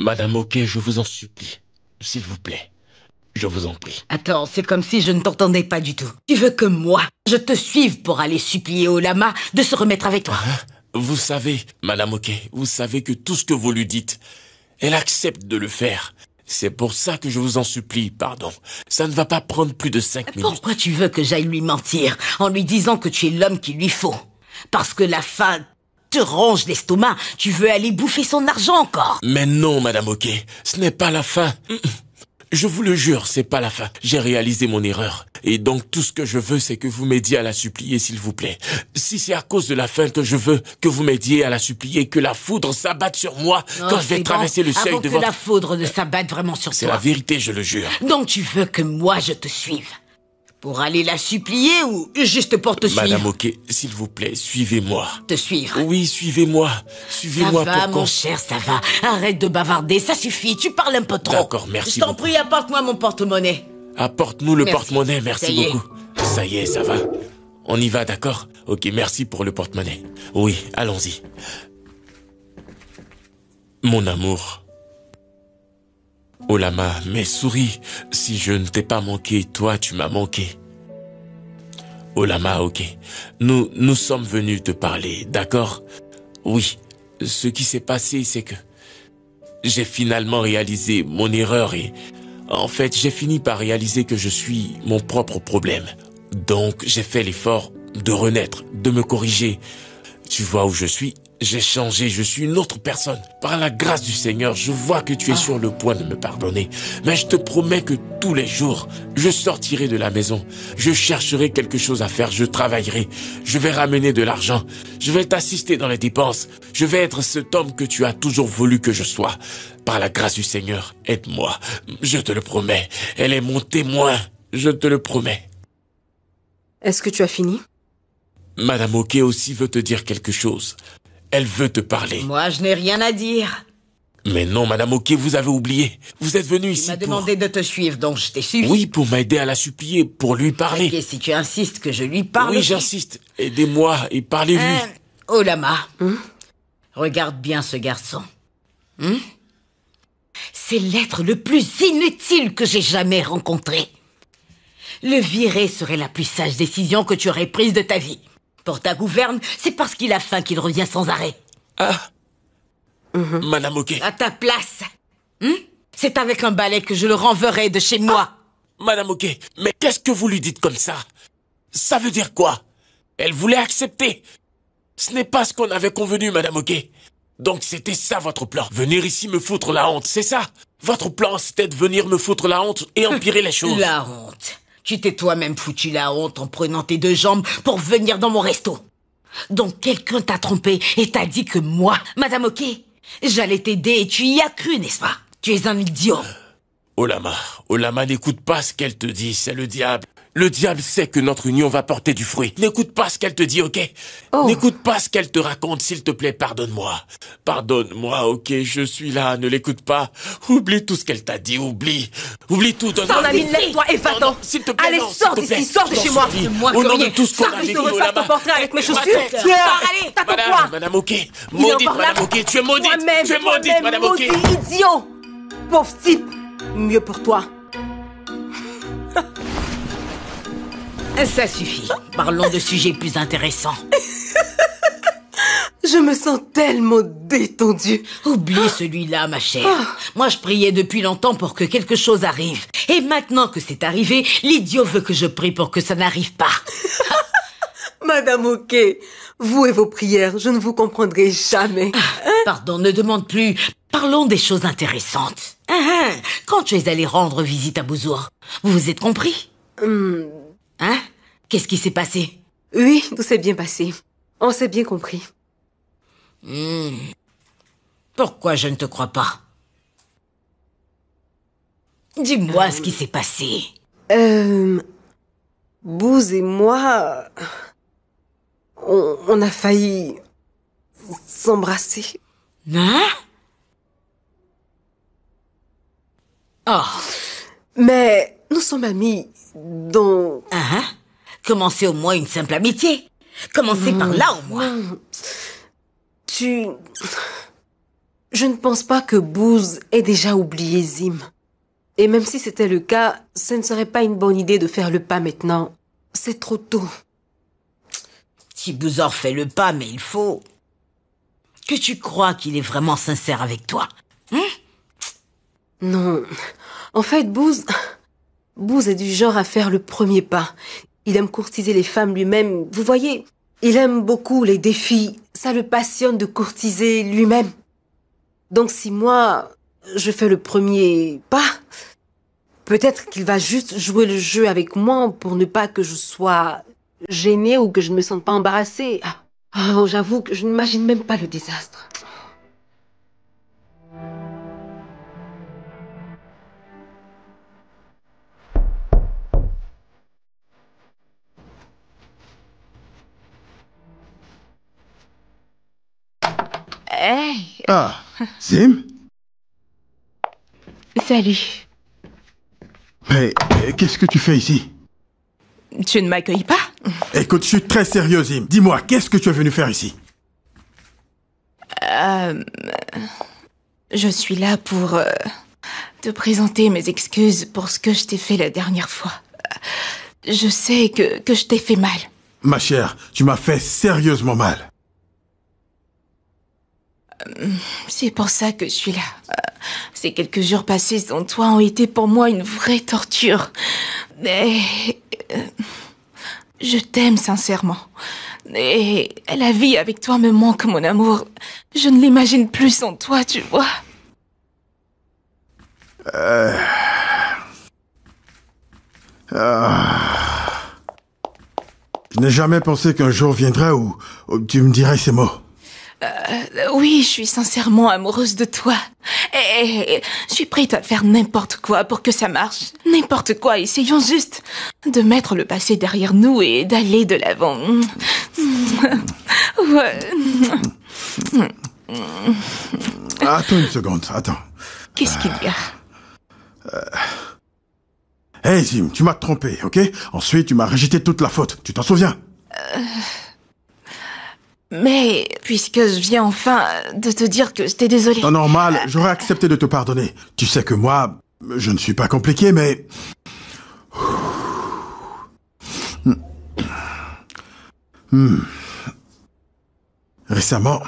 Madame Oké, je vous en supplie. S'il vous plaît. Je vous en prie. Attends, c'est comme si je ne t'entendais pas du tout. Tu veux que moi, je te suive pour aller supplier au lama de se remettre avec toi? Vous savez, Madame Oké, vous savez que tout ce que vous lui dites, elle accepte de le faire. C'est pour ça que je vous en supplie, pardon. Ça ne va pas prendre plus de 5 minutes. Pourquoi tu veux que j'aille lui mentir en lui disant que tu es l'homme qu'il lui faut? Parce que la faim te ronge l'estomac. Tu veux aller bouffer son argent encore? Mais non, Madame Oké, ce n'est pas la fin. Je vous le jure, c'est pas la fin. J'ai réalisé mon erreur. Et donc, tout ce que je veux, c'est que vous m'aidiez à la supplier, s'il vous plaît. Si c'est à cause de la faim que je veux que vous m'aidiez à la supplier, que la foudre s'abatte sur moi quand je vais traverser le seuil de votre... Avant que la foudre ne s'abatte vraiment sur toi. C'est la vérité, je le jure. Donc, tu veux que moi, je te suive? Pour aller la supplier ou juste pour te suivre? Madame Oké, s'il vous plaît, suivez-moi. Te suivre? Oui, suivez-moi. Suivez-moi. Ça va, mon cher, ça va. Arrête de bavarder, ça suffit, tu parles un peu trop. D'accord, merci Je t'en prie, apporte-moi mon porte-monnaie. Apporte-nous le porte-monnaie, merci beaucoup. est. Ça y est, ça va. On y va, d'accord? Ok, merci pour le porte-monnaie. Oui, allons-y. Mon amour. Olama, mais souris, si je ne t'ai pas manqué, toi tu m'as manqué. Olama, ok. Nous sommes venus te parler, d'accord? Oui, ce qui s'est passé, c'est que j'ai finalement réalisé mon erreur et en fait, j'ai fini par réaliser que je suis mon propre problème. Donc, j'ai fait l'effort de renaître, de me corriger. Tu vois où je suis? J'ai changé, je suis une autre personne. Par la grâce du Seigneur, je vois que tu es sur le point de me pardonner. Mais je te promets que tous les jours, je sortirai de la maison. Je chercherai quelque chose à faire, je travaillerai. Je vais ramener de l'argent. Je vais t'assister dans les dépenses. Je vais être cet homme que tu as toujours voulu que je sois. Par la grâce du Seigneur, aide-moi. Je te le promets. Elle est mon témoin. Je te le promets. Est-ce que tu as fini? Madame Oké aussi veut te dire quelque chose. Elle veut te parler. Moi, je n'ai rien à dire. Mais non, Madame Oké, vous avez oublié. Vous êtes venue ici Tu m'as demandé de te suivre, donc je t'ai suivi. Oui, pour m'aider à la supplier, pour lui parler. Ok, si tu insistes que je lui parle... Oui, j'insiste. Aidez-moi et parlez-lui. Olama, regarde bien ce garçon. C'est l'être le plus inutile que j'ai jamais rencontré. Le virer serait la plus sage décision que tu aurais prise de ta vie. Pour ta gouverne, c'est parce qu'il a faim qu'il revient sans arrêt. Madame Oké. À ta place. C'est avec un balai que je le renverrai de chez moi. Madame Oké, mais qu'est-ce que vous lui dites comme ça? Ça veut dire quoi? Elle voulait accepter. Ce n'est pas ce qu'on avait convenu, Madame Oké. Donc c'était ça votre plan. Venir ici me foutre la honte, c'est ça? Votre plan, c'était de venir me foutre la honte et empirer les choses. La honte. Tu t'es toi-même foutu la honte en prenant tes deux jambes pour venir dans mon resto. Donc quelqu'un t'a trompé et t'a dit que moi, Madame Oké, j'allais t'aider et tu y as cru, n'est-ce pas? Tu es un idiot. Olama, n'écoute pas ce qu'elle te dit, c'est le diable. Le diable sait que notre union va porter du fruit. N'écoute pas ce qu'elle te dit, ok? N'écoute pas ce qu'elle te raconte, s'il te plaît, pardonne-moi. Pardonne-moi, ok, je suis là, ne l'écoute pas. Oublie tout ce qu'elle t'a dit, oublie. Oublie tout, donne-moi... Son ami, lève-toi et va-t'en. S'il te plaît, allez, sors d'ici, sors de chez moi. Au nom de tout ce qu'on a vécu, Olama. Ton portrait avec mes chaussures. Allez, tape-toi. Madame Oké, maudite, Madame Oké, tu es maudite. Tu es maudite, Madame Oké. Idiot. Pauvre type. Mieux pour toi. Ça suffit. Parlons de sujets plus intéressants. Je me sens tellement détendue. Oublie celui-là, ma chère. Moi, je priais depuis longtemps pour que quelque chose arrive. Et maintenant que c'est arrivé, l'idiot veut que je prie pour que ça n'arrive pas. Madame Oké, vous et vos prières, je ne vous comprendrai jamais. Pardon, ne demande plus. Parlons des choses intéressantes. Quand tu es allé rendre visite à Bouzour, vous vous êtes compris? Qu'est-ce qui s'est passé? Oui, tout s'est bien passé. On s'est bien compris. Pourquoi je ne te crois pas? Dis-moi ce qui s'est passé. Bouz et moi... On a failli... s'embrasser. Mais nous sommes amis, donc... Commencez au moins une simple amitié. Commencez par là au moins. Je ne pense pas que Booz ait déjà oublié Zim. Et même si c'était le cas, ce ne serait pas une bonne idée de faire le pas maintenant. C'est trop tôt. Si Bouzor fait le pas, mais il faut... Que tu crois qu'il est vraiment sincère avec toi, hein? Non. En fait, Booz est du genre à faire le premier pas. Il aime courtiser les femmes lui-même. Vous voyez, il aime beaucoup les défis. Ça le passionne de courtiser lui-même. Donc si moi, je fais le premier pas, peut-être qu'il va juste jouer le jeu avec moi pour ne pas que je sois gênée ou que je ne me sente pas embarrassée. Oh, j'avoue que je n'imagine même pas le désastre. Hey. Ah, Zim? Salut. Mais qu'est-ce que tu fais ici? Tu ne m'accueilles pas? Écoute, je suis très sérieux, Zim. Dis-moi, qu'est-ce que tu es venu faire ici? Je suis là pour te présenter mes excuses pour ce que je t'ai fait la dernière fois. Je sais que je t'ai fait mal. Ma chère, tu m'as fait sérieusement mal. C'est pour ça que je suis là. Ces quelques jours passés sans toi ont été pour moi une vraie torture. Mais je t'aime sincèrement. Et la vie avec toi me manque, mon amour. Je ne l'imagine plus sans toi, tu vois. Je n'ai jamais pensé qu'un jour viendrait où tu me dirais ces mots. Oui, je suis sincèrement amoureuse de toi. Et je suis prête à faire n'importe quoi pour que ça marche. N'importe quoi. Essayons juste de mettre le passé derrière nous et d'aller de l'avant. Ouais. Attends une seconde, attends. Qu'est-ce qu'il y a? Hey Zim, tu m'as trompé, ok? Ensuite, tu m'as rejeté toute la faute. Tu t'en souviens? Mais, puisque je viens enfin de te dire que j'étais désolée... En normal, j'aurais accepté de te pardonner. Tu sais que moi, je ne suis pas compliqué, mais... Récemment,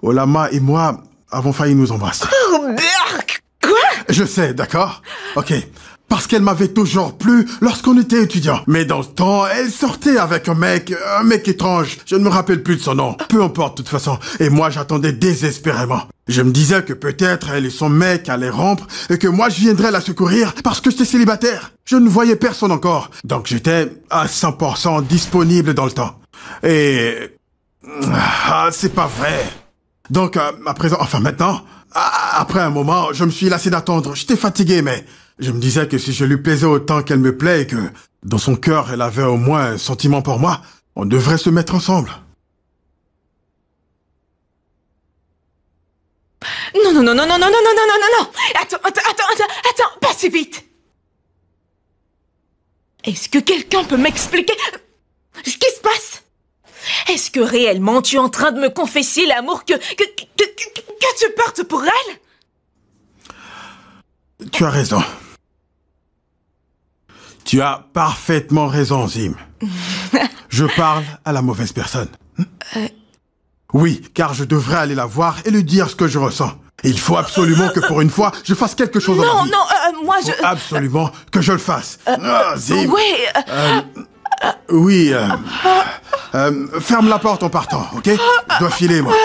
Olama et moi avons failli nous embrasser. Oh, Berk! Quoi? Je sais, d'accord? Ok. Parce qu'elle m'avait toujours plu lorsqu'on était étudiants. Mais dans ce temps, elle sortait avec un mec étrange. Je ne me rappelle plus de son nom. Peu importe, de toute façon. Et moi, j'attendais désespérément. Je me disais que peut-être elle et son mec allaient rompre et que moi, je viendrais la secourir parce que j'étais célibataire. Je ne voyais personne encore. Donc, j'étais à 100% disponible dans le temps. Et... c'est pas vrai. Donc, à présent, enfin maintenant, après un moment, je me suis lassé d'attendre. J'étais fatigué, mais... Je me disais que si je lui plaisais autant qu'elle me plaît et que, dans son cœur, elle avait au moins un sentiment pour moi, on devrait se mettre ensemble. Non. Attends, pas si vite. Est-ce que quelqu'un peut m'expliquer ce qui se passe? Est-ce que réellement tu es en train de me confesser l'amour que tu portes pour elle? Tu as raison. Tu as parfaitement raison, Zim. Je parle à la mauvaise personne. Oui, car je devrais aller la voir et lui dire ce que je ressens. Il faut absolument que pour une fois, je fasse quelque chose dans la vie. Moi Il faut absolument que je le fasse. Zim. Oui. Oui, ferme la porte en partant, ok? Je dois filer, moi.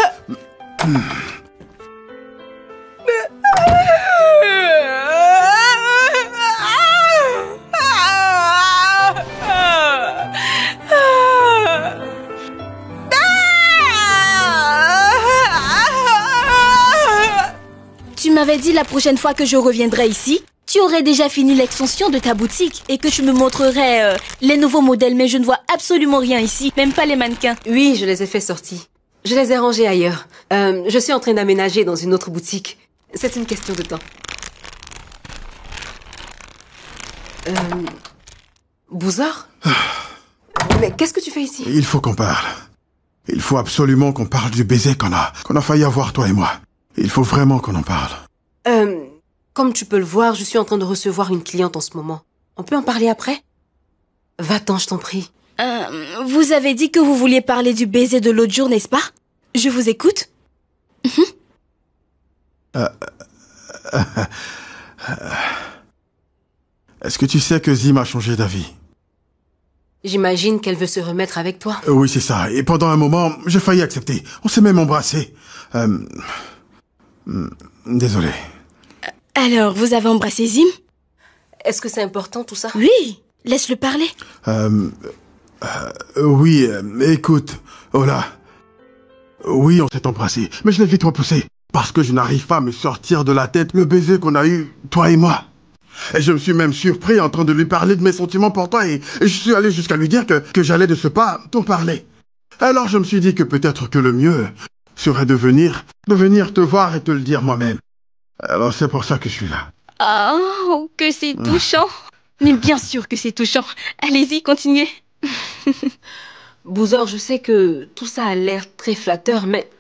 Tu m'avais dit la prochaine fois que je reviendrais ici, tu aurais déjà fini l'extension de ta boutique et que tu me montrerais les nouveaux modèles, mais je ne vois absolument rien ici, même pas les mannequins. Oui, je les ai fait sortir. Je les ai rangés ailleurs. Je suis en train d'aménager dans une autre boutique. C'est une question de temps. Bouzor? Mais qu'est-ce que tu fais ici? Il faut qu'on parle. Il faut absolument qu'on parle du baiser qu'on a failli avoir, toi et moi. Il faut vraiment qu'on en parle. Comme tu peux le voir, je suis en train de recevoir une cliente en ce moment. On peut en parler après? Va-t'en, je t'en prie. Vous avez dit que vous vouliez parler du baiser de l'autre jour, n'est-ce pas? Je vous écoute. Est-ce que tu sais que Zim a changé d'avis? J'imagine qu'elle veut se remettre avec toi. Oui, c'est ça. Et pendant un moment, j'ai failli accepter. On s'est même embrassé. Désolé. Alors, vous avez embrassé Zim? Est-ce que c'est important tout ça? Oui, laisse-le parler. Oui, écoute, Ola. Oui, on s'est embrassé, mais je l'ai vite repoussé. Parce que je n'arrive pas à me sortir de la tête le baiser qu'on a eu, toi et moi. Et je me suis même surpris en train de lui parler de mes sentiments pour toi et je suis allé jusqu'à lui dire que j'allais de ce pas t'en parler. Alors je me suis dit que peut-être que le mieux serait de venir te voir et te le dire moi-même. Alors c'est pour ça que je suis là. Oh, que c'est touchant. Mais bien sûr que c'est touchant. Allez-y, continuez. Bouzor, je sais que tout ça a l'air très flatteur, mais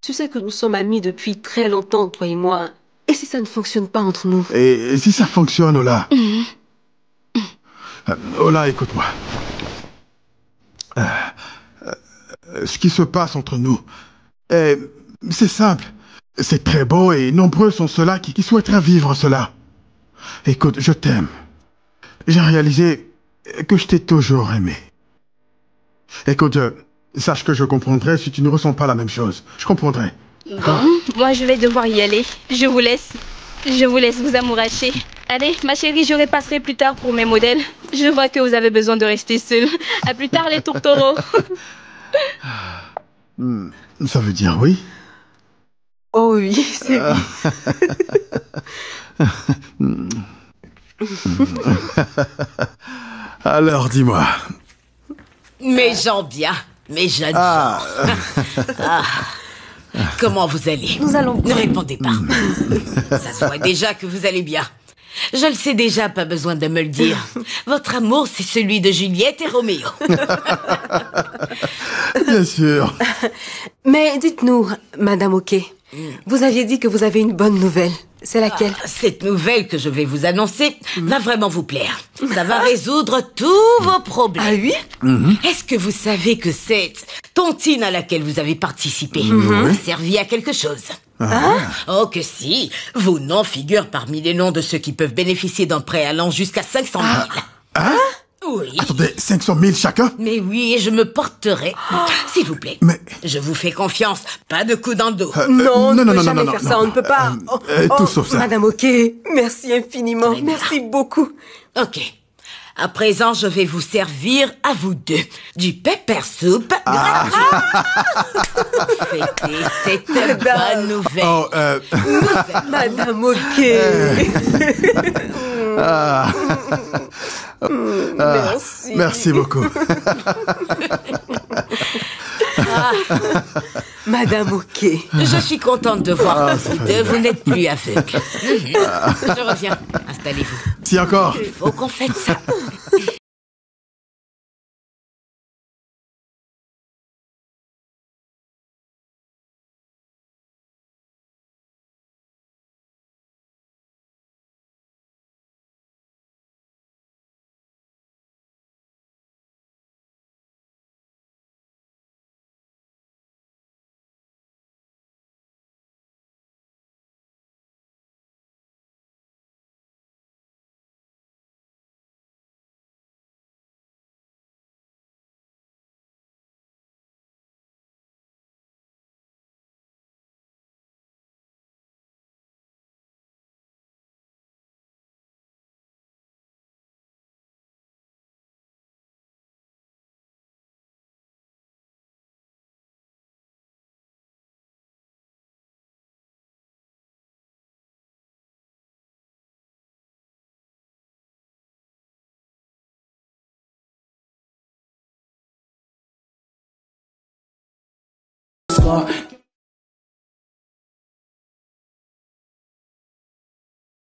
tu sais que nous sommes amis depuis très longtemps, toi et moi. Et si ça ne fonctionne pas entre nous? Et si ça fonctionne, Ola? Ola, écoute-moi. Ce qui se passe entre nous, c'est simple. C'est très beau et nombreux sont ceux-là qui souhaiteraient vivre cela. Écoute, je t'aime. J'ai réalisé que je t'ai toujours aimé. Écoute, sache que je comprendrai si tu ne ressens pas la même chose. Je comprendrai. Bon, moi je vais devoir y aller. Je vous laisse. Je vous laisse vous amouracher. Allez, ma chérie, je repasserai plus tard pour mes modèles. Je vois que vous avez besoin de rester seule. À plus tard, les tourtereaux. Ça veut dire oui? Oh oui, c'est oui. Alors, dis-moi. Mes gens bien, mes jeunes gens. Comment vous allez? Nous allons... Ne répondez pas. Ça se voit déjà que vous allez bien. Je le sais déjà, pas besoin de me le dire. Votre amour, c'est celui de Juliette et Roméo. Bien sûr. Mais dites-nous, Madame Oké, vous aviez dit que vous avez une bonne nouvelle. C'est laquelle? Cette nouvelle que je vais vous annoncer va vraiment vous plaire. Ça va résoudre tous vos problèmes. Ah oui? Est-ce que vous savez que cette tontine à laquelle vous avez participé a servi à quelque chose? Oh que si. Vos noms figurent parmi les noms de ceux qui peuvent bénéficier d'un prêt allant jusqu'à 500 000. Oui. Attendez, 500 000 chacun? Mais oui, et je me porterai. S'il vous plaît. Mais... Je vous fais confiance. Pas de coup dans le dos. Non, on ne peut jamais faire ça. On ne peut pas. Tout sauf ça. Madame Oké, merci infiniment. Merci beaucoup. Ok. À présent, je vais vous servir à vous deux du pepper soup gratuit. Fêtez cette bonne nouvelle. Oh, Madame Oké. Merci. Merci beaucoup. Madame Oké. Je suis contente de voir que vous deux, vous n'êtes plus aveugles. Je reviens. Installez-vous. Si encore. Il faut qu'on fasse ça.